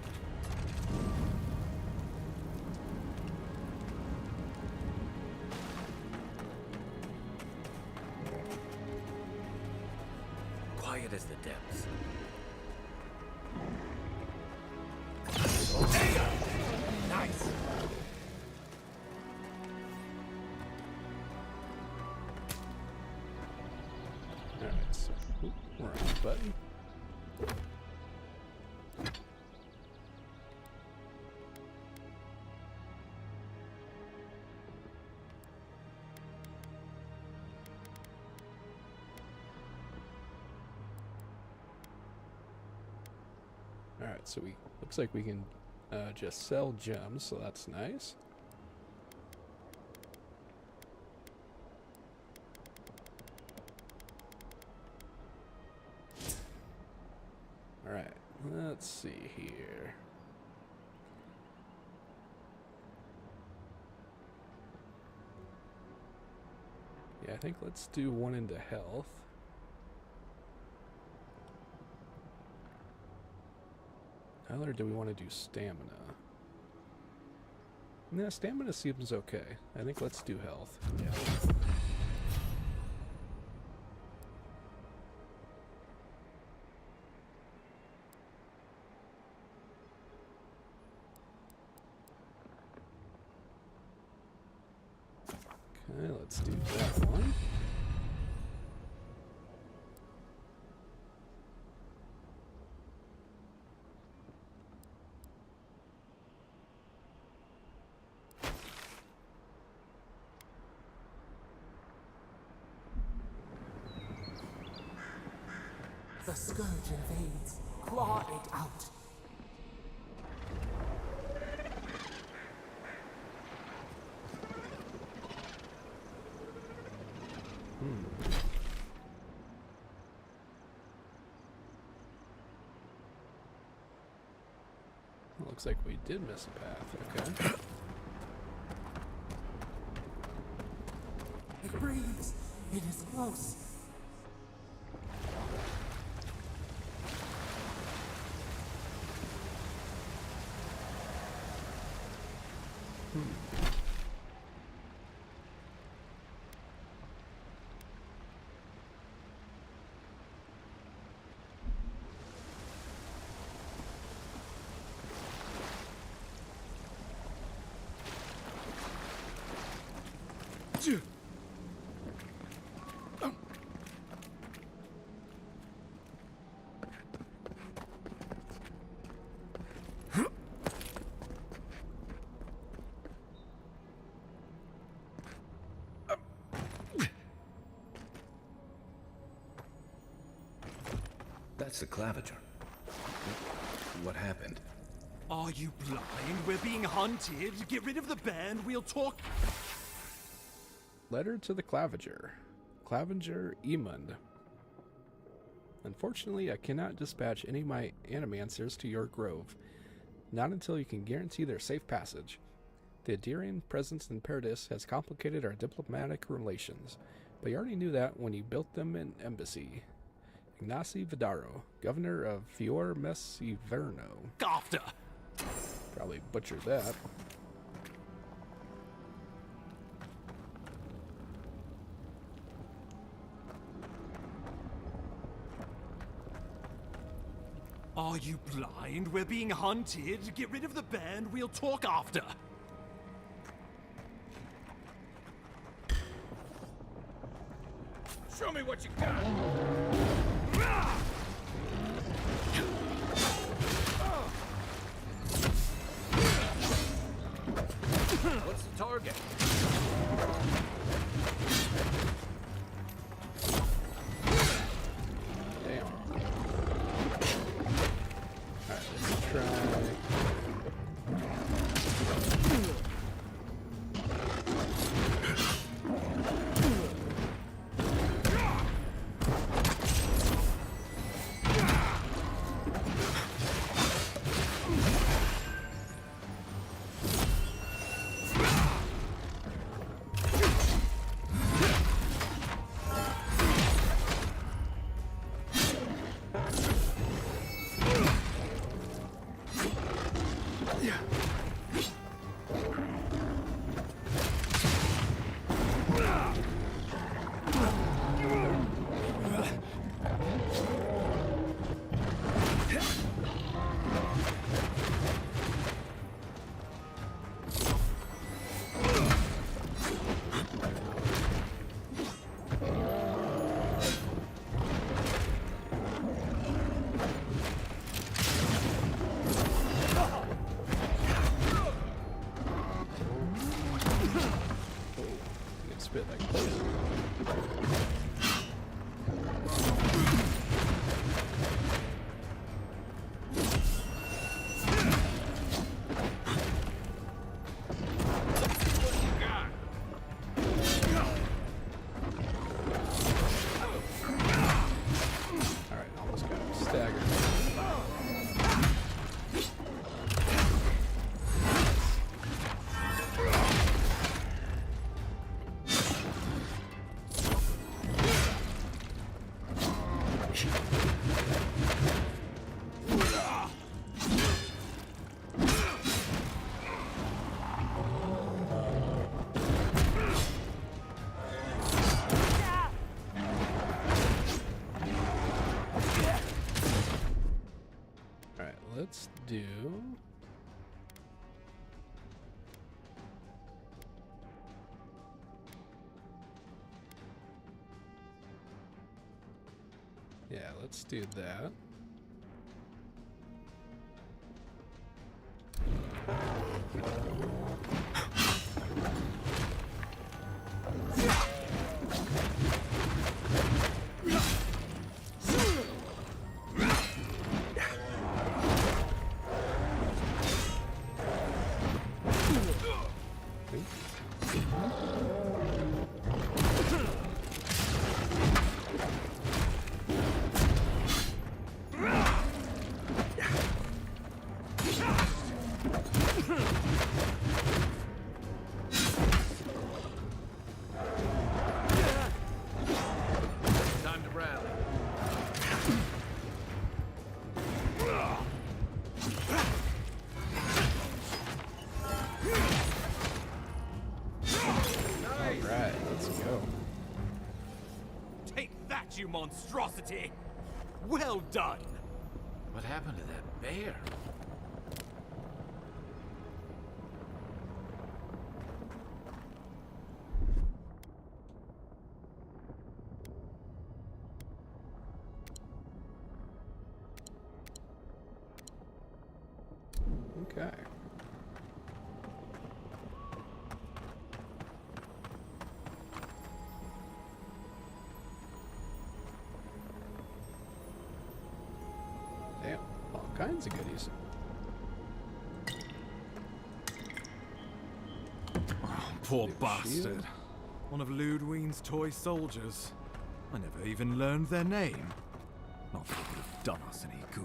Quiet as the depths. Nice. Alright, so we're on the button. Alright, so looks like we can just sell gems, so that's nice. Alright, let's see here. Yeah, I think let's do one into health. Or do we want to do stamina? Nah, stamina seems okay. I think let's do health. Yeah. Okay, let's do that one. The scourge invades. Claw it out. Looks like we did miss a path. Okay. It breathes. It is close. That's the claviger. What happened? Are you blind? We're being hunted. Get rid of the band. We'll talk. Letter to the Claviger. Claviger Emund. Unfortunately, I cannot dispatch any of my animancers to your grove. Not until you can guarantee their safe passage. The Aedyrian presence in Paradis has complicated our diplomatic relations, but you already knew that when you built them an embassy. Ignacy Vidaro, governor of Fior Messiverno. After! Probably butchered that. Are you blind? We're being hunted. Get rid of the band. We'll talk after. Show me what you got! What's the target? Damn. Alright, let's try. Let's do... Yeah, let's do that. You monstrosity! Well done! What happened to that bear? Okay. Damn, all kinds of goodies. Oh, poor New bastard. shield. One of Ludwine's toy soldiers. I never even learned their name. Not that it would have done us any good.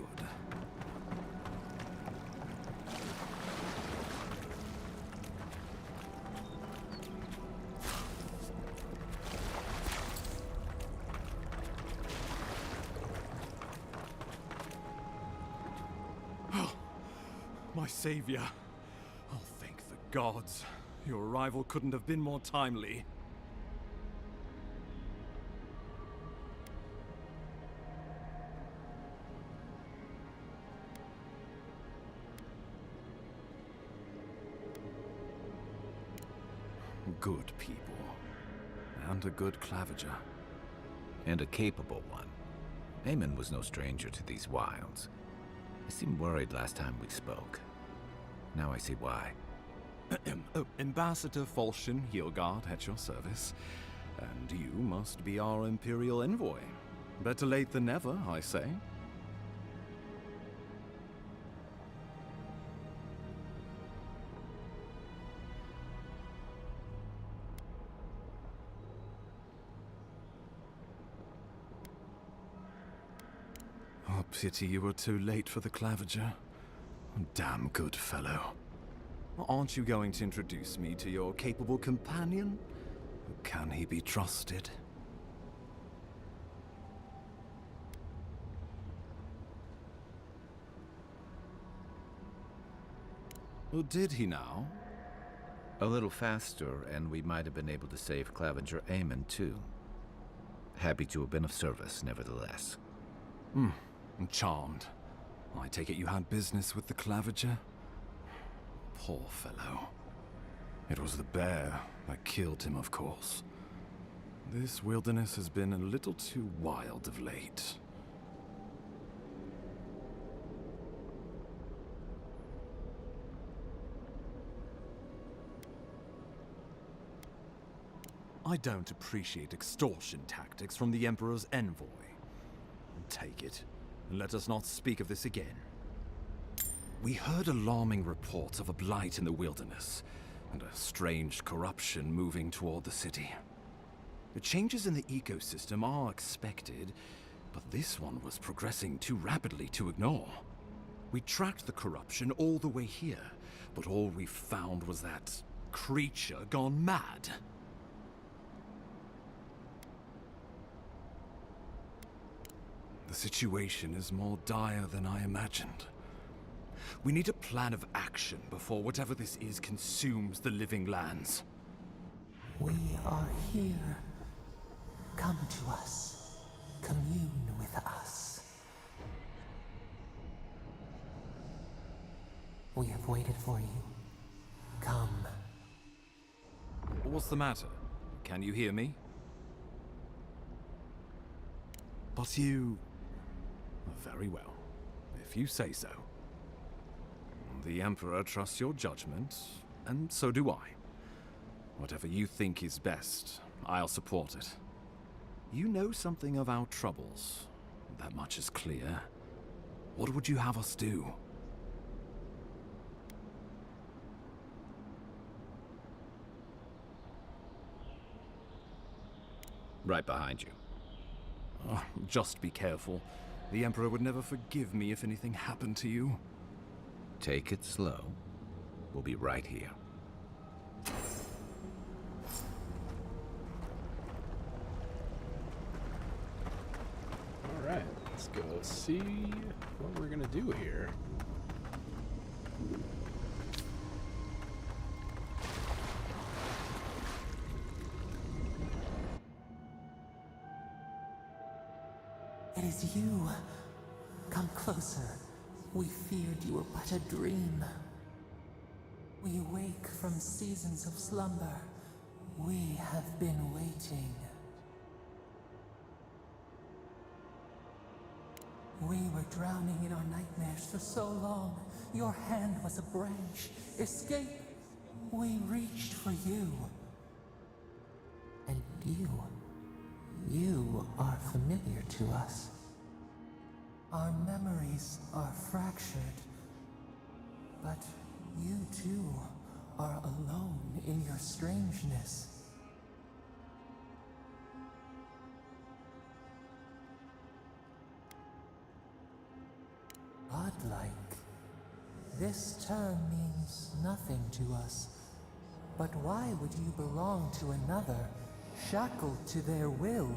My savior. Oh, thank the gods. Your arrival couldn't have been more timely. Good people. And a good clavager. And a capable one. Eamon was no stranger to these wilds. He seemed worried last time we spoke. Now I see why. Ambassador Falchion Heelguard at your service. And you must be our Imperial envoy. Better late than never, I say. Oh, pity you were too late for the Claviger. Damn good fellow. Aren't you going to introduce me to your capable companion? Can he be trusted? Oh, did he now? A little faster, and we might have been able to save Claviger Eamon, too. Happy to have been of service, nevertheless. I'm charmed. I take it you had business with the Claviger? Poor fellow. It was the bear that killed him, of course. This wilderness has been a little too wild of late. I don't appreciate extortion tactics from the Emperor's envoy. Take it, and let us not speak of this again. We heard alarming reports of a blight in the wilderness, and a strange corruption moving toward the city. The changes in the ecosystem are expected, but this one was progressing too rapidly to ignore. We tracked the corruption all the way here, but all we found was that creature gone mad. The situation is more dire than I imagined. We need a plan of action before whatever this is consumes the living lands. We are here. Come to us. Commune with us. We have waited for you. Come. What's the matter? Can you hear me? But you... Very well, if you say so. The Emperor trusts your judgment, and so do I. Whatever you think is best, I'll support it. You know something of our troubles. That much is clear. What would you have us do? Right behind you. Just be careful. The Emperor would never forgive me if anything happened to you. Take it slow. We'll be right here. Alright, let's go see what we're gonna do here. It is you. Come closer. We feared you were but a dream. We wake from seasons of slumber. We have been waiting. We were drowning in our nightmares for so long. Your hand was a branch. Escape! We reached for you. And you are familiar to us. Our memories are fractured, but you too are alone in your strangeness. Godlike. This term means nothing to us. But why would you belong to another, shackled to their will?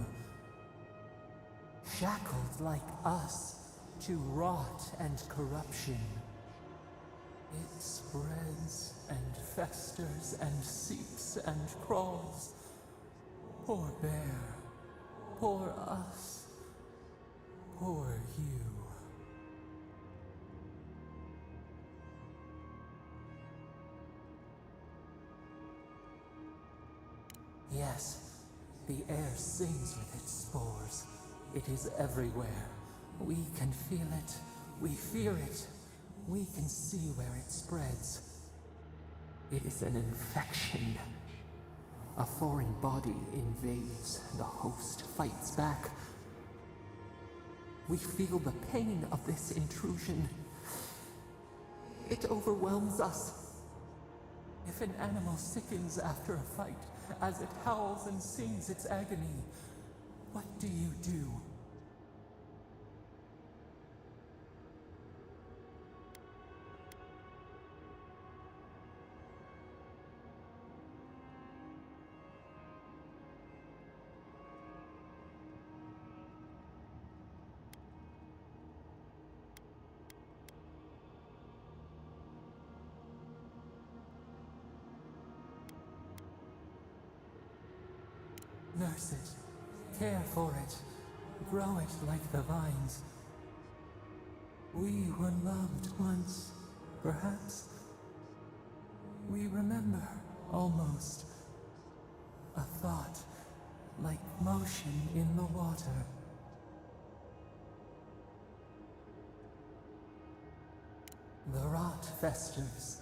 Shackled like us to rot and corruption. It spreads and festers and seeps and crawls. Poor bear. Poor us. Poor you. Yes, The air sings with its spores. It is everywhere. We can feel it. We fear it. We can see where it spreads. It is an infection. A foreign body invades. The host fights back. We feel the pain of this intrusion. It overwhelms us. If an animal sickens after a fight, as it howls and sings its agony, what do you do? Nurse it, care for it, grow it like the vines. We were loved once, perhaps. We remember, almost. A thought, like motion in the water. The rot festers.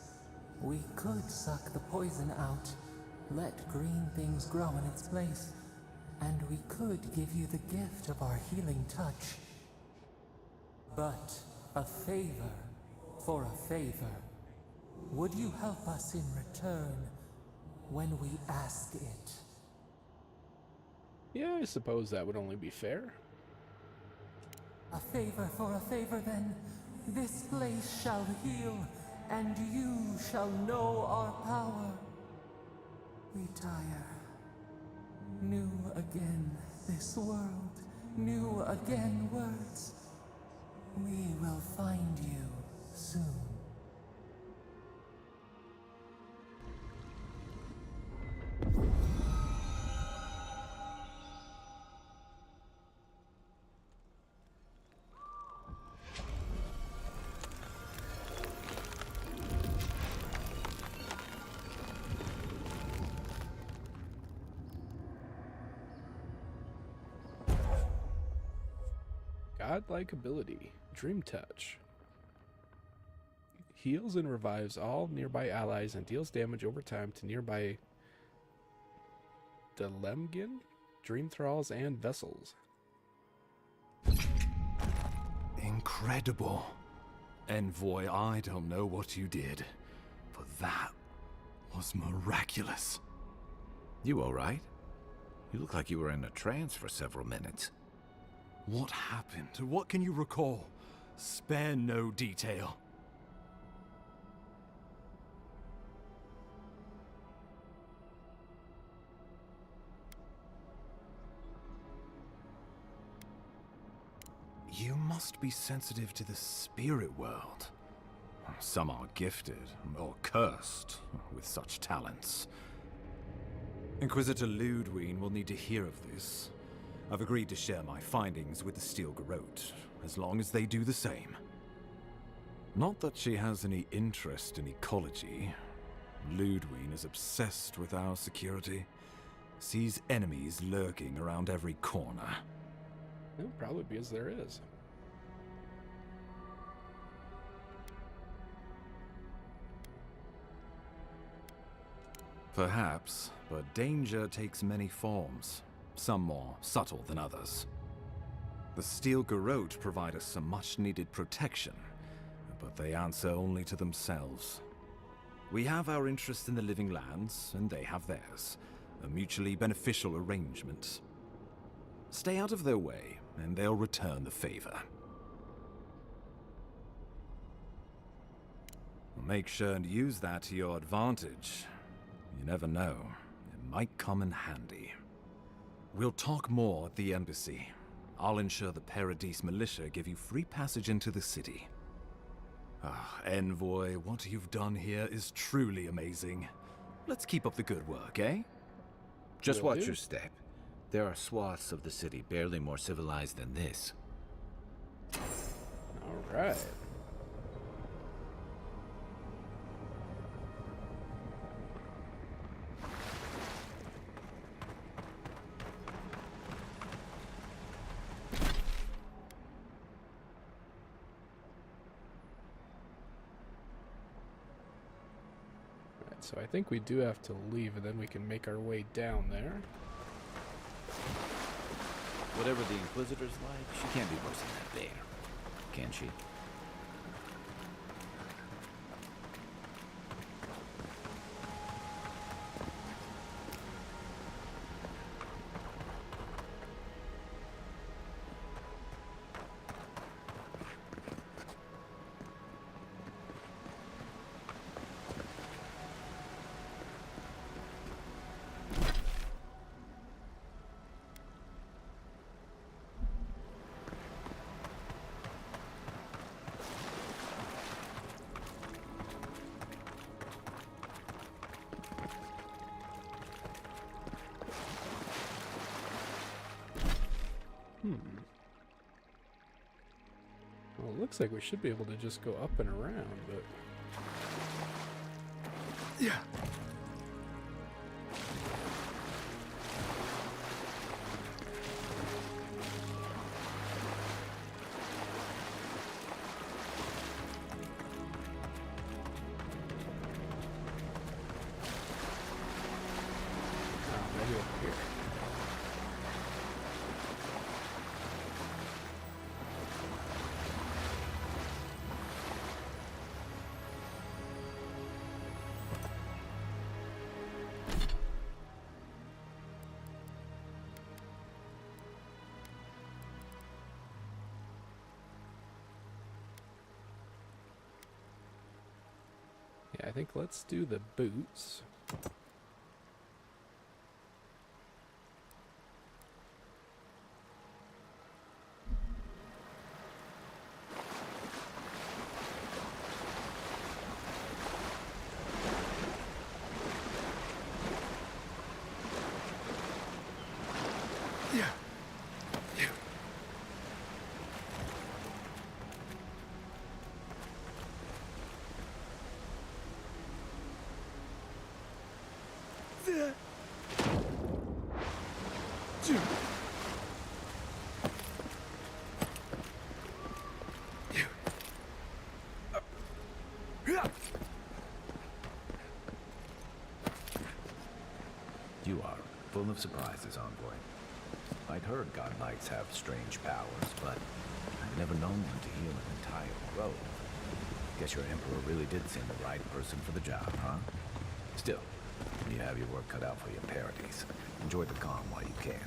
We could suck the poison out, let green things grow in its place. And we could give you the gift of our healing touch. But a favor for a favor. Would you help us in return when we ask it? Yeah, I suppose that would only be fair. A favor for a favor then. This place shall heal, and you shall know our power. We tire. New again this world, new again words. We will find you soon. Godlike ability, Dream Touch. Heals and revives all nearby allies and deals damage over time to nearby Delemgin, Dream Thralls, and Vessels. Incredible. Envoy, I don't know what you did, but that was miraculous. You alright? You look like you were in a trance for several minutes. What happened? What can you recall? Spare no detail. You must be sensitive to the spirit world. Some are gifted, or cursed, with such talents. Inquisitor Ludwine will need to hear of this. I've agreed to share my findings with the Steel Garrote, as long as they do the same. Not that she has any interest in ecology. Ludwine is obsessed with our security. Sees enemies lurking around every corner. Well, probably because there is. Perhaps, but danger takes many forms, some more subtle than others. The Steel Garrote provide us some much-needed protection, but they answer only to themselves. We have our interest in the living lands, and they have theirs, a mutually beneficial arrangement. Stay out of their way, and they'll return the favor. Make sure and use that to your advantage. You never know. It might come in handy. We'll talk more at the embassy. I'll ensure the Paradise militia give you free passage into the city. Envoy, what you've done here is truly amazing. Let's keep up the good work, eh? Just watch your step. There are swaths of the city barely more civilized than this. All right. So I think we do have to leave, and then we can make our way down there. Whatever the Inquisitor's like, she can't be worse than that bear, can she? Well, it looks like we should be able to just go up and around, but... Yeah. Maybe up here. Yeah, I think let's do the boots. Yeah. There. Two. You. You are full of surprises, envoy. I'd heard godlights have strange powers, but I've never known one to heal an entire grove. Guess your emperor really did send the right person for the job, huh? Still, you have your work cut out for your Paradise. Enjoy the calm while you can.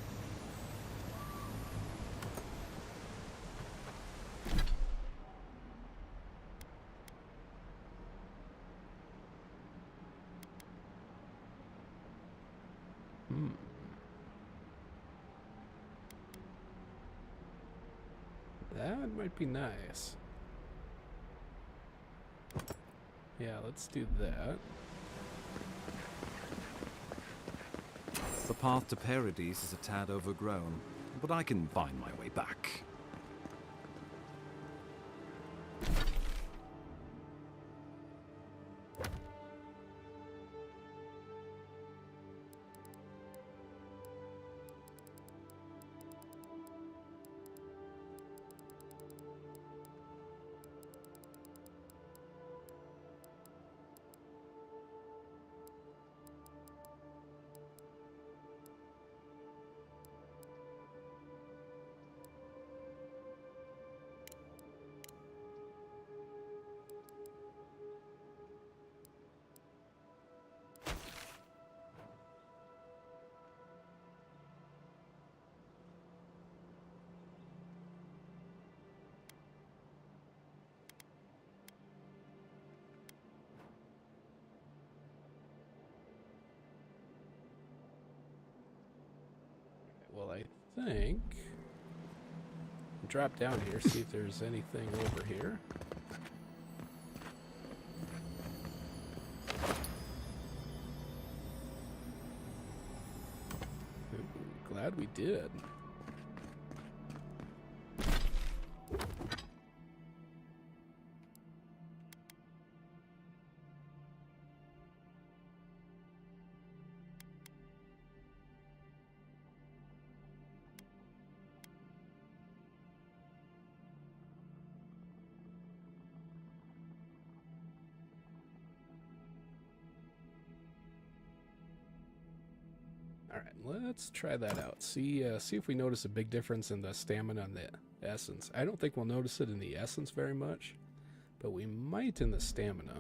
That might be nice. Yeah, let's do that. The path to Paradise is a tad overgrown, but I can find my way back. Well, I think... Drop down here, see if there's anything over here. Ooh, glad we did. Alright, let's try that out. See if we notice a big difference in the stamina and the essence. I don't think we'll notice it in the essence very much, but we might in the stamina.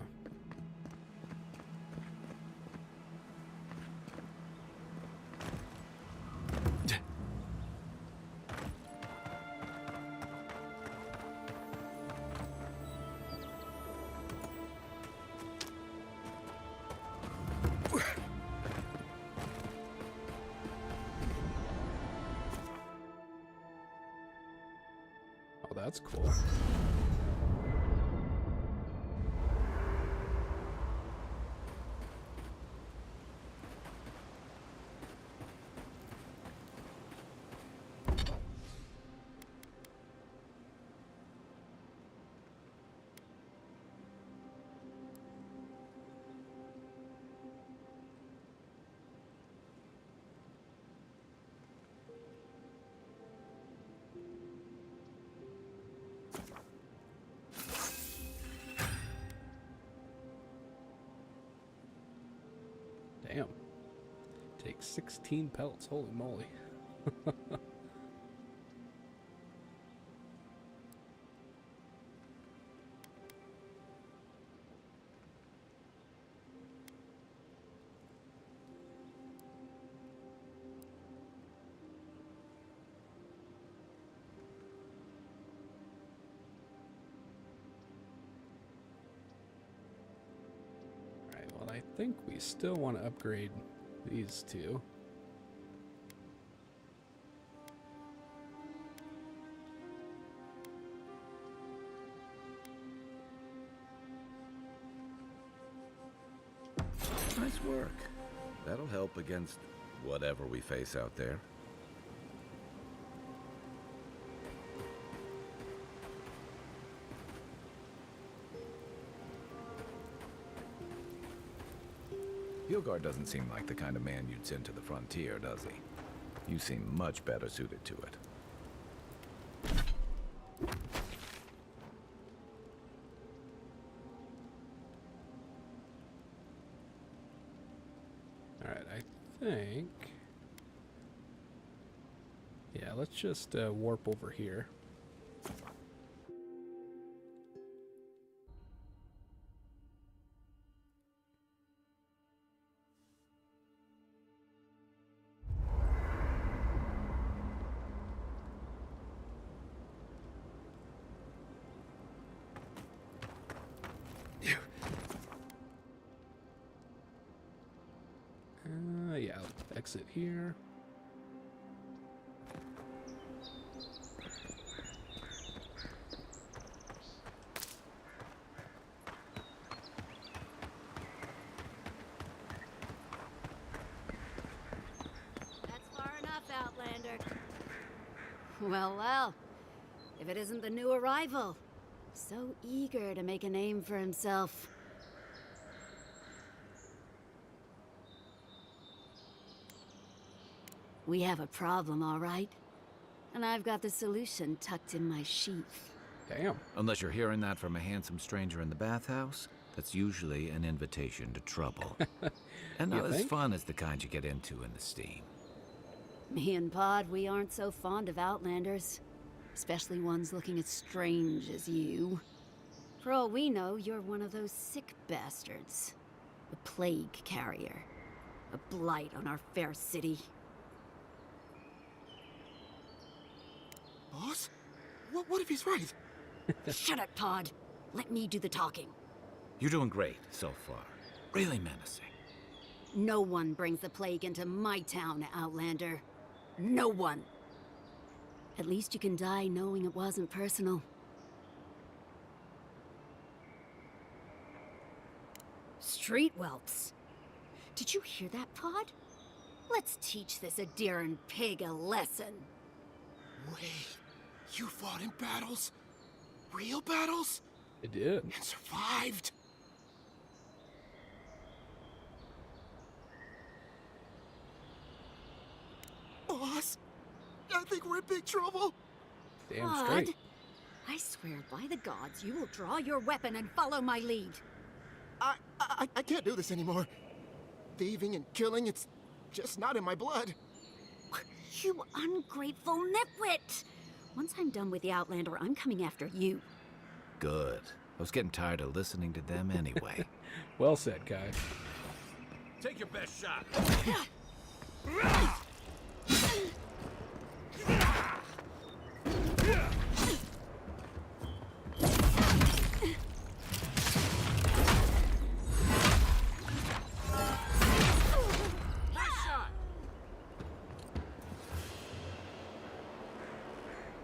That's cool. Damn. Takes 16 pelts. Holy moly. I think we still want to upgrade these two. Nice work. That'll help against whatever we face out there. Hilgard doesn't seem like the kind of man you'd send to the frontier, does he? You seem much better suited to it. Alright, I think... Yeah, let's just warp over here. Yeah, exit here. That's far enough, Outlander. Well, well. If it isn't the new arrival. So eager to make a name for himself. We have a problem, all right? And I've got the solution tucked in my sheath. Damn. Unless you're hearing that from a handsome stranger in the bathhouse, that's usually an invitation to trouble. And not as fun as the kind you get into in the steam. Me and Pod, we aren't so fond of Outlanders. Especially ones looking as strange as you. For all we know, you're one of those sick bastards. A plague carrier. A blight on our fair city. Boss? What if he's right? Shut up, Pod. Let me do the talking. You're doing great so far. Really menacing. No one brings the plague into my town, Outlander. No one. At least you can die knowing it wasn't personal. Street whelps. Did you hear that, Pod? Let's teach this Aedyr pig a lesson. Wait, you fought in battles? Real battles? It did. And survived? Boss, I think we're in big trouble. Damn Pod, straight. I swear by the gods, you will draw your weapon and follow my lead. I can't do this anymore. Thieving and killing, it's just not in my blood. You ungrateful nitwit! Once I'm done with the Outlander, I'm coming after you. Good. I was getting tired of listening to them anyway. Well said, Kai. Take your best shot.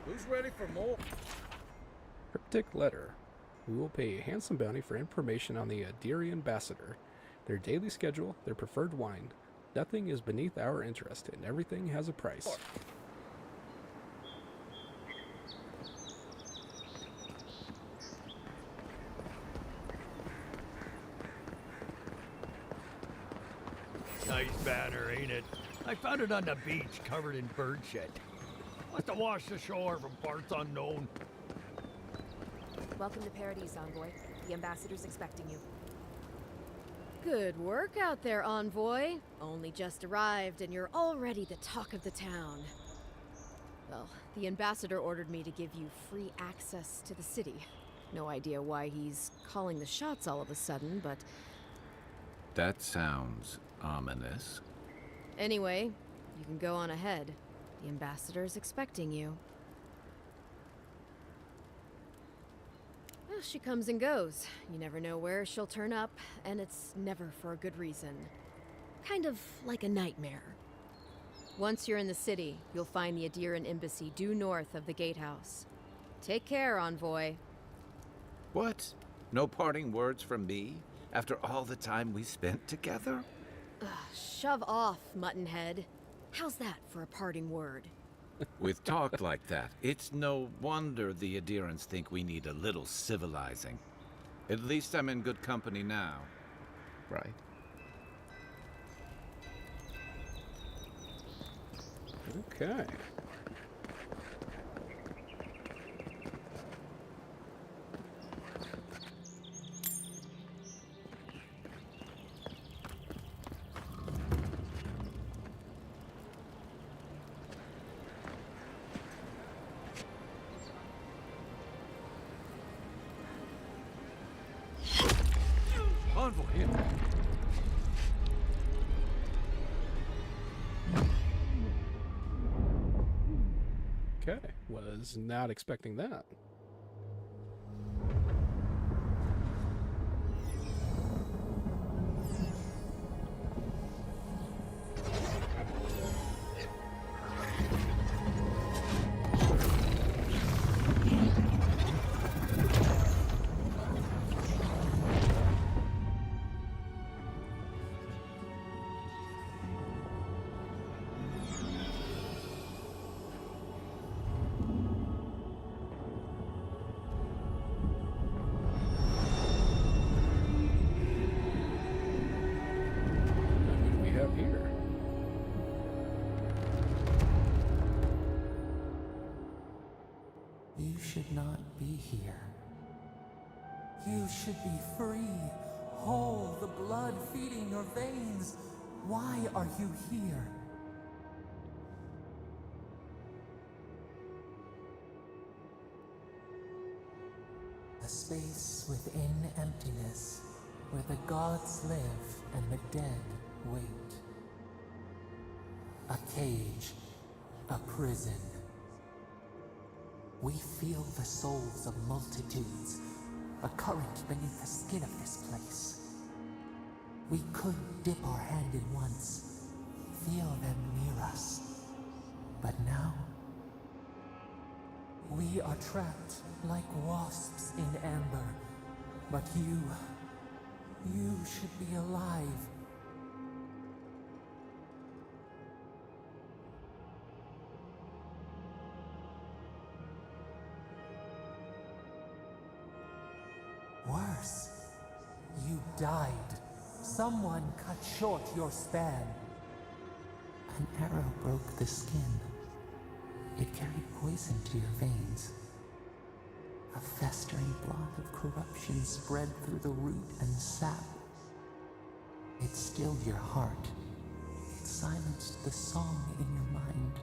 Who's ready for more? Cryptic letter. We will pay a handsome bounty for information on the Aedyr ambassador, their daily schedule, their preferred wine. Nothing is beneath our interest, and everything has a price. Nice banner, ain't it? I found it on the beach, covered in bird shit. Must have washed ashore from parts unknown. Welcome to Paradise, Envoy. The ambassador's expecting you. Good work out there, Envoy. Only just arrived, and you're already the talk of the town. Well, the ambassador ordered me to give you free access to the city. No idea why he's calling the shots all of a sudden, but... That sounds ominous. Anyway, you can go on ahead. The ambassador's expecting you. Well, she comes and goes. You never know where she'll turn up, and it's never for a good reason. Kind of like a nightmare. Once you're in the city, you'll find the Aedyr embassy due north of the gatehouse. Take care, Envoy. What? No parting words from me? After all the time we spent together? Ugh, shove off, Muttonhead. How's that for a parting word? With talk like that, it's no wonder the Aedyrans think we need a little civilizing. At least I'm in good company now, right? Okay. Envoy! Okay, was not expecting that. You should not be here. You should be free, whole, the blood feeding your veins. Why are you here? A space within emptiness, where the gods live and the dead wait. A cage, a prison. We feel the souls of multitudes, a current beneath the skin of this place. We could dip our hand in once, feel them near us. But now, we are trapped like wasps in amber. But you should be alive. Worse, you died. Someone cut short your span. An arrow broke the skin. It carried poison to your veins. A festering blot of corruption spread through the root and sap. It stilled your heart. It silenced the song in your mind.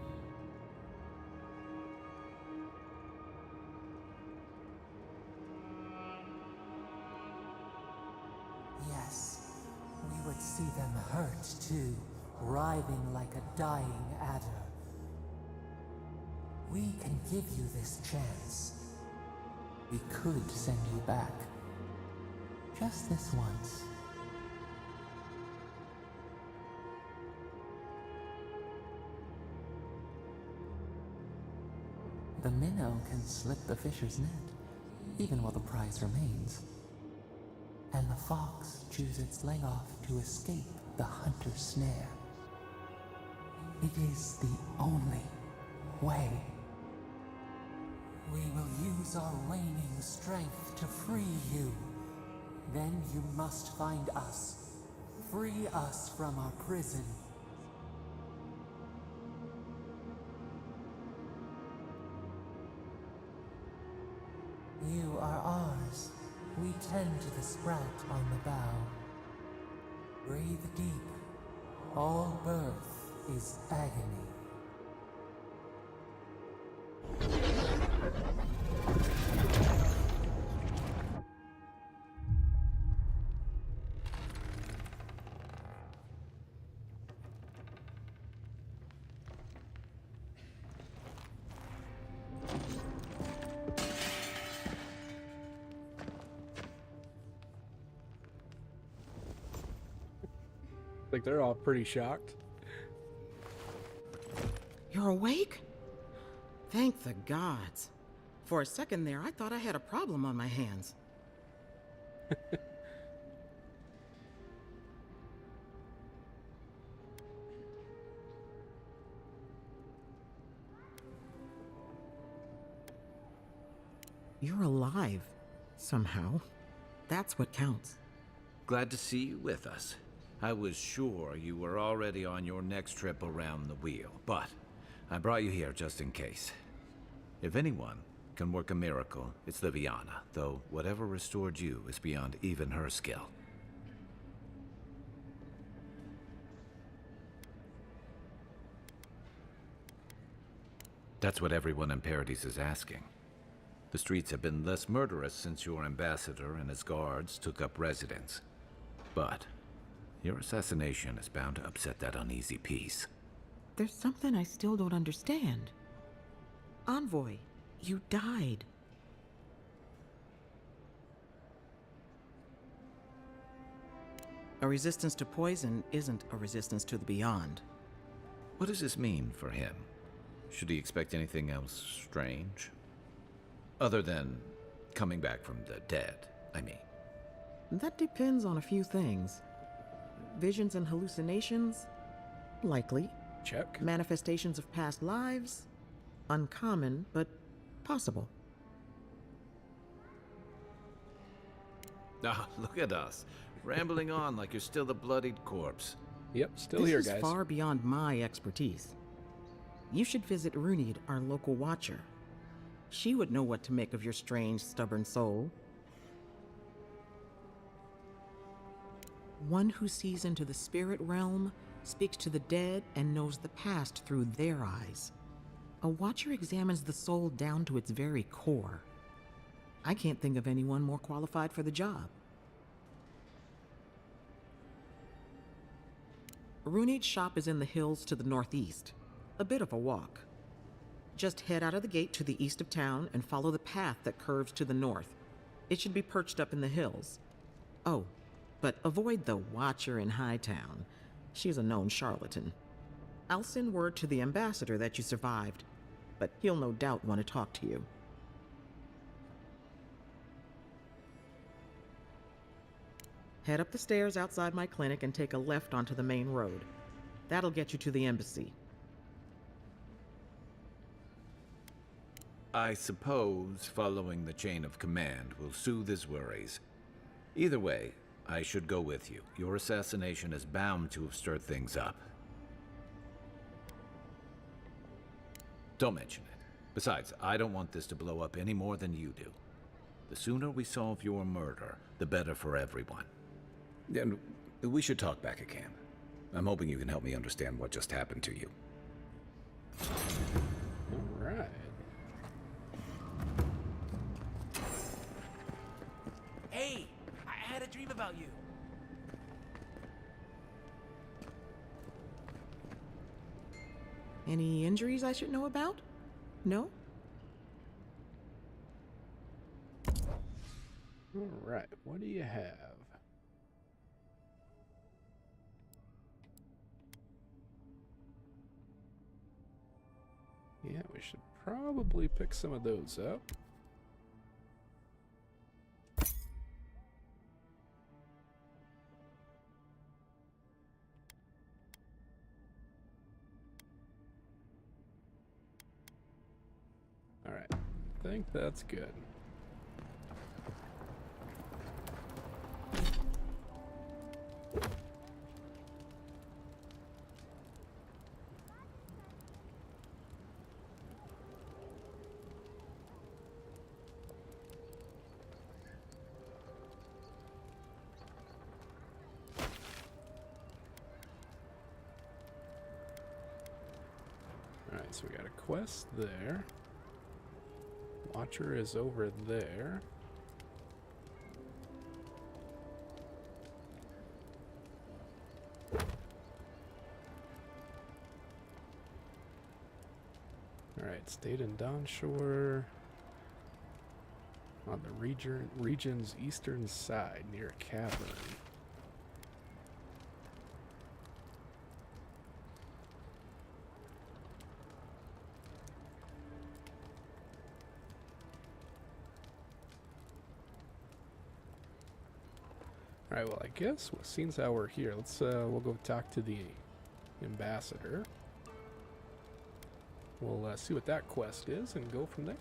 Yes, we would see them hurt too, writhing like a dying adder. We can give you this chance. We could send you back. Just this once. The minnow can slip the fisher's net, even while the prize remains. And the fox chews its leg off to escape the hunter's snare. It is the only way. We will use our waning strength to free you. Then you must find us. Free us from our prison. You are ours. We tend to the sprout on the bow. Breathe deep. All birth is agony. Like they're all pretty shocked. You're awake? Thank the gods. For a second there, I thought I had a problem on my hands. You're alive, somehow. That's what counts. Glad to see you with us. I was sure you were already on your next trip around the wheel, but I brought you here just in case. If anyone can work a miracle, it's Liviana, though whatever restored you is beyond even her skill. That's what everyone in Paradise is asking. The streets have been less murderous since your ambassador and his guards took up residence. But your assassination is bound to upset that uneasy peace. There's something I still don't understand. Envoy, you died. A resistance to poison isn't a resistance to the beyond. What does this mean for him? Should he expect anything else strange? Other than coming back from the dead, I mean. That depends on a few things. Visions and hallucinations? Likely. Check. Manifestations of past lives? Uncommon, but possible. Ah, look at us. Rambling on like you're still the bloodied corpse. Yep, still here, guys. This is far beyond my expertise. You should visit Runid, our local watcher. She would know what to make of your strange, stubborn soul. One who sees into the spirit realm, speaks to the dead, and knows the past through their eyes. A watcher examines the soul down to its very core. I can't think of anyone more qualified for the job. Runid's shop is in the hills to the northeast. A bit of a walk. Just head out of the gate to the east of town and follow the path that curves to the north. It should be perched up in the hills. Oh, but avoid the Watcher in Hightown. She's a known charlatan. I'll send word to the ambassador that you survived, but he'll no doubt want to talk to you. Head up the stairs outside my clinic and take a left onto the main road. That'll get you to the embassy. I suppose following the chain of command will soothe his worries. Either way, I should go with you. Your assassination is bound to have stirred things up. Don't mention it. Besides, I don't want this to blow up any more than you do. The sooner we solve your murder, the better for everyone. And we should talk back at camp. I'm hoping you can help me understand what just happened to you. Alright. Hey, I had a dream about you. Any injuries I should know about? No? Alright, what do you have? Yeah, we should probably pick some of those up. Alright, I think that's good. Alright, so we got a quest there. Watcher is over there. Alright, stayed in Dawnshore. On the region's eastern side, near a cavern. Alright, well, I guess, seeing how we're here, let's, we'll go talk to the ambassador. We'll see what that quest is and go from there.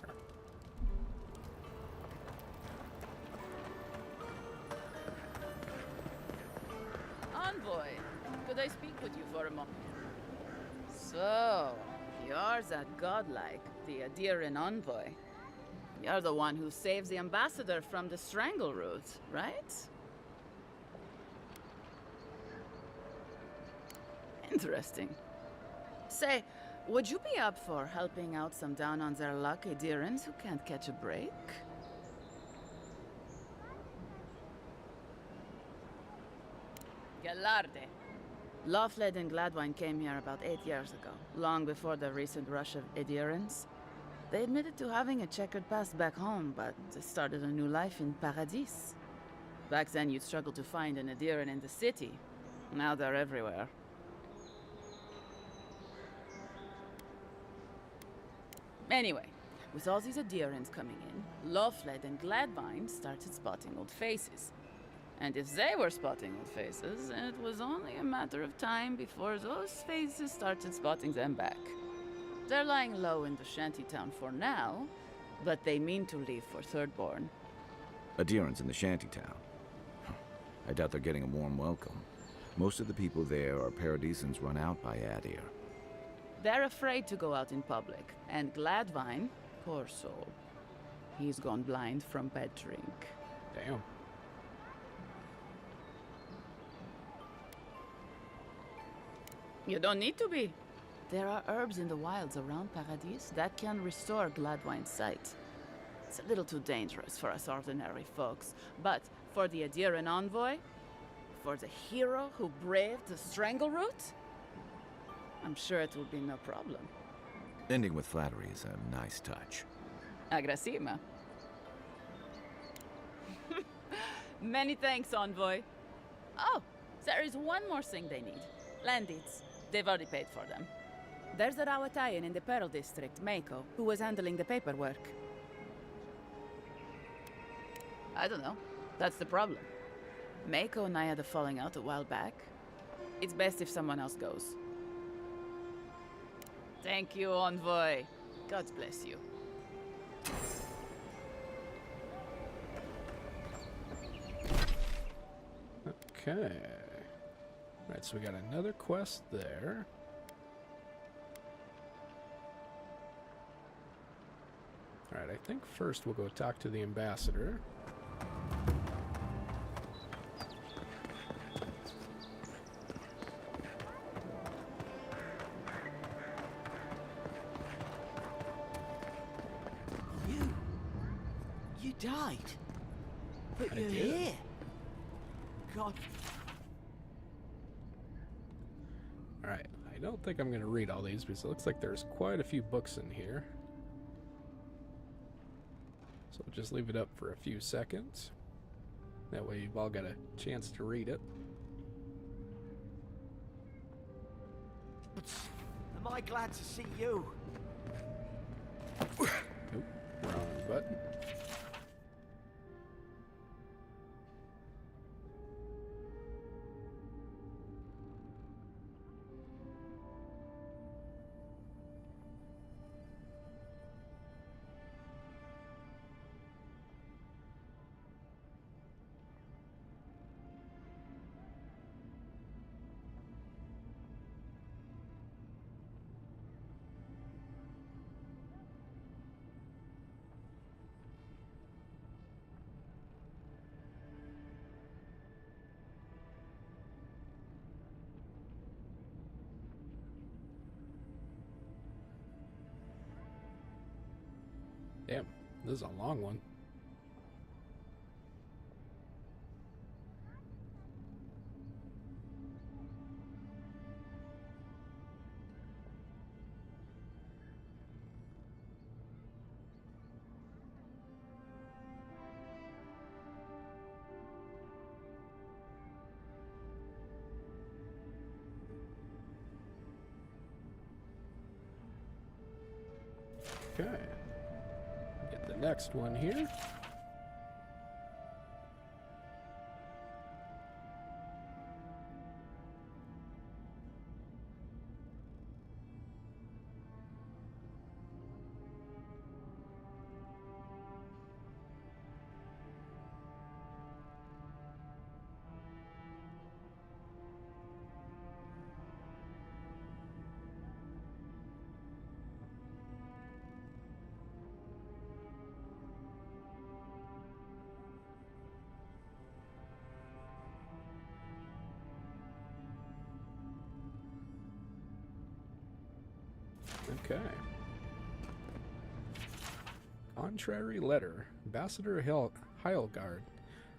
Envoy, could I speak with you for a moment? So, you're that godlike, the Aedyr envoy. You're the one who saves the ambassador from the strangle root, right? Interesting. Say, would you be up for helping out some down-on-their-luck Aedyrans who can't catch a break? Galarde. Lofled and Gladwine came here about 8 years ago, long before the recent rush of Aedyrans. They admitted to having a checkered past back home, but they started a new life in Paradis. Back then, you'd struggle to find an Aedyran in the city. Now they're everywhere. Anyway, with all these Aedyrans coming in, Lofled and Gladwine started spotting old faces. And if they were spotting old faces, it was only a matter of time before those faces started spotting them back. They're lying low in the shantytown for now, but they mean to leave for Thirdborn. Aedyran's in the shantytown. I doubt they're getting a warm welcome. Most of the people there are Paradisans run out by Aedyr. They're afraid to go out in public, and Gladwine, poor soul, he's gone blind from bad drink. Damn. You don't need to be. There are herbs in the wilds around Paradis that can restore Gladwine's sight. It's a little too dangerous for us ordinary folks, but for the Aedyran envoy, for the hero who braved the strangle root, I'm sure it will be no problem. Ending with flattery is a nice touch. Agrasima. Many thanks, envoy. Oh, there is one more thing they need. Land deeds. They've already paid for them. There's a Rawatayan in the Pearl District, Mako, who was handling the paperwork. I don't know. That's the problem. Mako and I had a falling out a while back. It's best if someone else goes. Thank you, envoy. God bless you. Okay. Alright, so we got another quest there. Alright, I think first we'll go talk to the ambassador. died. But I you're did. here. God. Alright, I don't think I'm going to read all these because it looks like there's quite a few books in here. So we'll just leave it up for a few seconds. That way you've all got a chance to read it. Am I glad to see you? Oop, wrong button. Damn, this is a long one. Okay. Get the next one here. Okay. Contrary letter. Ambassador Heilgard.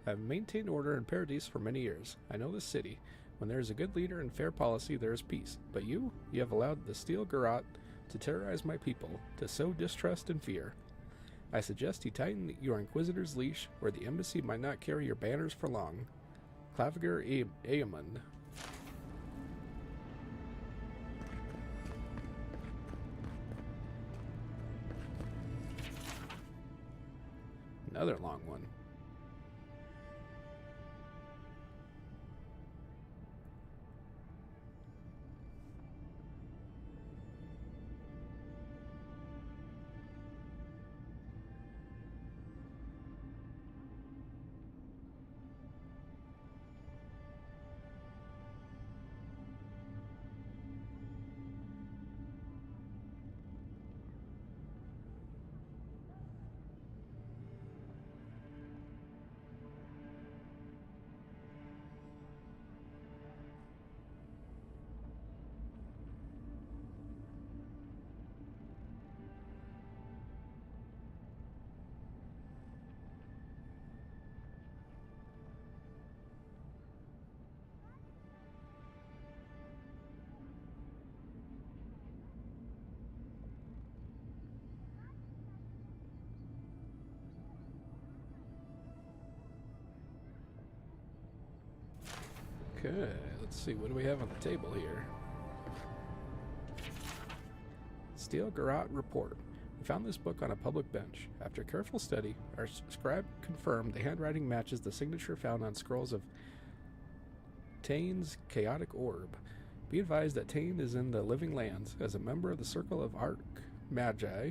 I have maintained order in Paradise for many years. I know this city. When there is a good leader and fair policy, there is peace. But you have allowed the Steel Garrote to terrorize my people, to sow distrust and fear. I suggest you tighten your Inquisitor's leash, or the embassy might not carry your banners for long. Claviger Aemon. Another long one. Okay, let's see, what do we have on the table here? Steel Garrote Report. We found this book on a public bench. After careful study, our scribe confirmed the handwriting matches the signature found on scrolls of Tane's chaotic orb. Be advised that Tane is in the living lands. As a member of the Circle of Arch Magi,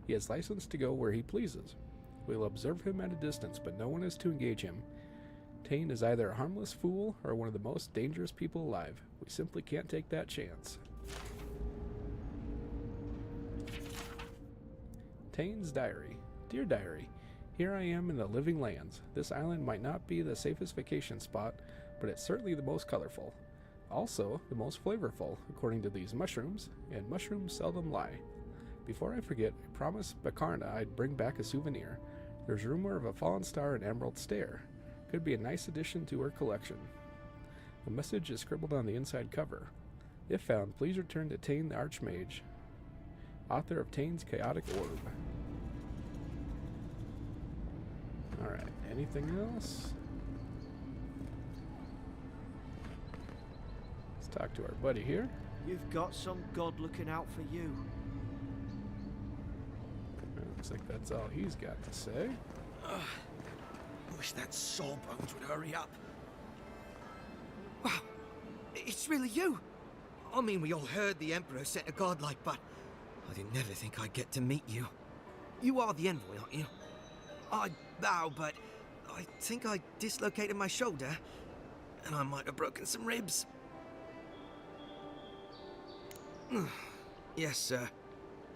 he has license to go where he pleases. We'll observe him at a distance, but no one is to engage him. Tane is either a harmless fool or one of the most dangerous people alive. We simply can't take that chance. Tane's diary. Dear diary, here I am in the living lands. This island might not be the safest vacation spot, but it's certainly the most colorful. Also, the most flavorful, according to these mushrooms, and mushrooms seldom lie. Before I forget, I promised Bakarna I'd bring back a souvenir. There's rumor of a fallen star and emerald stare. Could be a nice addition to her collection. The message is scribbled on the inside cover. If found, please return to Tane the Archmage, author of Tane's Chaotic Orb. Alright, anything else? Let's talk to our buddy here. You've got some god looking out for you. Looks like that's all he's got to say. Wish that sawbones would hurry up. Wow, it's really you. I mean, we all heard the Emperor sent a godlike, but I didn't never think I'd get to meet you. You are the envoy, aren't you? I bow, but I think I dislocated my shoulder, and I might have broken some ribs. Yes, sir.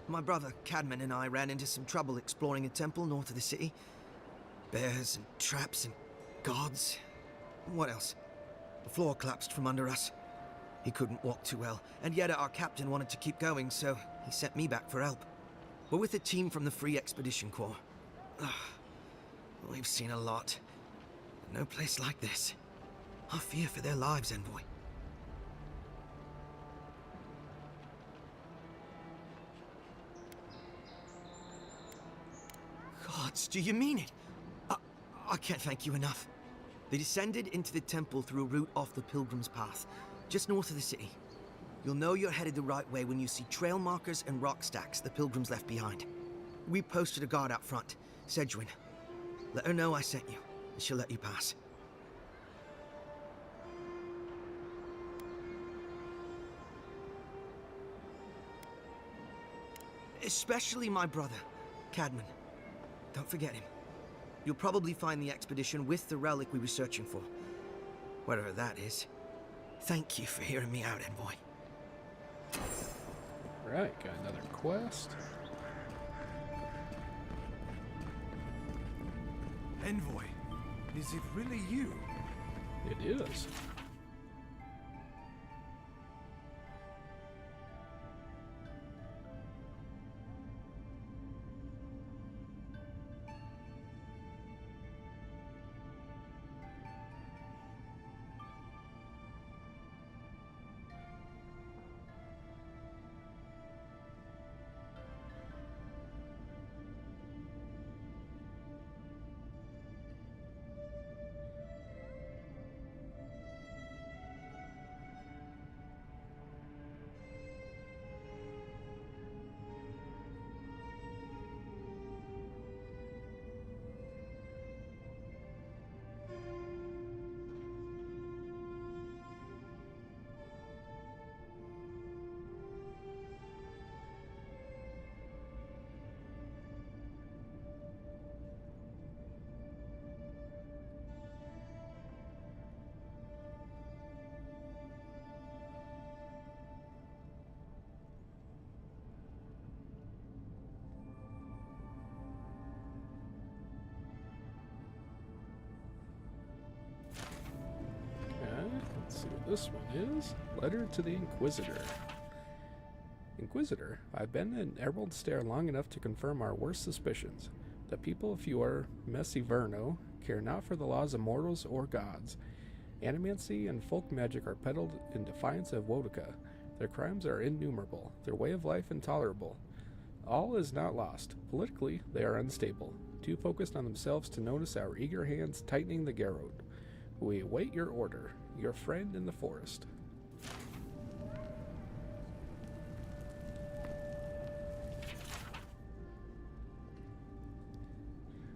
My brother, Cadman, and I ran into some trouble exploring a temple north of the city. Bears and traps and gods. What else? The floor collapsed from under us. He couldn't walk too well, and yet our captain wanted to keep going, so he sent me back for help. We're with a team from the Free Expedition Corps. We've seen a lot. No place like this. I fear for their lives, Envoy. Gods, do you mean it? I can't thank you enough. They descended into the temple through a route off the Pilgrim's Path, just north of the city. You'll know you're headed the right way when you see trail markers and rock stacks the Pilgrims left behind. We posted a guard out front, Sedgwin. Let her know I sent you, and she'll let you pass. Especially my brother, Cadman. Don't forget him. You'll probably find the expedition with the relic we were searching for. Whatever that is. Thank you for hearing me out, Envoy. Right, got another quest. Envoy, is it really you? It is. Let's see what this one is. Letter to the Inquisitor. Inquisitor, I've been in Emerald Stair long enough to confirm our worst suspicions. The people of Eora, Messiverno, care not for the laws of mortals or gods. Animancy and folk magic are peddled in defiance of Wodica. Their crimes are innumerable, their way of life intolerable. All is not lost. Politically, they are unstable, too focused on themselves to notice our eager hands tightening the garrote. We await your order, your friend in the forest.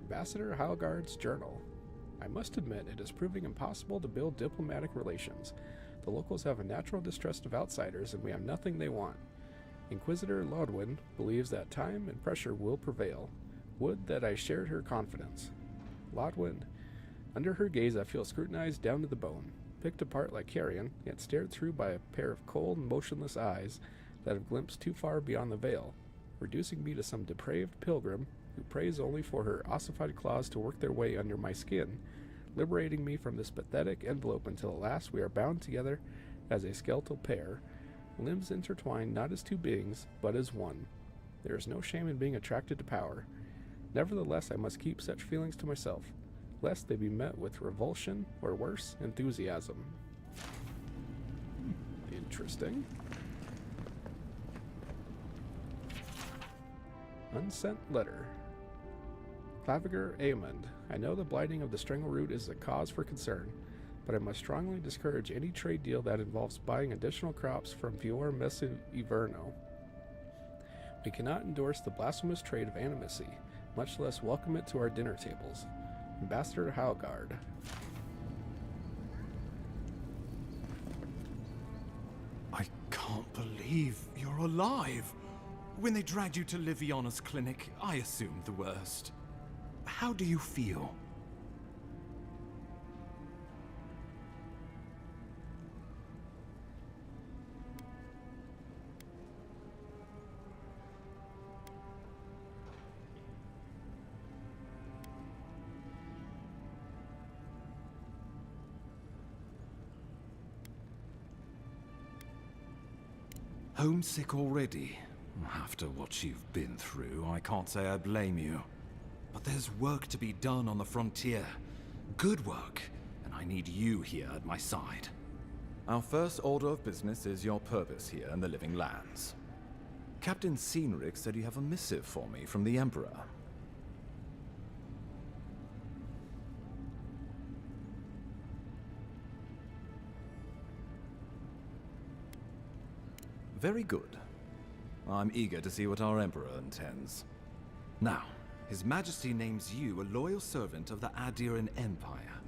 Ambassador Halgard's journal. I must admit, it is proving impossible to build diplomatic relations. The locals have a natural distrust of outsiders, and we have nothing they want. Inquisitor Lodwin believes that time and pressure will prevail. Would that I shared her confidence. Lodwin, under her gaze I feel scrutinized down to the bone, picked apart like carrion, yet stared through by a pair of cold, motionless eyes that have glimpsed too far beyond the veil, reducing me to some depraved pilgrim who prays only for her ossified claws to work their way under my skin, liberating me from this pathetic envelope until at last we are bound together as a skeletal pair, limbs intertwined not as two beings, but as one. There is no shame in being attracted to power. Nevertheless, I must keep such feelings to myself, lest they be met with revulsion, or worse, enthusiasm. Interesting. Unsent letter. Claviger Aemond, I know the blighting of the Strangleroot is a cause for concern, but I must strongly discourage any trade deal that involves buying additional crops from Vior Messi Iverno. We cannot endorse the blasphemous trade of animacy, much less welcome it to our dinner tables. Ambassador Halgard. I can't believe you're alive. When they dragged you to Liviana's clinic, I assumed the worst. How do you feel? Homesick already? After what you've been through, I can't say I blame you. But there's work to be done on the frontier. Good work, and I need you here at my side. Our first order of business is your purpose here in the Living Lands. Captain Cynric said you have a missive for me from the Emperor. Very good. I'm eager to see what our Emperor intends. Now, His Majesty names you a loyal servant of the Aedyr Empire,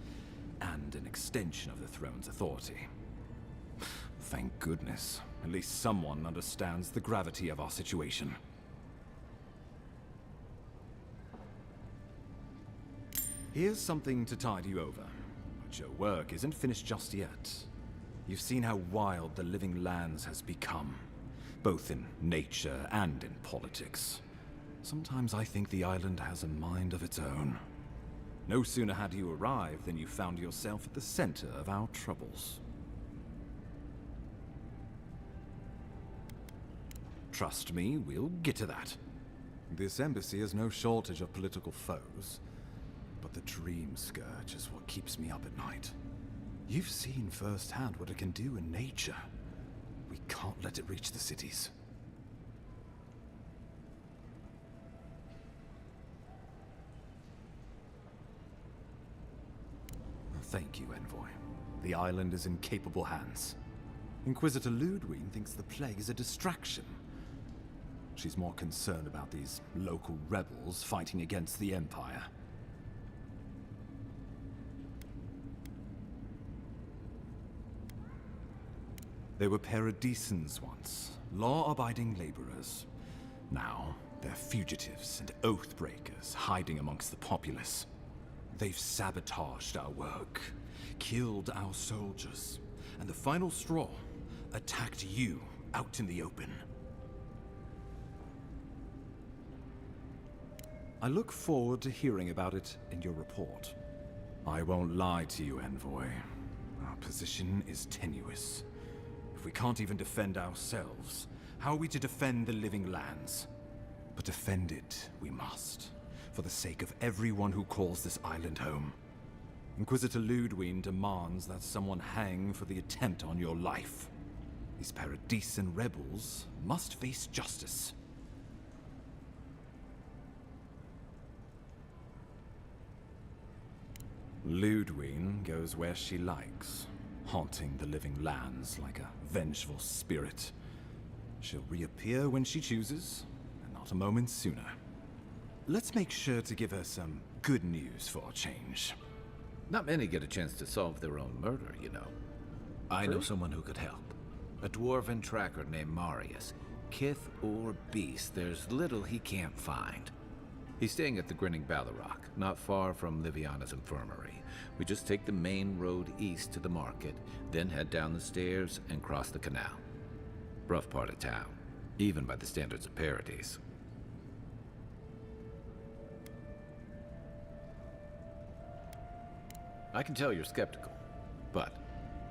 and an extension of the throne's authority. Thank goodness. At least someone understands the gravity of our situation. Here's something to tide you over. But your work isn't finished just yet. You've seen how wild the Living Lands has become, both in nature and in politics. Sometimes I think the island has a mind of its own. No sooner had you arrived than you found yourself at the center of our troubles. Trust me, we'll get to that. This embassy has no shortage of political foes, but the Dream Scourge is what keeps me up at night. You've seen firsthand what it can do in nature. We can't let it reach the cities. Thank you, Envoy. The island is in capable hands. Inquisitor Ludwig thinks the plague is a distraction. She's more concerned about these local rebels fighting against the Empire. They were Paradisans once, law-abiding laborers. Now, they're fugitives and oath-breakers hiding amongst the populace. They've sabotaged our work, killed our soldiers, and the final straw, attacked you out in the open. I look forward to hearing about it in your report. I won't lie to you, Envoy. Our position is tenuous. If we can't even defend ourselves, how are we to defend the Living Lands? But defend it we must, for the sake of everyone who calls this island home. Inquisitor Ludwig demands that someone hang for the attempt on your life. These Paradisan rebels must face justice. Ludwig goes where she likes, haunting the Living Lands like a vengeful spirit. She'll reappear when she chooses, and not a moment sooner. Let's make sure to give her some good news for a change. Not many get a chance to solve their own murder, you know. I know someone who could help. A dwarven tracker named Marius. Kith or beast, there's little he can't find. He's staying at the Grinning Ballarrock, not far from Liviana's infirmary. We just take the main road east to the market, then head down the stairs and cross the canal. Rough part of town, even by the standards of Paradise. I can tell you're skeptical, but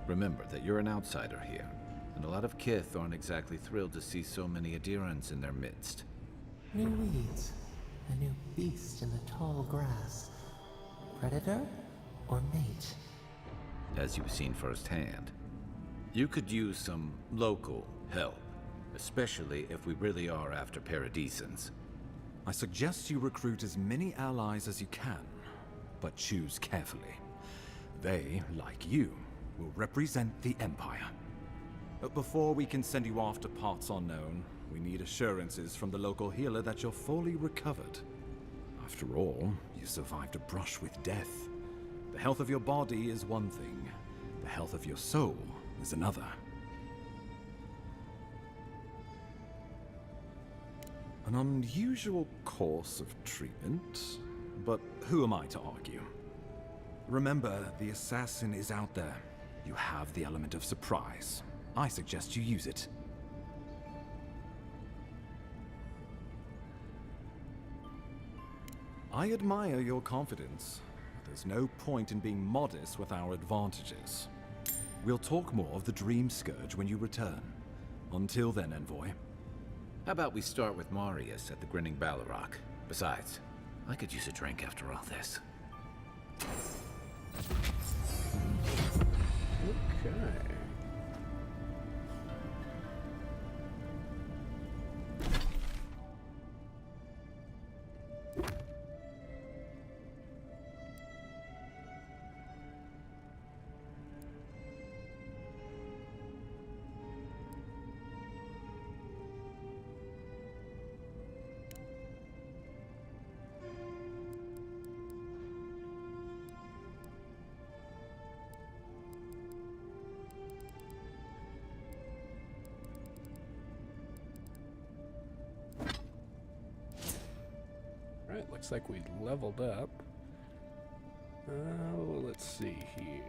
remember that you're an outsider here, and a lot of Kith aren't exactly thrilled to see so many Aedyrans in their midst. New weeds. A new beast in the tall grass. Predator or mate? As you've seen firsthand, you could use some local help, especially if we really are after Paradisans. I suggest you recruit as many allies as you can, but choose carefully. They, like you, will represent the Empire. But before we can send you off to parts unknown, we need assurances from the local healer that you're fully recovered. After all, you survived a brush with death. The health of your body is one thing, the health of your soul is another. An unusual course of treatment, but who am I to argue? Remember, the assassin is out there. You have the element of surprise. I suggest you use it. I admire your confidence, but there's no point in being modest with our advantages. We'll talk more of the Dream Scourge when you return. Until then, Envoy. How about we start with Marius at the Grinning Balrog? Besides, I could use a drink after all this. Okay. Alright, looks like we leveled up. Let's see here.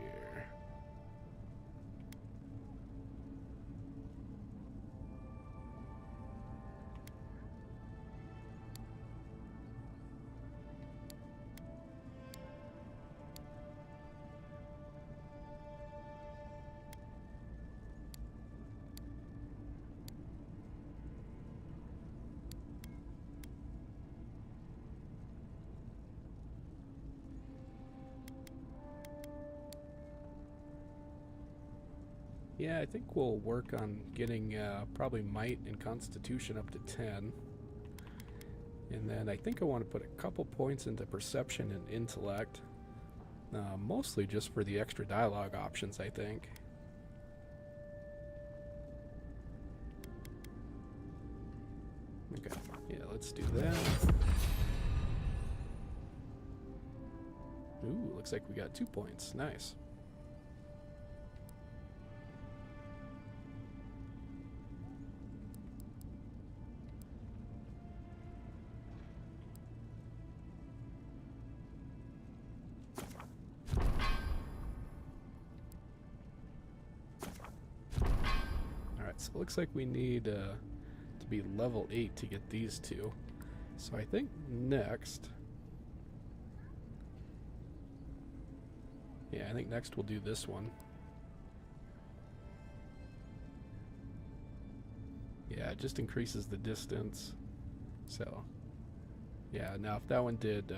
Yeah, I think we'll work on getting probably Might and Constitution up to 10. And then I think I want to put a couple points into Perception and Intellect. Mostly just for the extra dialogue options, I think. Okay, yeah, let's do that. Ooh, looks like we got 2 points. Nice. So it looks like we need to be level 8 to get these two. So I think next... Yeah, I think next we'll do this one. Yeah, it just increases the distance. So, yeah, now if that one did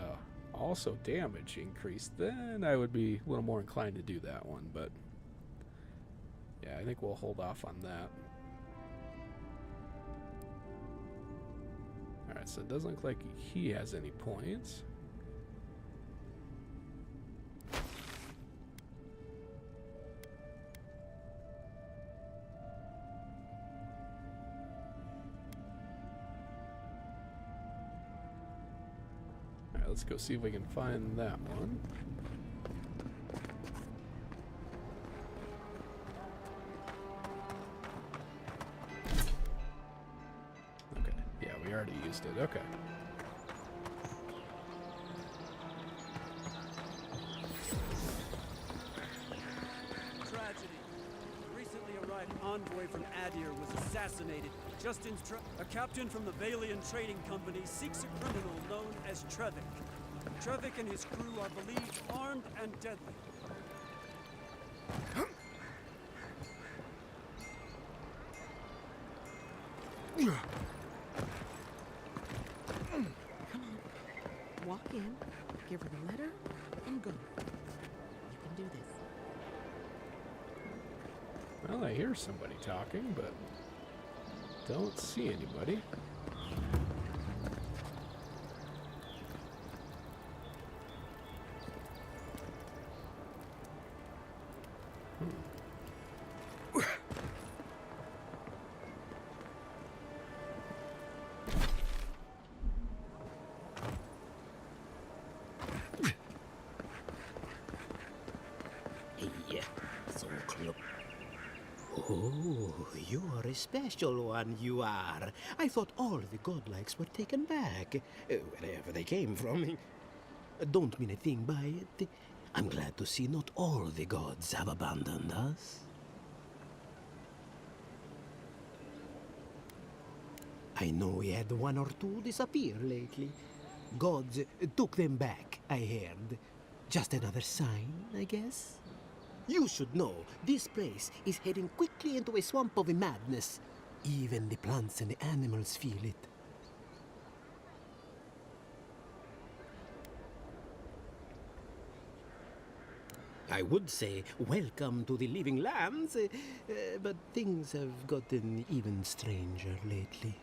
also damage increase, then I would be a little more inclined to do that one, but... Yeah, I think we'll hold off on that. Alright, so it doesn't look like he has any points. Alright, let's go see if we can find that one. We already used it, okay. Tragedy. Recently arrived envoy from Aedyr was assassinated. A captain from the Valian Trading Company seeks a criminal known as Trevik. Trevik and his crew are believed armed and deadly. in, give her the letter, and go. You can do this. Well, I hear somebody talking, but don't see anybody. Oh, you are a special one, you are. I thought all the godlikes were taken back, wherever they came from. Don't mean a thing by it. I'm glad to see not all the gods have abandoned us. I know we had one or two disappear lately. Gods took them back, I heard. Just another sign, I guess. You should know, this place is heading quickly into a swamp of madness. Even the plants and the animals feel it. I would say welcome to the living lands, but things have gotten even stranger lately.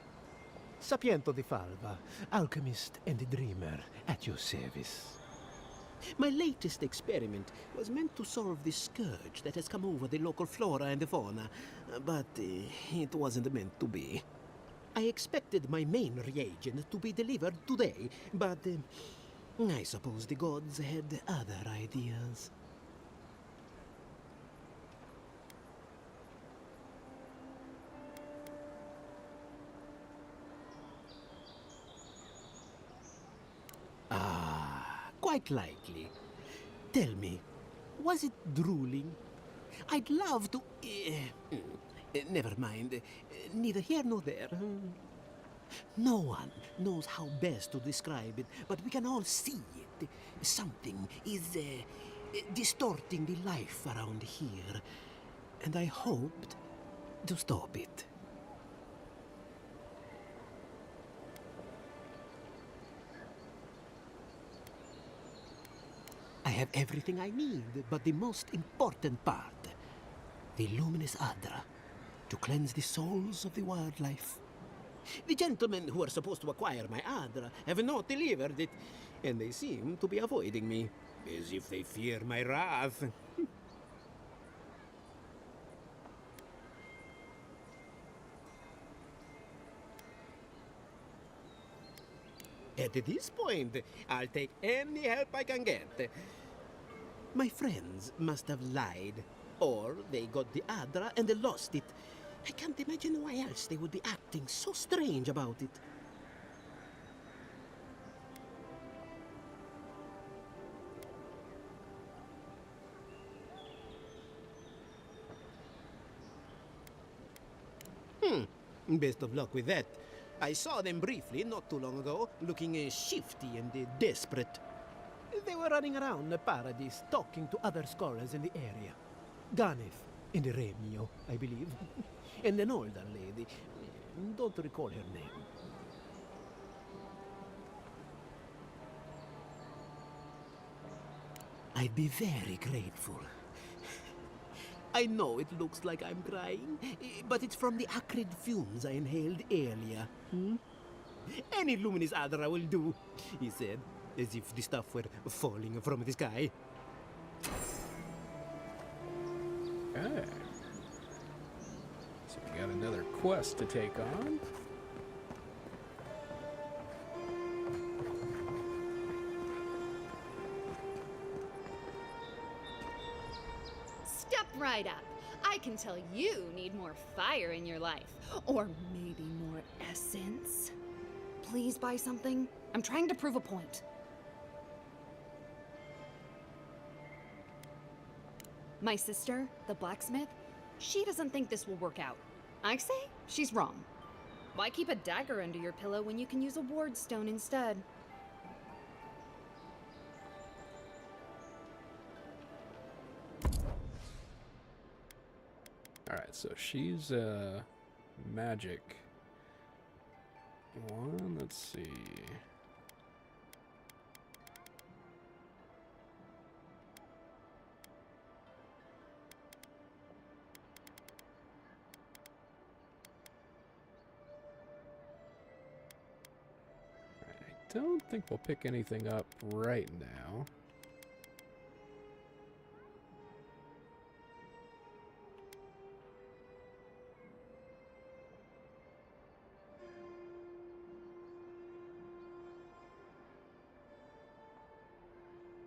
Sapiento di Falva, alchemist and dreamer, at your service. My latest experiment was meant to solve the scourge that has come over the local flora and the fauna, but it wasn't meant to be. I expected my main reagent to be delivered today, but I suppose the gods had other ideas. Quite likely. Tell me, was it drooling? I'd love to... never mind. Neither here nor there. No one knows how best to describe it, but we can all see it. Something is distorting the life around here. And I hoped to stop it. I have everything I need, but the most important part, the luminous Aedyr, to cleanse the souls of the wildlife. The gentlemen who are supposed to acquire my Aedyr have not delivered it, and they seem to be avoiding me, as if they fear my wrath. At this point, I'll take any help I can get. My friends must have lied, or they got the Aedyr and they lost it. I can't imagine why else they would be acting so strange about it. Best of luck with that. I saw them briefly not too long ago, looking shifty and desperate. They were running around the Paradise, talking to other scholars in the area. Ganef and Remio, I believe. And an older lady. Don't recall her name. I'd be very grateful. I know it looks like I'm crying, but it's from the acrid fumes I inhaled earlier. Any luminous Aedyr will do, he said, as if the stuff were falling from the sky. Okay. So we got another quest to take on. Step right up. I can tell you need more fire in your life. Or maybe more essence. Please buy something. I'm trying to prove a point. My sister, the blacksmith, she doesn't think this will work out. I say she's wrong. Why keep a dagger under your pillow when you can use a ward stone instead? Alright, so she's magic one. Let's see. don't think we'll pick anything up right now.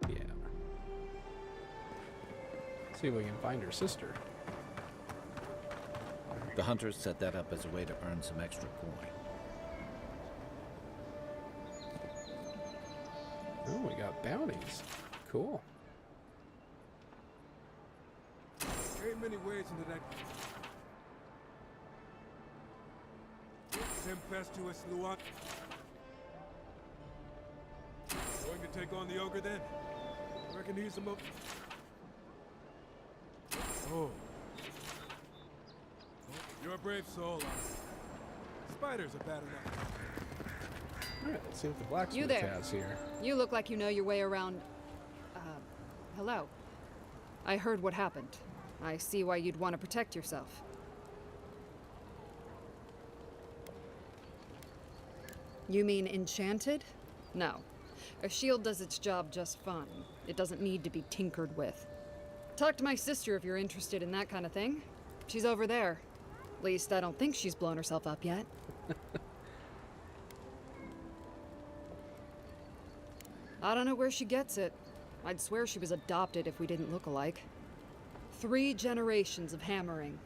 Yeah. See if we can find her sister. The hunters set that up as a way to earn some extra coin. Oh, we got bounties. Cool. There ain't many ways into that. Tempestuous Luan. Going to take on the ogre then? Reckon he's the most. Oh. You're a brave soul. Spiders are bad enough. Alright, let's see what the blacksmith You there. has here. You look like you know your way around. Hello. I heard what happened. I see why you'd want to protect yourself. You mean enchanted? No. A shield does its job just fine. It doesn't need to be tinkered with. Talk to my sister if you're interested in that kind of thing. She's over there. At least I don't think she's blown herself up yet. I don't know where she gets it. I'd swear she was adopted if we didn't look alike. 3 generations of hammering,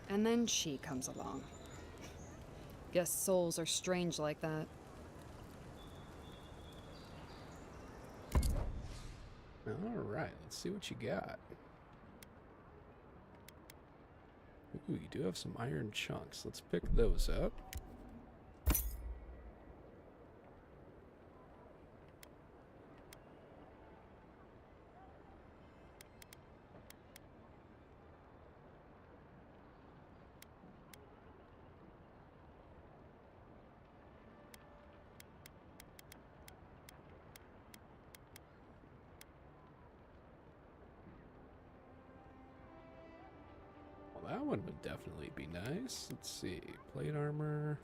and then she comes along. Guess souls are strange like that. Alright, let's see what you got. Ooh, you do have some iron chunks. Let's pick those up. That one would definitely be nice. Let's see. Plate armor.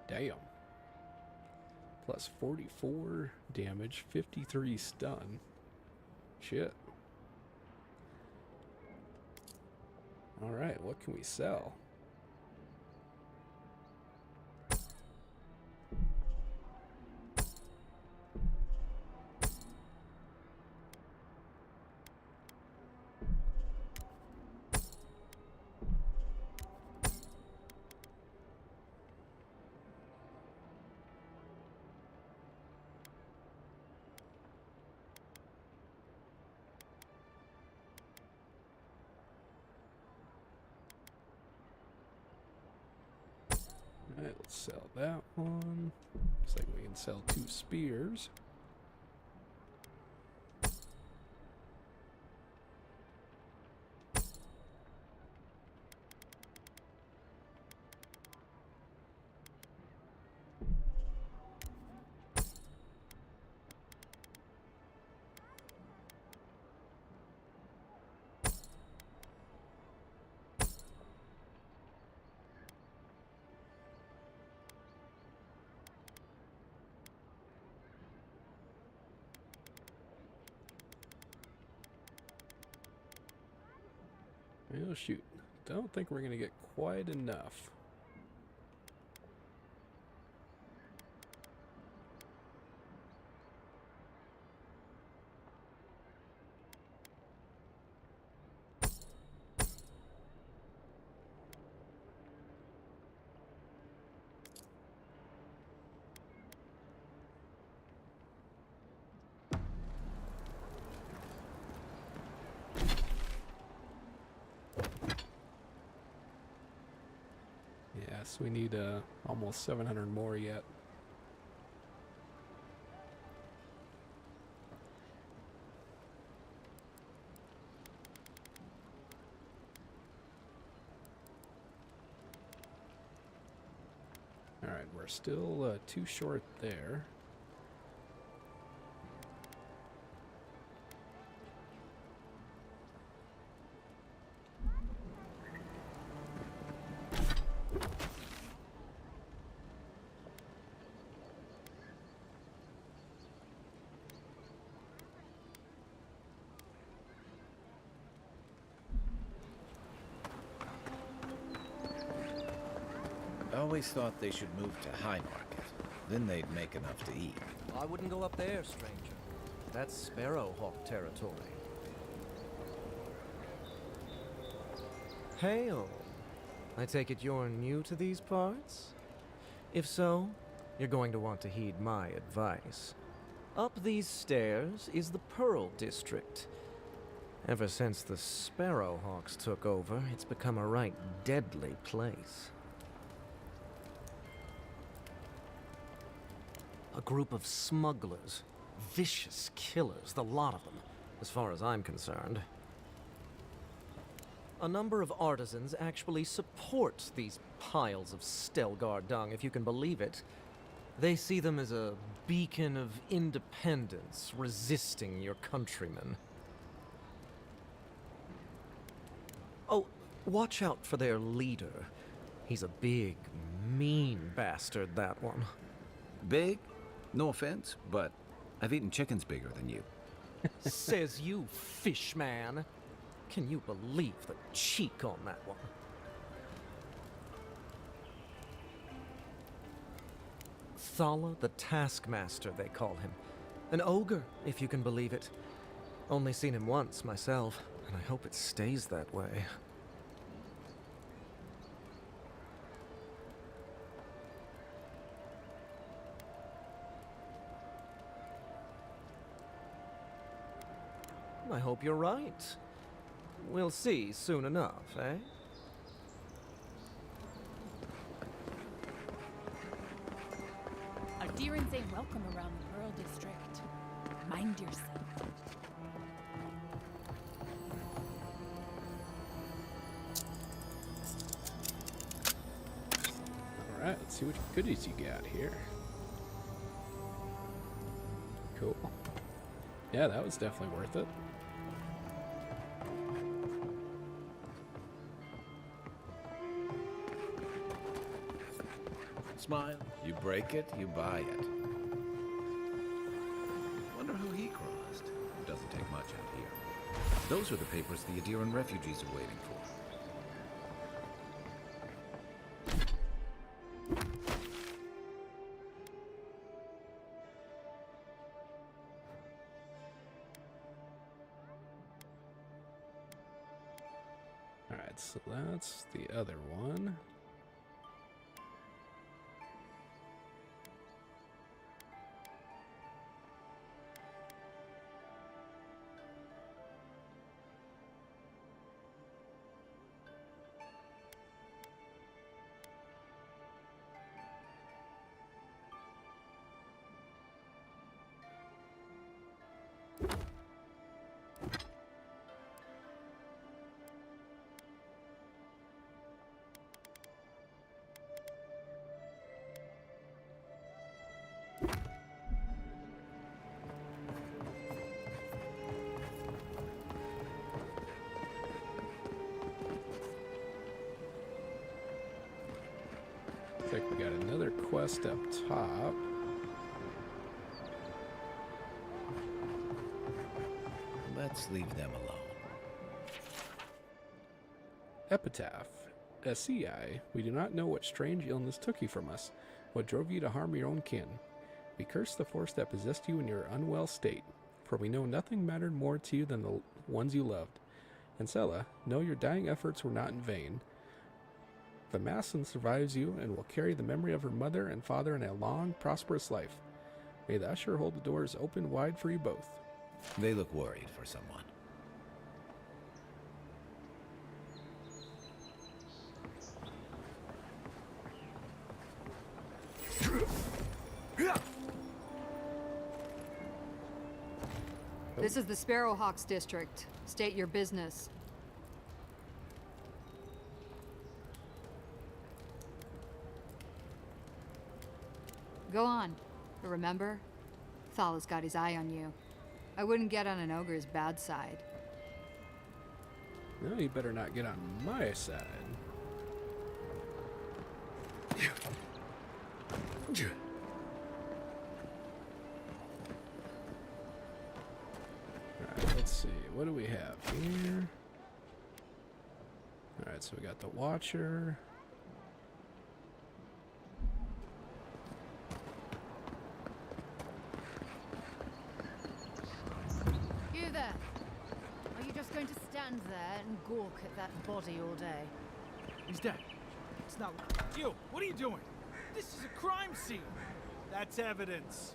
Damn. Plus 44 damage, 53 stun. Shit. Alright, what can we sell? Alright, let's sell that one. Looks like we can sell 2 spears. Oh shoot, don't think we're gonna get quite enough. Yes, we need almost 700 more yet. Alright, we're still too short there. always thought they should move to High Market. Then they'd make enough to eat. I wouldn't go up there, stranger. That's Sparrowhawk territory. Hail. I take it you're new to these parts? If so, you're going to want to heed my advice. Up these stairs is the Pearl District. Ever since the Sparrowhawks took over, it's become a right deadly place. A group of smugglers. Vicious killers, the lot of them, as far as I'm concerned. A number of artisans actually support these piles of Stelgar dung, if you can believe it. They see them as a beacon of independence, resisting your countrymen. Oh, watch out for their leader. He's a big, mean bastard, that one. Big? No offense, but I've eaten chickens bigger than you. Says you, fish man. Can you believe the cheek on that one? Thala the Taskmaster, they call him. An ogre, if you can believe it. Only seen him once, myself, and I hope it stays that way. I hope you're right. We'll see soon enough, eh? Aedyrans ain't welcome around the Pearl District. Mind yourself. Alright, let's see what goodies you got here. Cool. Yeah, that was definitely worth it. Smile. You break it, you buy it. Wonder who he crossed. It doesn't take much out here. Those are the papers the Aedyran refugees are waiting for. Alright, so that's the other one. Looks like we got another quest up top. Let's leave them alone. Epitaph. SCI, we do not know what strange illness took you from us, what drove you to harm your own kin. We curse the force that possessed you in your unwell state, for we know nothing mattered more to you than the ones you loved. Ancella, know your dying efforts were not in vain. Vamasin survives you and will carry the memory of her mother and father in a long, prosperous life. May the Usher hold the doors open wide for you both. They look worried for someone. This is the Sparrowhawks district. State your business. Go on. But remember, Thala's got his eye on you. I wouldn't get on an ogre's bad side. No, you better not get on my side. Alright, let's see. What do we have here? Alright, so we got the Watcher. stand there and gawk at that body all day. He's dead. It's not... You, what are you doing? This is a crime scene. That's evidence.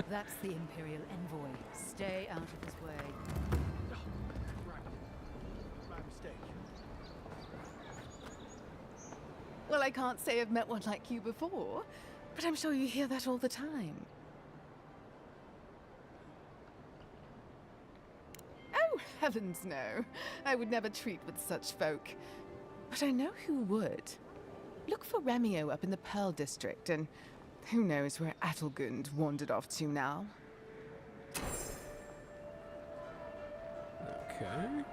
That's the Imperial envoy. Stay out of his way. My mistake. Well, I can't say I've met one like you before, but I'm sure you hear that all the time. Oh, heavens no. I would never treat with such folk. But I know who would. Look for Remio up in the Pearl District, and who knows where Adelgund wandered off to now. Okay.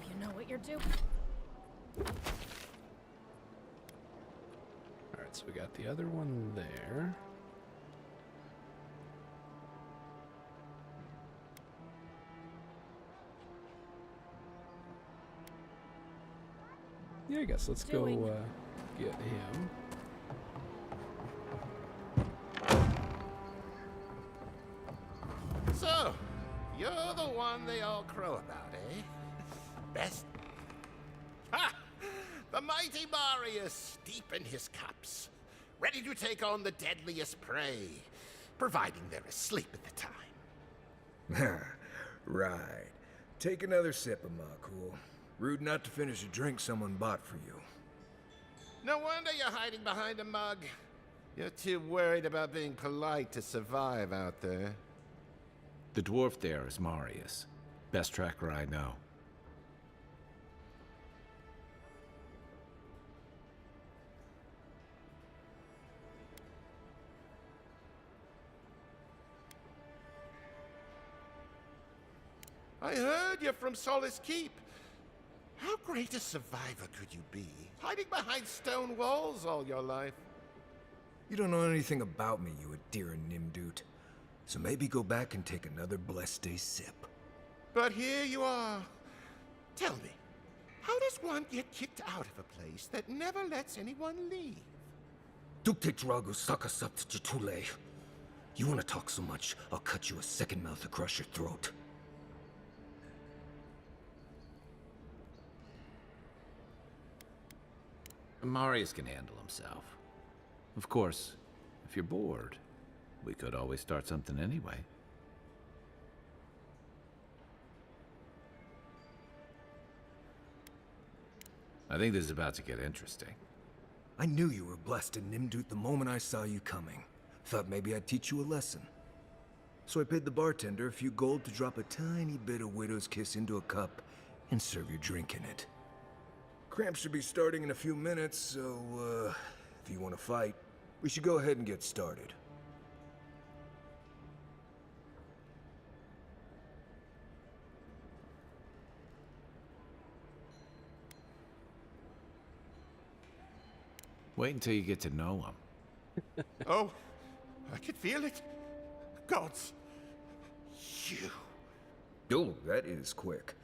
You know what you're doing. Alright, so we got the other one there. Yeah, I guess let's go get him. So, you're the one they all crow about, eh? Best? Ha! The mighty Marius, deep in his cups, ready to take on the deadliest prey, providing they're asleep at the time. Right. Take another sip of Makul. Rude not to finish a drink someone bought for you. No wonder you're hiding behind a mug. You're too worried about being polite to survive out there. The dwarf there is Marius. Best tracker I know. I heard you're from Solace Keep. How great a survivor could you be, hiding behind stone walls all your life? You don't know anything about me, you Aedyr Nimdut. So maybe go back and take another blessed day sip. But here you are. Tell me, how does one get kicked out of a place that never lets anyone leave? Duktetragu Sakasapt Jitule. You want to talk so much, I'll cut you a second mouth across your throat. Marius can handle himself. Of course, if you're bored, we could always start something anyway. I think this is about to get interesting. I knew you were blessed in Nimdut the moment I saw you coming. Thought maybe I'd teach you a lesson. So I paid the bartender a few gold to drop a tiny bit of Widow's Kiss into a cup and serve your drink in it. Cramps should be starting in a few minutes, so, if you want to fight, we should go ahead and get started. Wait until you get to know him. Oh, I could feel it. Gods, you. Oh, that is quick.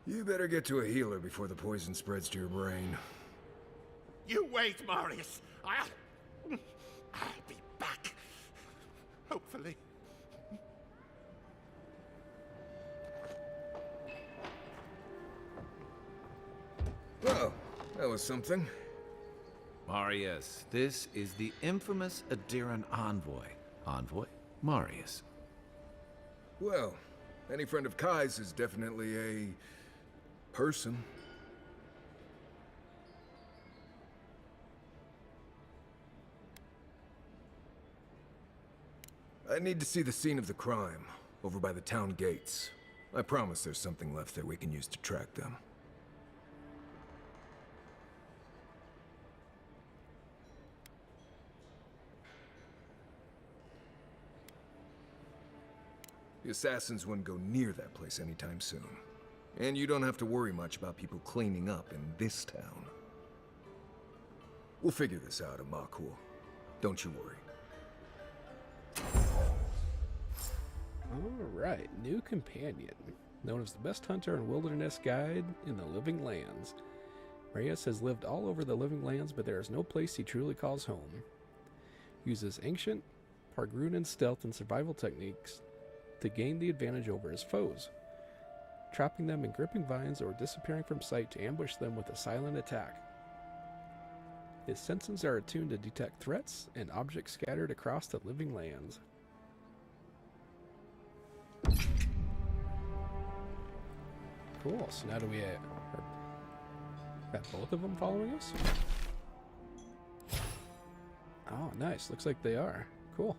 You better get to a healer before the poison spreads to your brain. You wait, Marius. I'll be back. Hopefully. Well, that was something. Marius, this is the infamous Aedyran envoy. Envoy? Marius. Well, any friend of Kai's is definitely a... person. I need to see the scene of the crime, over by the town gates. I promise there's something left there we can use to track them. The assassins wouldn't go near that place anytime soon. And you don't have to worry much about people cleaning up in this town. We'll figure this out, Makul. Don't you worry. Alright, new companion. Known as the best hunter and wilderness guide in the Living Lands. Marius has lived all over the Living Lands, but there is no place he truly calls home. Uses ancient Pargrunan's stealth and survival techniques to gain the advantage over his foes, trapping them in gripping vines or disappearing from sight to ambush them with a silent attack. His senses are attuned to detect threats and objects scattered across the living lands. Cool, so now do we got both of them following us? Oh, nice. Looks like they are. Cool.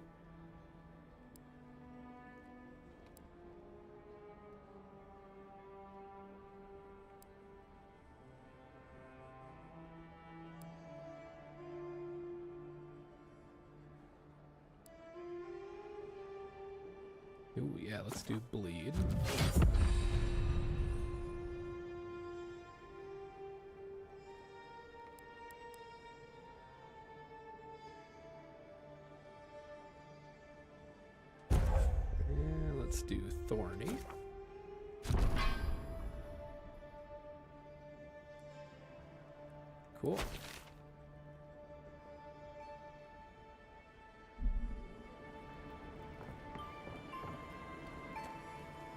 Ooh, yeah, let's do bleed. And let's do thorny. Cool.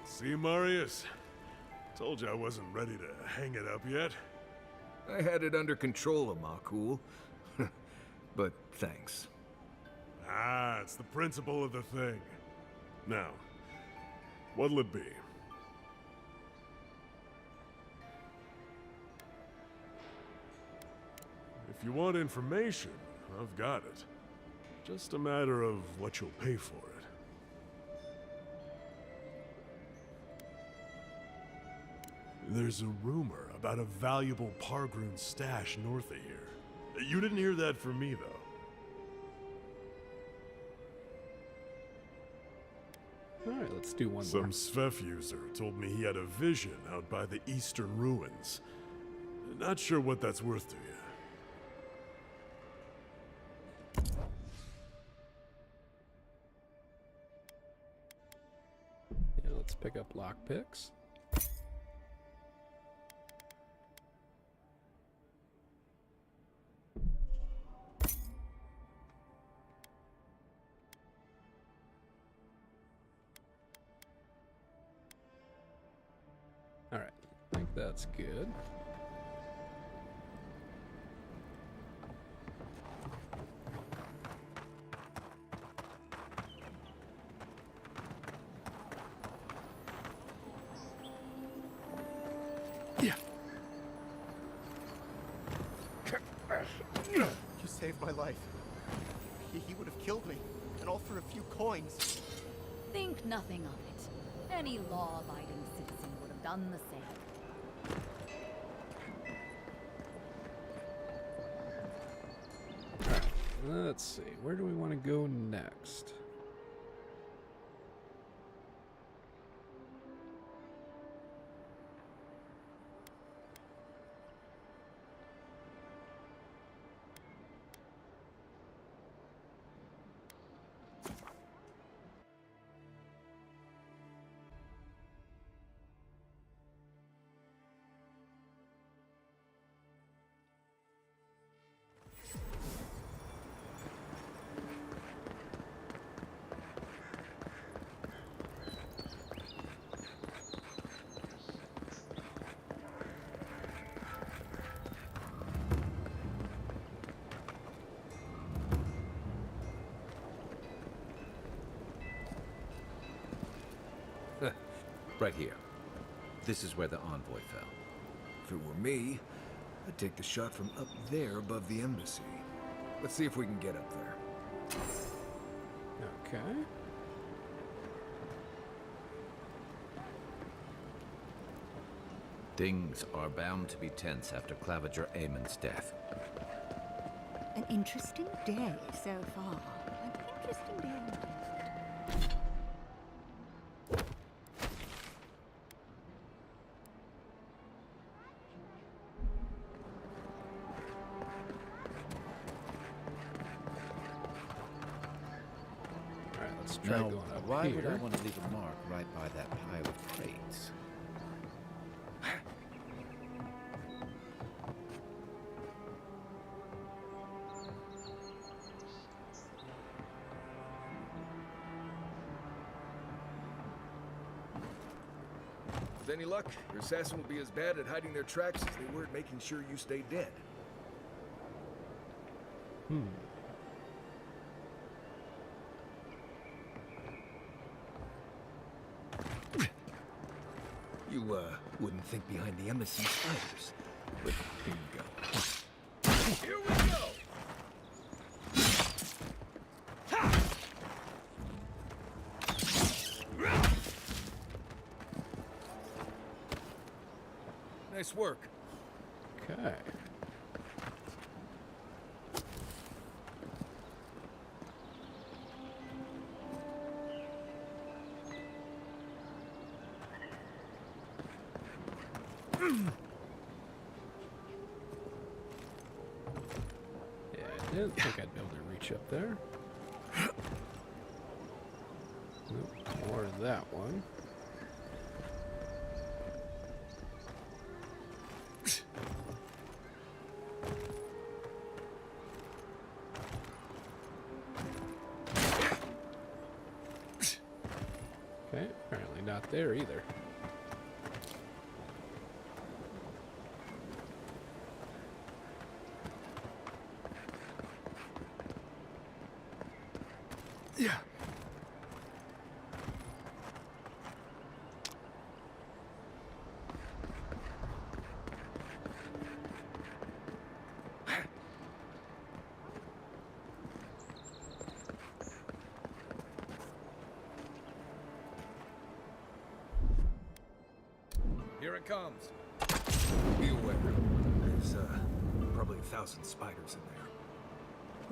See, Marius? Told you I wasn't ready to hang it up yet. I had it under control, Amakul. But thanks. Ah, it's the principle of the thing. Now, what'll it be? If you want information, I've got it. Just a matter of what you'll pay for it. There's a rumor about a valuable Pargrun stash north of here. You didn't hear that from me, though. Alright, let's do one Some more. Svef user told me he had a vision out by the eastern ruins. Not sure what that's worth to you. Yeah, let's pick up lockpicks. Alright, I think that's good. Yeah. You saved my life. He would have killed me, and all for a few coins. Think nothing of it. Any law-abiding citizen would have done the same. Let's see, where do we want to go next? Right here. This is where the envoy fell. If it were me, I'd take the shot from up there above the embassy. Let's see if we can get up there. Okay. Things are bound to be tense after Claviger Aemon's death. An interesting day so far. An interesting day indeed. Try Now, going up why here. would I want to leave a mark right by that pile of crates? With any luck, your assassin will be as bad at hiding their tracks as they were at making sure you stay dead. You, wouldn't think behind the embassy spiders. But here you go. Here we go! Nice work. Okay. Yeah, I didn't think I'd be able to reach up there. Nope, more of that one. Okay, apparently not there either. Yeah. Here it comes. Be aware. There's, probably 1,000 spiders in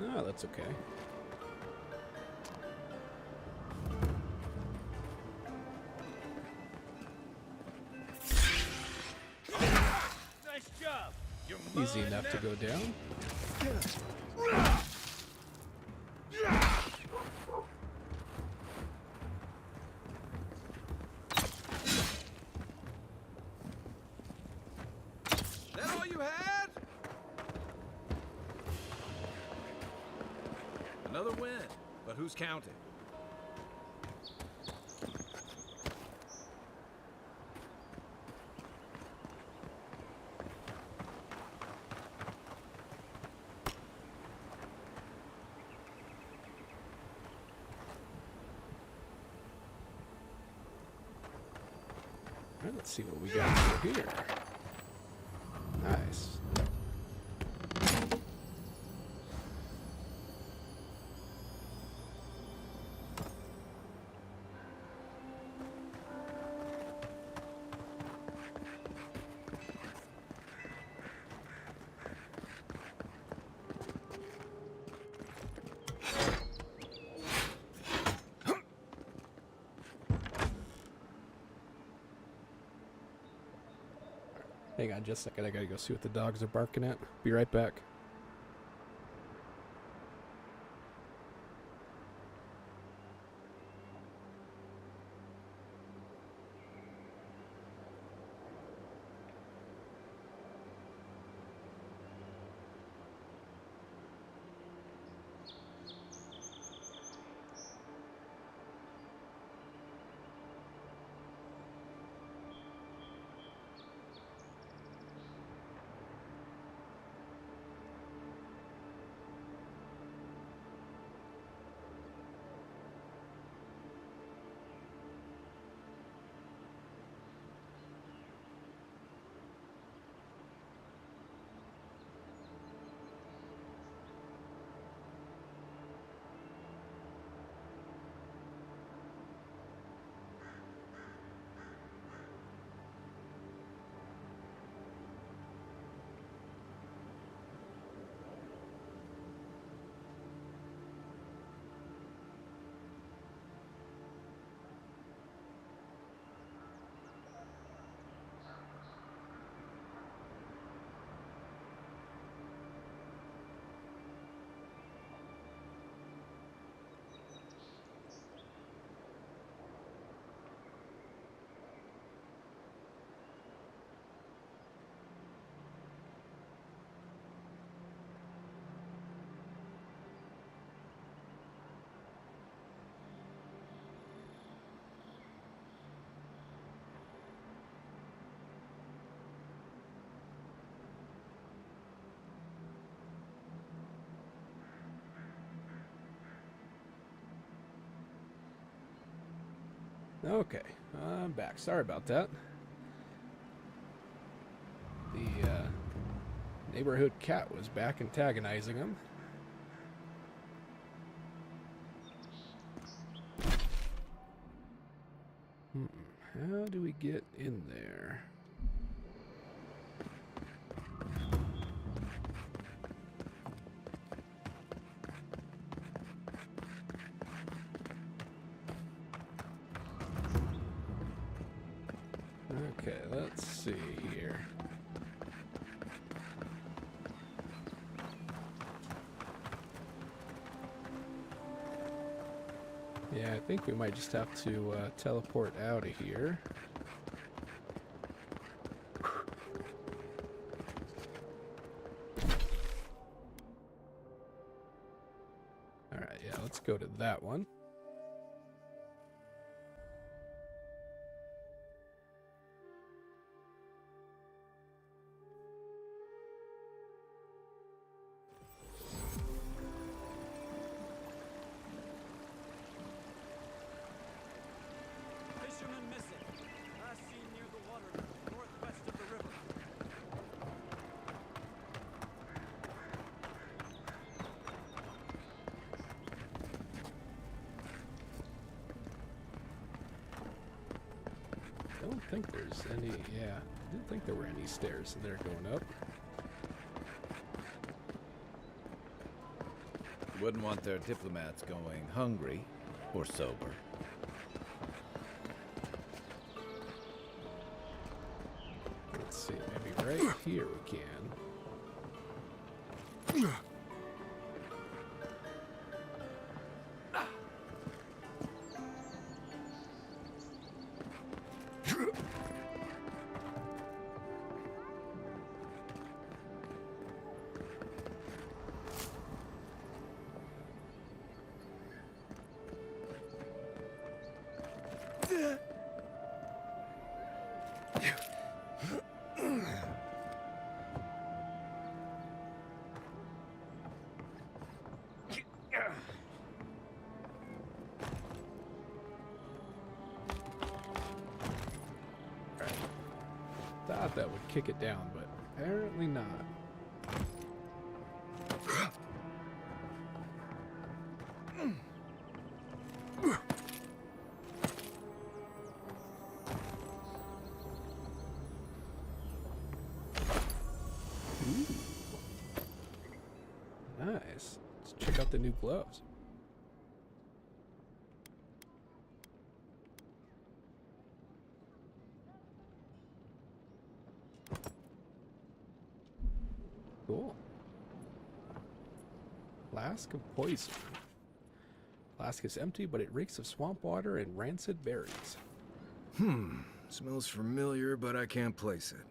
there. Oh, that's okay. Nice job. Easy enough to go down. That all you had? Another win, but who's counting? Alright, let's see what we got over here. Nice. Hang on just a second, I gotta go see what the dogs are barking at. Be right back. Okay, I'm back. Sorry about that. The neighborhood cat was back antagonizing him. How do we get in there? Okay, let's see here. Yeah, I think we might just have to teleport out of here. Alright, yeah, let's go to that one. Fisherman missing. Last seen near the water, northwest of the river. I don't think there's any, yeah, I didn't think there were any stairs there going up. Wouldn't want their diplomats going hungry or sober. Let's see, maybe right here we can. Thought that would kick it down, but apparently not. Ooh. Nice. Let's check out the new gloves. Cool. Flask of poison. Flask is empty, but it reeks of swamp water and rancid berries. Smells familiar, but I can't place it.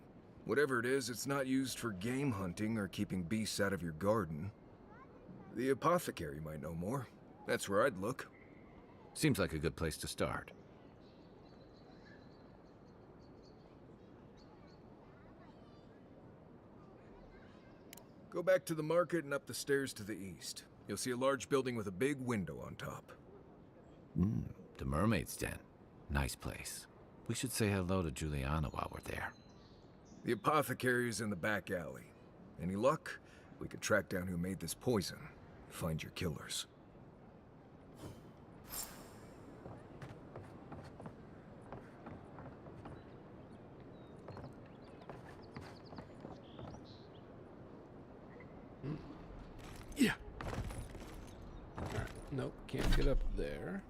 Whatever it is, it's not used for game hunting or keeping beasts out of your garden. The apothecary might know more. That's where I'd look. Seems like a good place to start. Go back to the market and up the stairs to the east. You'll see a large building with a big window on top. The Mermaid's Den. Nice place. We should say hello to Juliana while we're there. The apothecary is in the back alley. Any luck? We could track down who made this poison. Find your killers. Yeah. Alright, nope, can't get up there.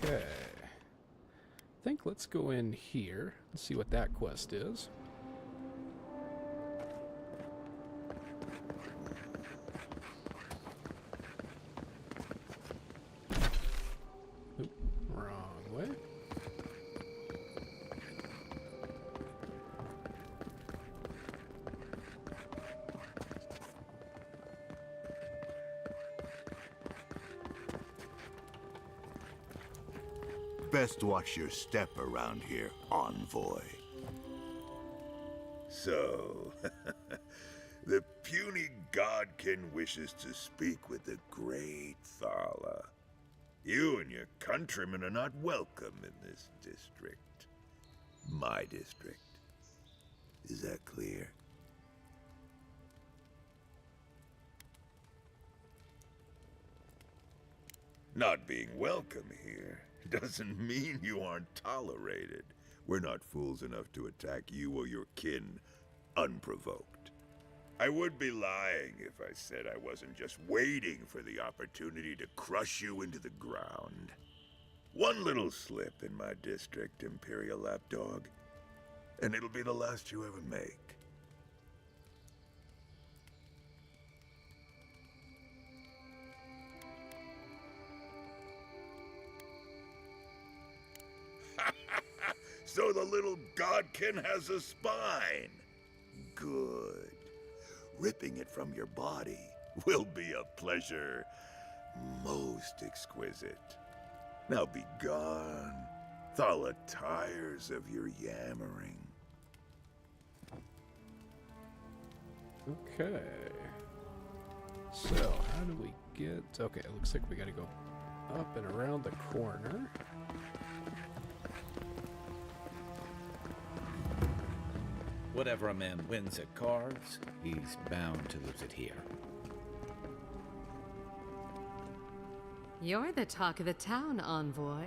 Okay. I think let's go in here and see what that quest is. Oop, wrong way. best watch your step around here, envoy. So, the puny godkin wishes to speak with the great Thala. You and your countrymen are not welcome in this district. My district. Is that clear? Not being welcome here doesn't mean you aren't tolerated. We're not fools enough to attack you or your kin unprovoked. I would be lying if I said I wasn't just waiting for the opportunity to crush you into the ground. One little slip in my district, Imperial Lapdog, and it'll be the last you ever make. So the little godkin has a spine. Good. Ripping it from your body will be a pleasure most exquisite. Now be gone. Thala tires of your yammering. Okay. So, how do we get... Okay, it looks like we gotta go up and around the corner. Whatever a man wins at cards, he's bound to lose it here. You're the talk of the town, envoy.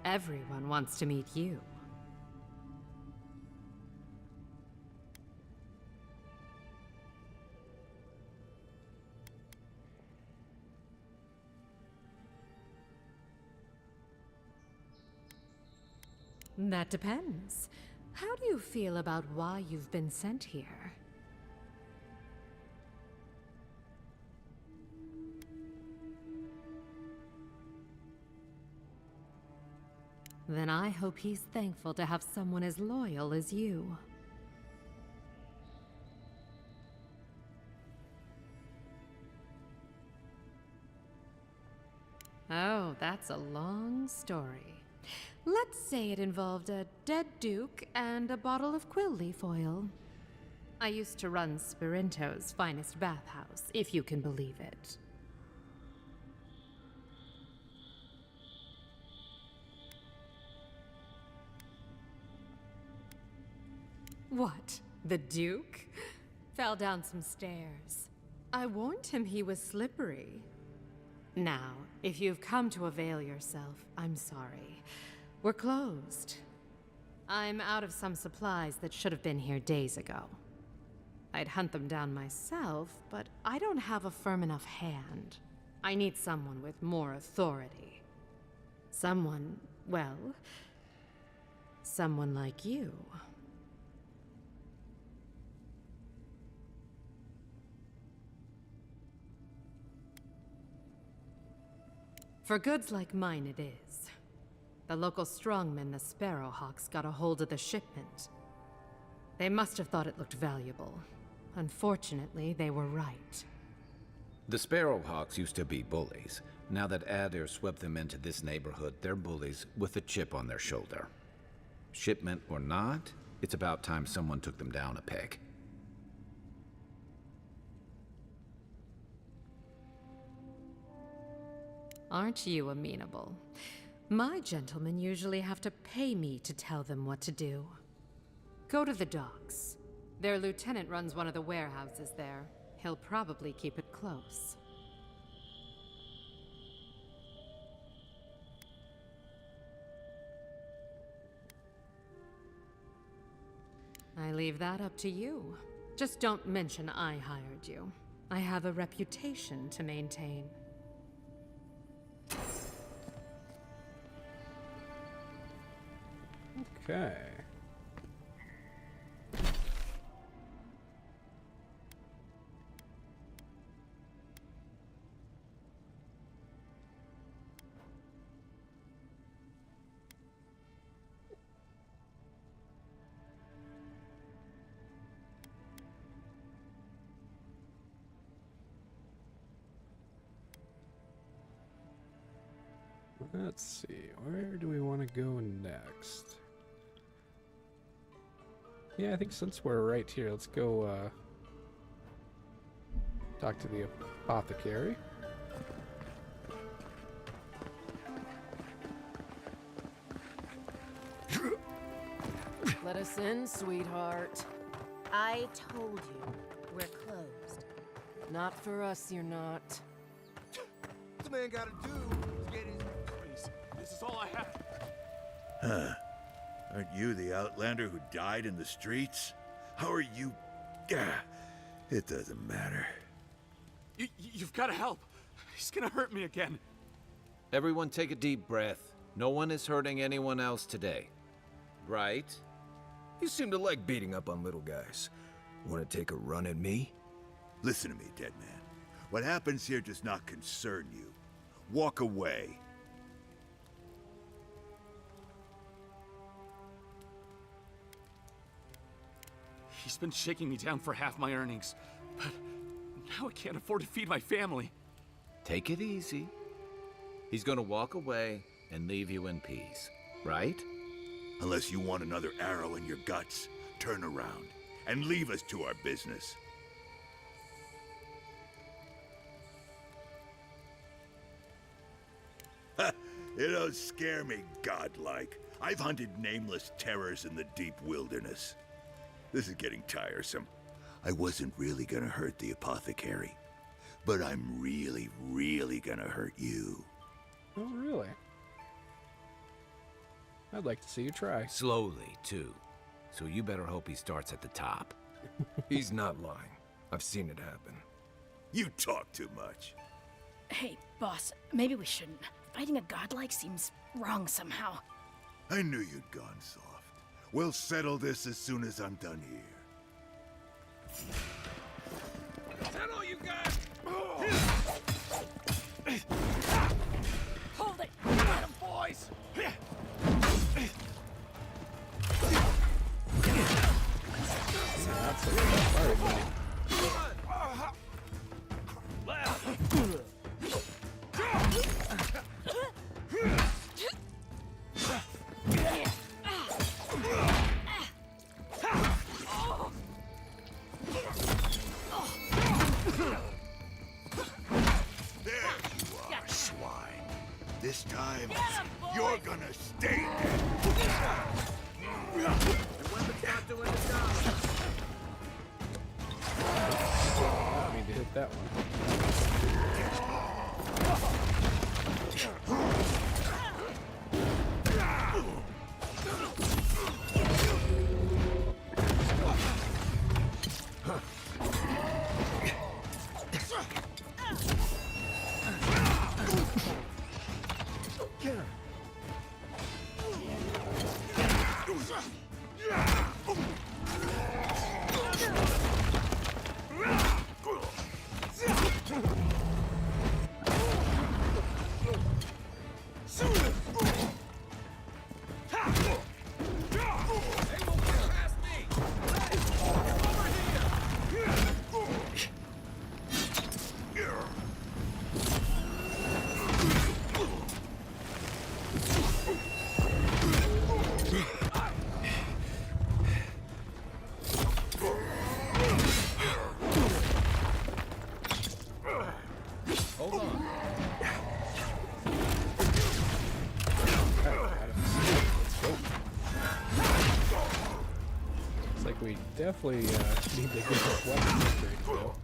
Everyone wants to meet you. That depends. How do you feel about why you've been sent here? Then I hope he's thankful to have someone as loyal as you. Oh, that's a long story. Let's say it involved a dead duke and a bottle of quill leaf oil. I used to run Spirinto's finest bathhouse, if you can believe it. What? The Duke? Fell down some stairs. I warned him he was slippery. Now, if you've come to avail yourself, I'm sorry. We're closed. I'm out of some supplies that should have been here days ago. I'd hunt them down myself, but I don't have a firm enough hand. I need someone with more authority. Someone, well, someone like you. For goods like mine it is. The local strongmen, the Sparrowhawks, got a hold of the shipment. They must have thought it looked valuable. Unfortunately, they were right. The Sparrowhawks used to be bullies. Now that Aedyr swept them into this neighborhood, they're bullies with a chip on their shoulder. Shipment or not, it's about time someone took them down a peg. Aren't you amenable? My gentlemen usually have to pay me to tell them what to do. Go to the docks. Their lieutenant runs one of the warehouses there. He'll probably keep it close. I leave that up to you. Just don't mention I hired you. I have a reputation to maintain. Okay. Let's see, where do we want to go next? Yeah, I think since we're right here, let's go talk to the apothecary. Let us in, sweetheart. I told you, we're closed. Not for us, you're not. This man gotta do is get his... Please, this is all I have. Huh. Aren't you the outlander who died in the streets? How are you... It doesn't matter. You've got to help. He's gonna hurt me again. Everyone take a deep breath. No one is hurting anyone else today. Right? You seem to like beating up on little guys. Want to take a run at me? Listen to me, dead man. What happens here does not concern you. Walk away. He's been shaking me down for half my earnings, but now I can't afford to feed my family. Take it easy. He's gonna walk away and leave you in peace, right? Unless you want another arrow in your guts, turn around and leave us to our business. You don't scare me, godlike. I've hunted nameless terrors in the deep wilderness. This is getting tiresome. I wasn't really gonna hurt the apothecary, but I'm really, really gonna hurt you. Oh, really? I'd like to see you try. Slowly, too. So you better hope he starts at the top. He's not lying. I've seen it happen. You talk too much. Hey, boss, maybe we shouldn't. Fighting a godlike seems wrong somehow. I knew you'd gone soft. We'll settle this as soon as I'm done here. Is that all you got? Hold it! Got him, boys! That's a fire buddy. This time, you're gonna stay dead. The weapon's not doing the job. I mean to hit that one. We definitely need to get this weapon straight, though.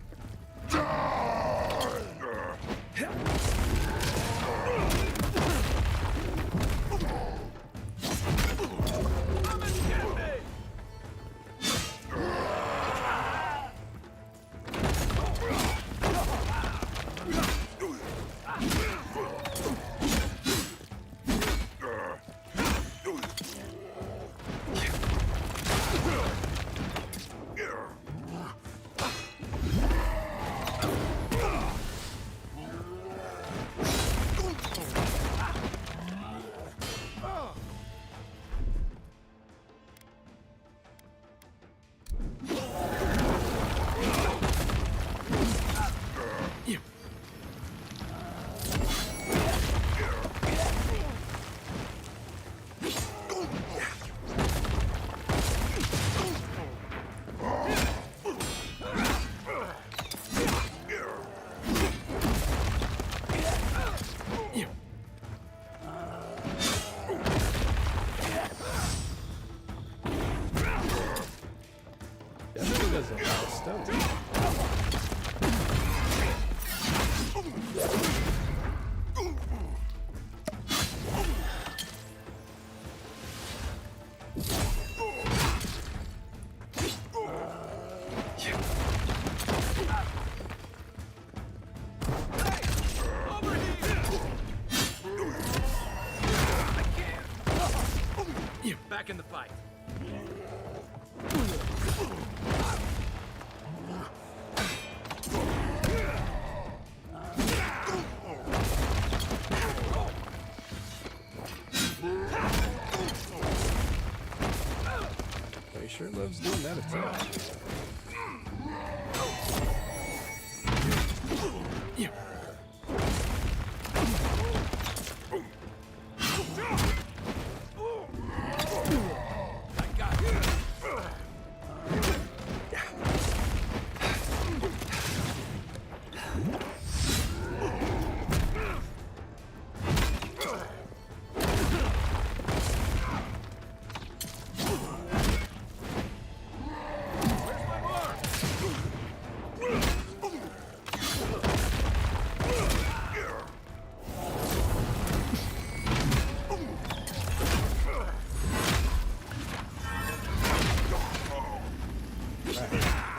Back in the fight. He sure loves doing that attack.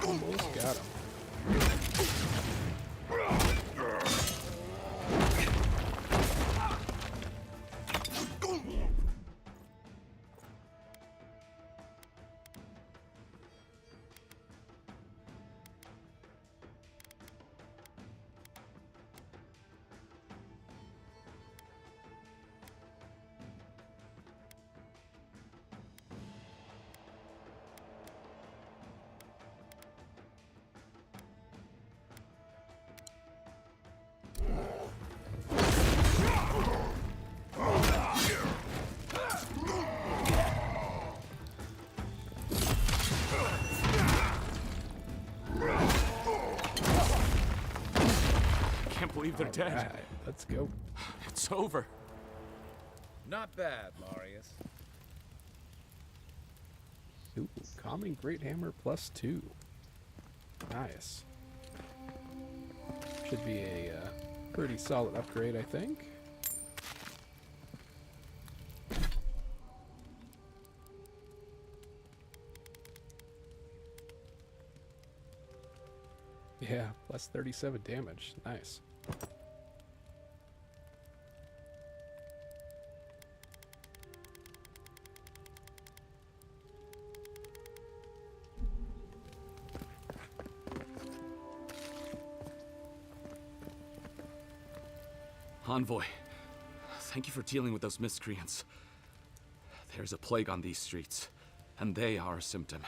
Almost got him. Believe they're dead. Right, let's go. It's over. Not bad, Marius. Ooh, Common Great Hammer +2. Nice. Should be a pretty solid upgrade, I think. Yeah, +37 damage. Nice. Envoy, thank you for dealing with those miscreants. There's a plague on these streets, and they are a symptom.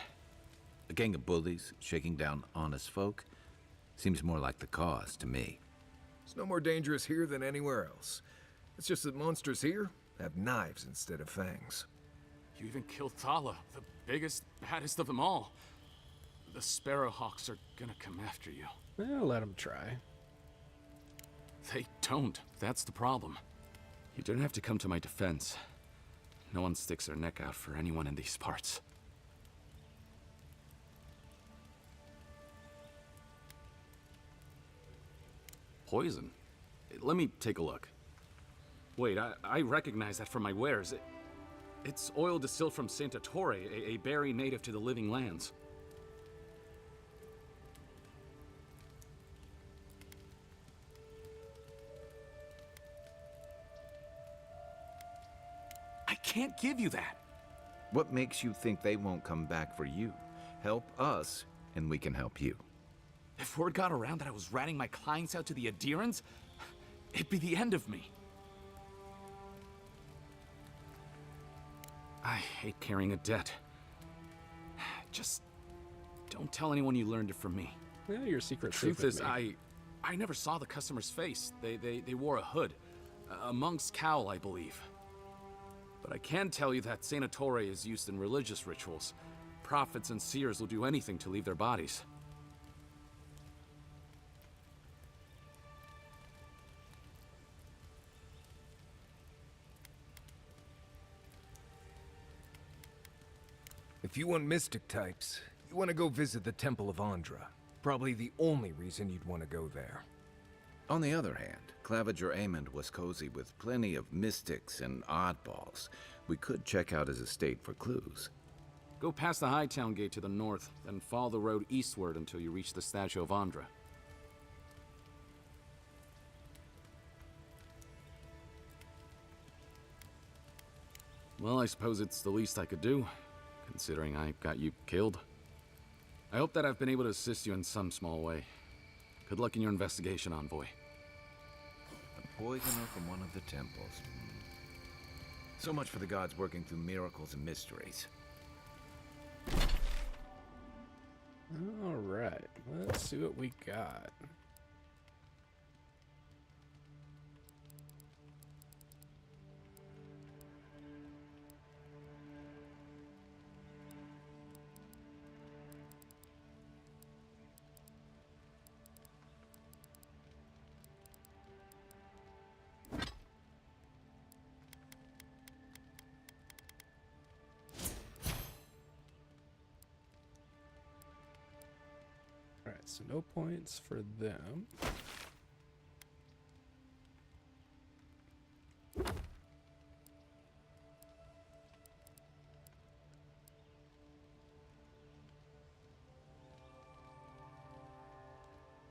A gang of bullies shaking down honest folk seems more like the cause to me. It's no more dangerous here than anywhere else. It's just that monsters here have knives instead of fangs. You even killed Thala, the biggest, baddest of them all. The Sparrowhawks are gonna come after you. Well, let them try. They don't. That's the problem. You don't have to come to my defense. No one sticks their neck out for anyone in these parts. Poison? Let me take a look. Wait, I recognize that from my wares. It's oil distilled from Santa Torre, a berry native to the Living Lands. I can't give you that. What makes you think they won't come back for you? Help us, and we can help you. If word got around that I was ratting my clients out to the Aedyrans, it'd be the end of me. I hate carrying a debt. Just don't tell anyone you learned it from me. Well, your secret's Truth safe with is, me. I never saw the customer's face. They wore a hood. A monk's cowl, I believe. But I can tell you that Santa Torre is used in religious rituals. Prophets and seers will do anything to leave their bodies. If you want mystic types, you want to go visit the Temple of Andra. Probably the only reason you'd want to go there. On the other hand, Claviger Amond was cozy with plenty of mystics and oddballs. We could check out his estate for clues. Go past the Hightown Gate to the north, then follow the road eastward until you reach the statue of Andra. Well, I suppose it's the least I could do, considering I got you killed. I hope that I've been able to assist you in some small way. Good luck in your investigation, Envoy. A poisoner from one of the temples. So much for the gods working through miracles and mysteries. Alright, let's see what we got. Alright, so no points for them.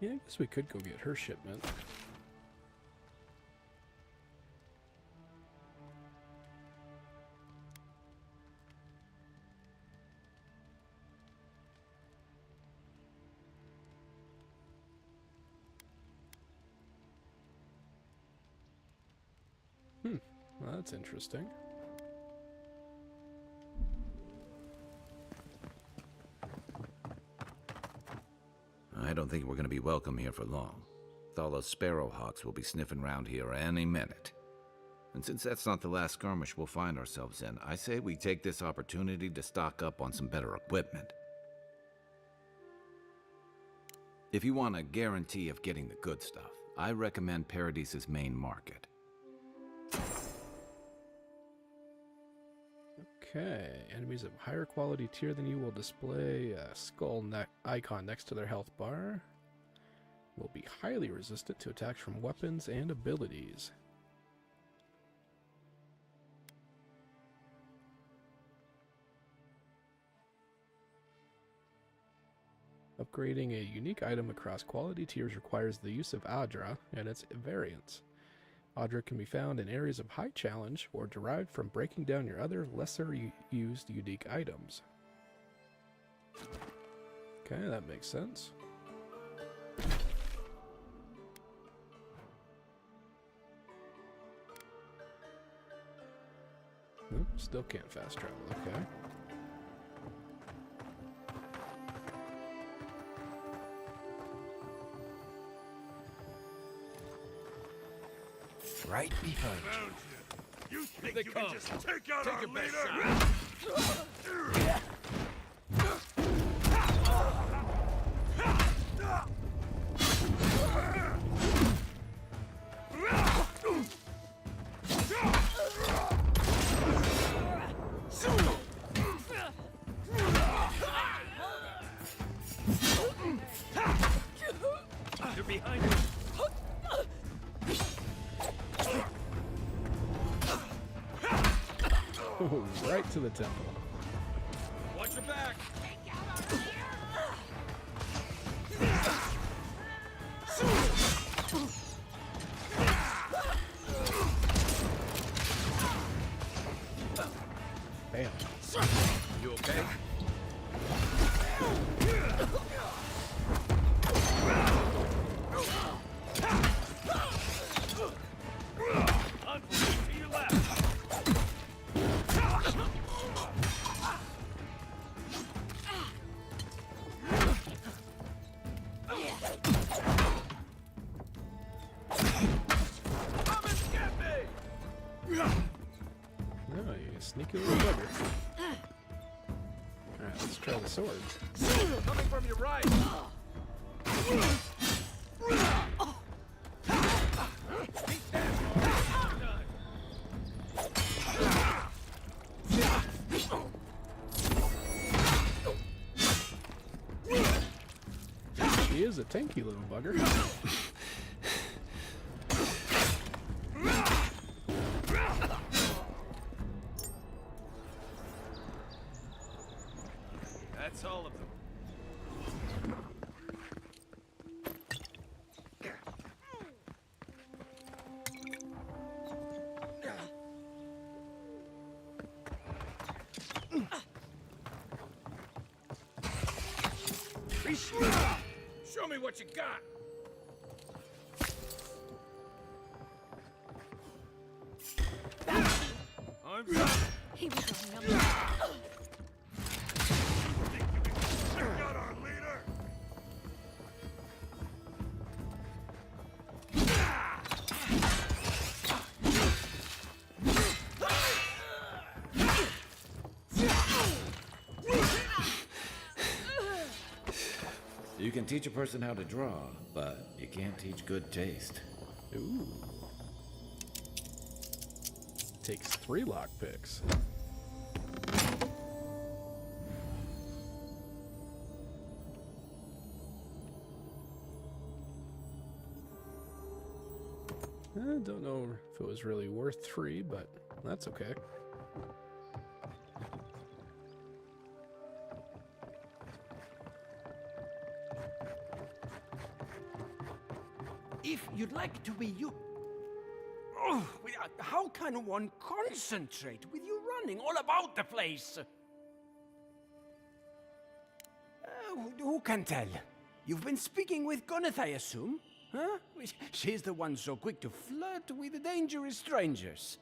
Yeah, I guess we could go get her shipment. Well, that's interesting. I don't think we're going to be welcome here for long. Thala's sparrowhawks will be sniffing around here any minute. And since that's not the last skirmish we'll find ourselves in, I say we take this opportunity to stock up on some better equipment. If you want a guarantee of getting the good stuff, I recommend Paradise's main market. Okay, enemies of higher quality tier than you will display a skull icon next to their health bar. Will be highly resistant to attacks from weapons and abilities. Upgrading a unique item across quality tiers requires the use of Aedyr and its variants. Aedyr can be found in areas of high challenge or derived from breaking down your other lesser used unique items. Okay, that makes sense. Nope, still can't fast travel, okay. Right behind you. You think They you come. can just take out Take our your best leader? They're behind you. Oh, right to the temple. Watch your back. Bam. You okay? To your left. No, you sneaky little bugger. Alright, let's try the swords. Coming from your right. He is a tanky little bugger. That's all of them. Show me what you got. He was a number. Got our leader. You can teach a person how to draw, but you can't teach good taste. Ooh. Takes 3 lockpicks. I don't know if it was really worth 3, but that's okay. If you'd like to be you... Oh, how can one concentrate with you running all about the place? Who can tell? You've been speaking with Gunith, I assume? Huh? She's the one so quick to flirt with dangerous strangers.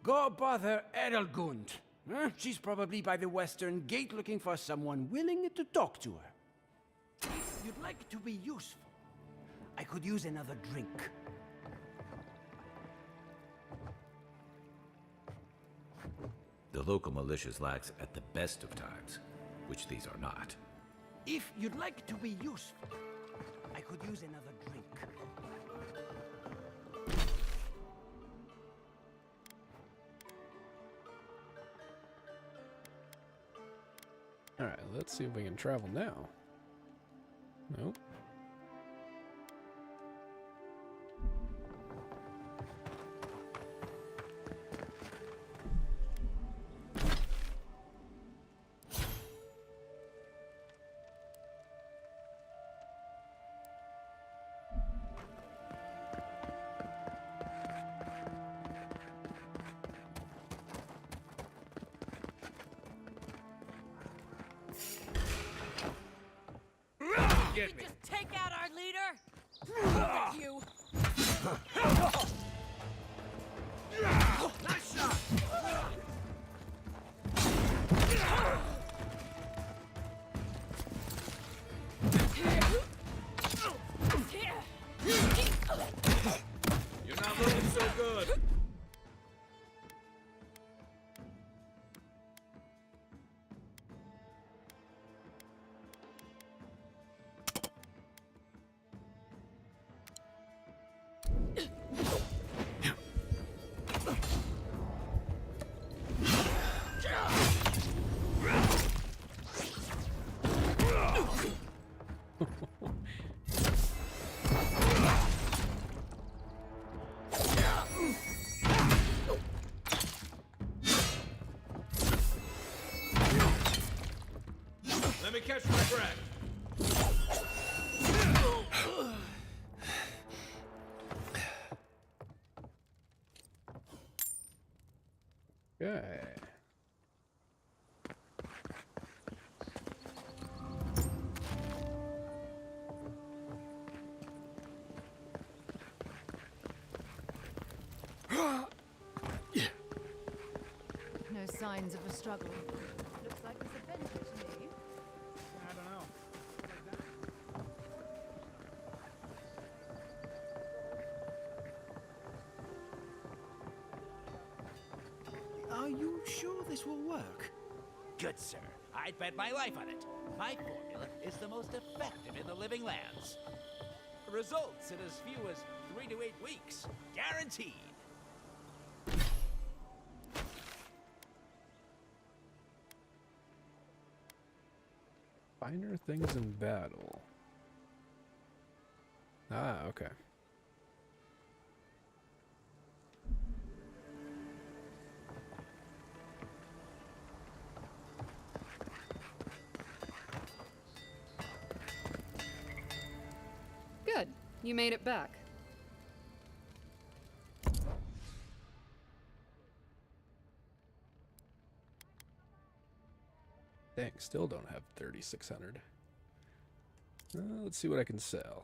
Go bother Edelgund. Huh? She's probably by the western gate looking for someone willing to talk to her. If you'd like to be useful, I could use another drink. The local militia's lax at the best of times, which these are not. If you'd like to be useful, I could use another drink. Alright, let's see if we can travel now. Nope. Get me. Just take out our leader? Look at you. Nice shot. You're not looking so good. Let me catch my breath. Okay. No signs of a struggle. Looks like this adventure to me. I don't know. Are you sure this will work? Good, sir. I'd bet my life on it. My formula is the most effective in the living lands. Results in as few as 3 to 8 weeks. Guaranteed. Finer things in battle. Ah, okay. Good. You made it back. Dang, still don't have 3,600. Let's see what I can sell.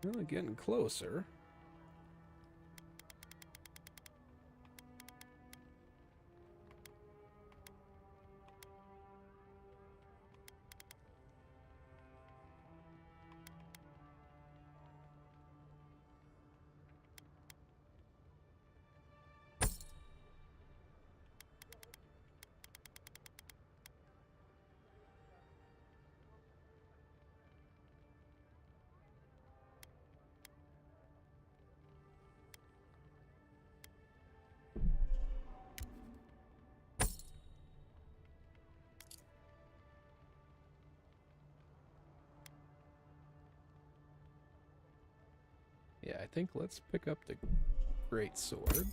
Well, getting closer. Yeah, I think let's pick up the great sword.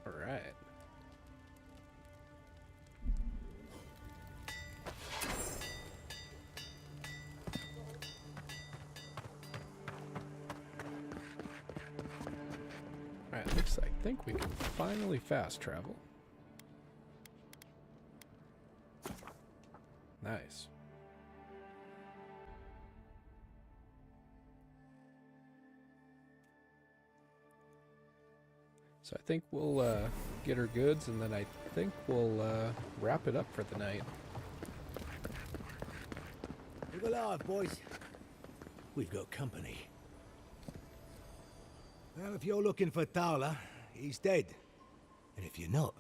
All right. Alright, looks like I think we can finally fast travel. Nice. So I think we'll get our goods, and then I think we'll wrap it up for the night. Look alive, boys. We've got company. Well, if you're looking for Thala, he's dead. And if you're not,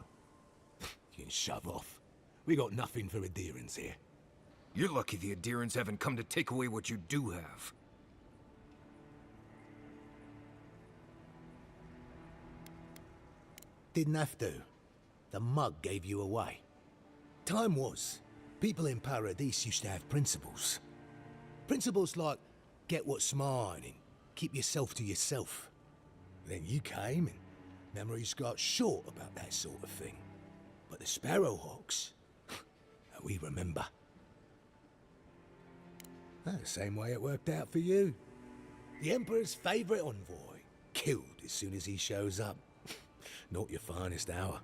you can shove off. We got nothing for adherents here. You're lucky the adherents haven't come to take away what you do have. Didn't have to. The mug gave you away. Time was, people in Paradise used to have principles. Principles like, get what's mine and keep yourself to yourself. Then you came and memories got short about that sort of thing. But the Sparrowhawks, we remember. The same way it worked out for you. The Emperor's favorite envoy, killed as soon as he shows up. Not your finest hour.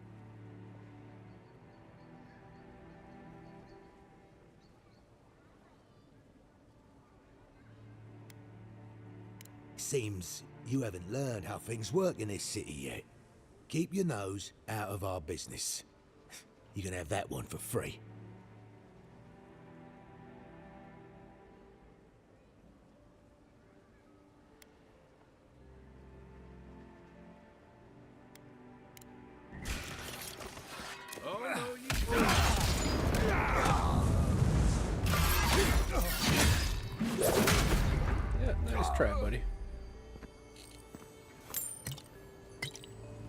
Seems you haven't learned how things work in this city yet. Keep your nose out of our business. You can have that one for free. Yeah, nice try, buddy.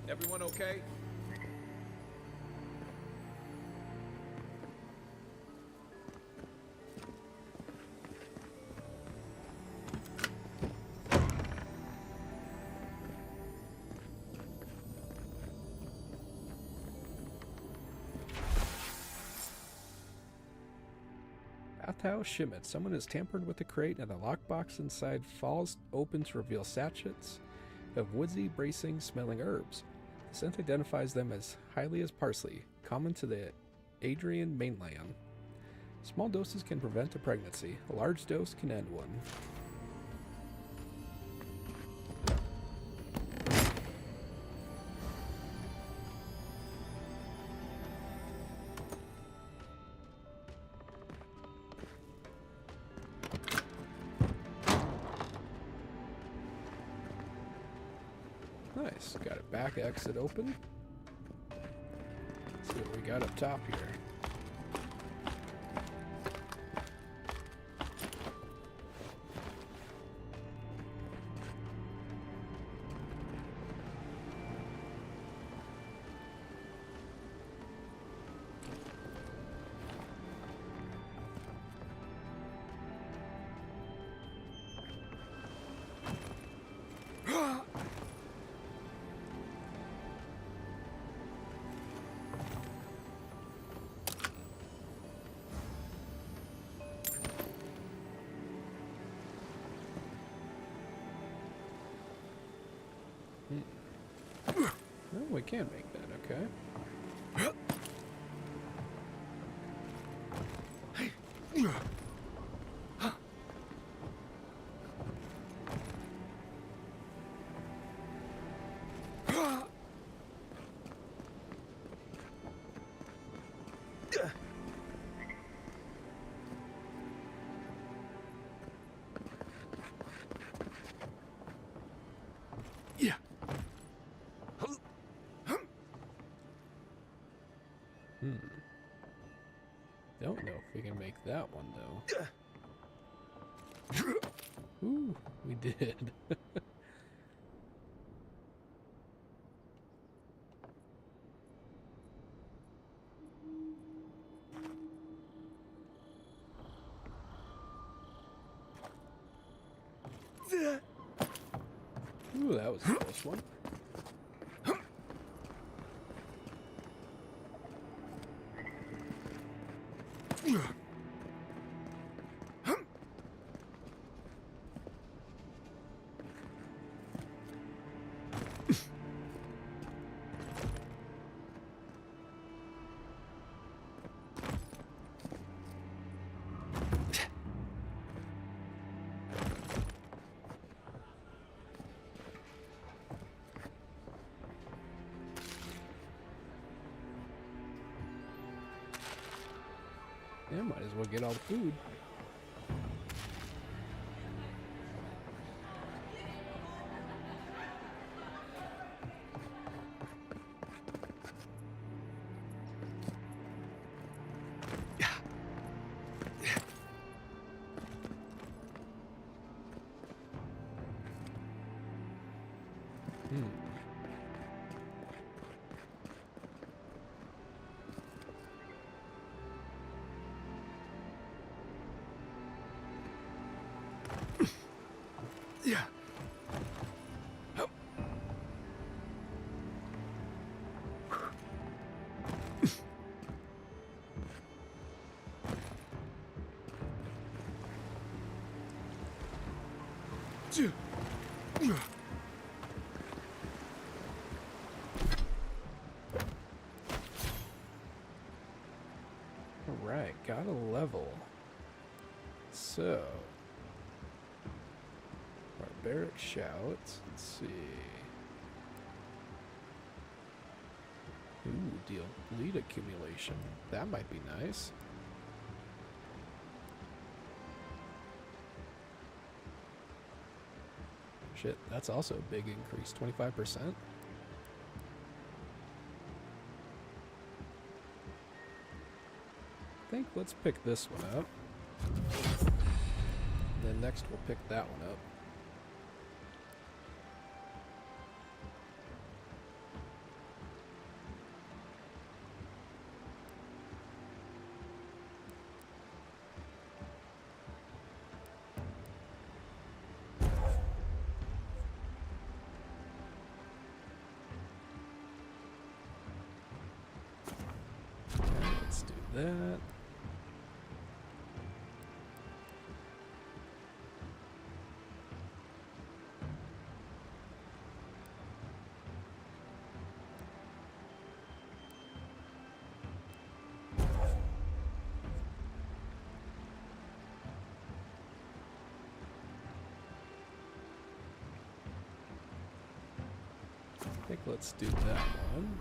Everyone okay? Bathhouse Shimmet. Someone has tampered with the crate and the lockbox inside falls open to reveal sachets of woodsy, bracing smelling herbs. The scent identifies them as highly as parsley, common to the Aedyr mainland. Small doses can prevent a pregnancy. A large dose can end one. Nice. Got a back exit open. Let's see what we got up top here. Oh, we can make that, okay. Don't know if we can make that one, though. Ooh, we did. Ooh, that was a close one. Yeah, might as well get all the food. Yeah. Alright, got a level. So, barbaric shouts. Let's see. Ooh, deal bleed accumulation. That might be nice. Shit, that's also a big increase. 25%. I think let's pick this one up. Then next we'll pick that one up. Let's do that. I think let's do that one.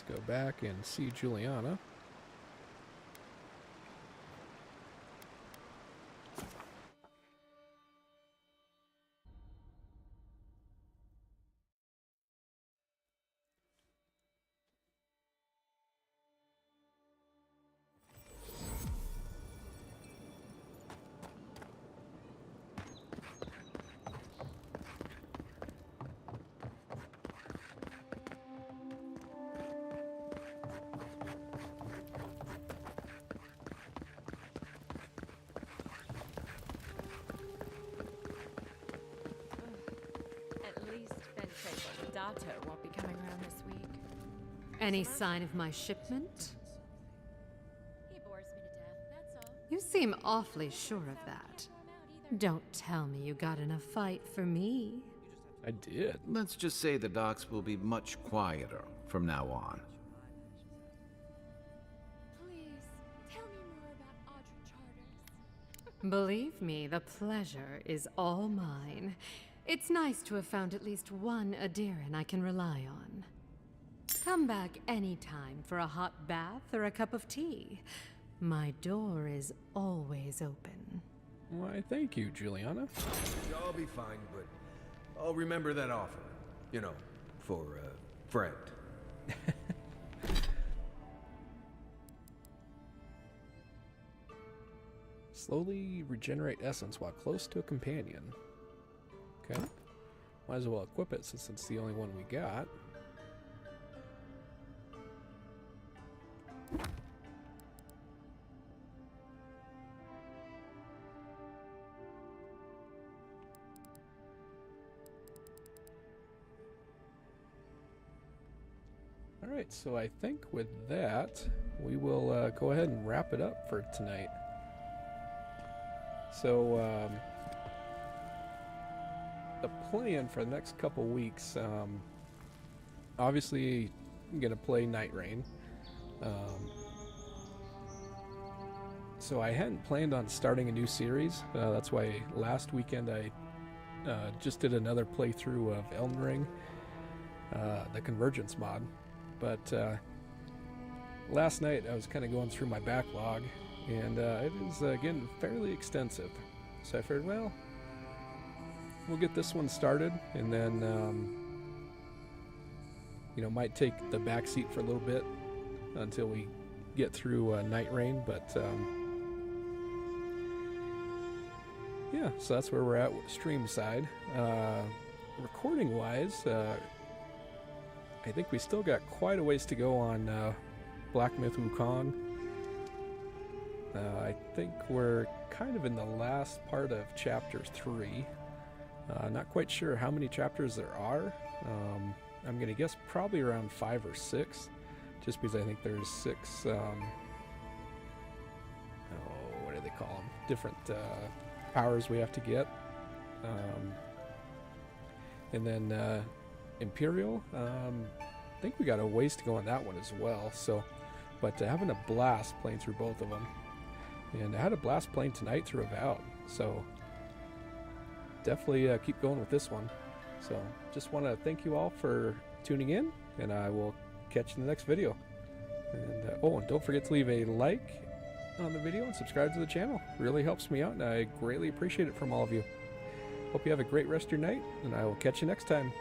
go back and see Juliana. Dato won't be coming around this week. Any sign of my shipment? He bores me to death, that's all. You seem awfully sure of that. Don't tell me you got in a fight for me. I did. Let's just say the docks will be much quieter from now on. Please, tell me more about Aedyr charters. Believe me, the pleasure is all mine. It's nice to have found at least one Aedyran I can rely on. Come back anytime for a hot bath or a cup of tea. My door is always open. Why, thank you, Juliana. I'll be fine, but I'll remember that offer. You know, for a friend. Slowly regenerate essence while close to a companion. Okay. Might as well equip it since it's the only one we got. Alright, so I think with that, we will go ahead and wrap it up for tonight. So, the plan for the next couple weeks, obviously I'm going to play Night Rain. So I hadn't planned on starting a new series. That's why last weekend I just did another playthrough of Elden Ring, the Convergence mod. But last night I was kind of going through my backlog, and it is getting fairly extensive. So I figured, well, we'll get this one started, and then, you know, might take the back seat for a little bit until we get through Night Rain, but, yeah, so that's where we're at with stream side. Recording-wise, I think we still got quite a ways to go on Black Myth Wukong. I think we're kind of in the last part of Chapter 3. Not quite sure how many chapters there are. I'm going to guess probably around 5 or 6, just because I think there's 6, what do they call them? Different powers we have to get. And then Imperial, I think we got a ways to go on that one as well. So, but having a blast playing through both of them. And I had a blast playing tonight through Avowed. So, definitely keep going with this one. So just want to thank you all for tuning in, and I will catch you in the next video. And oh, and don't forget to leave a like on the video and subscribe to the channel. Really helps me out, and I greatly appreciate it from all of you. Hope you have a great rest of your night, and I will catch you next time.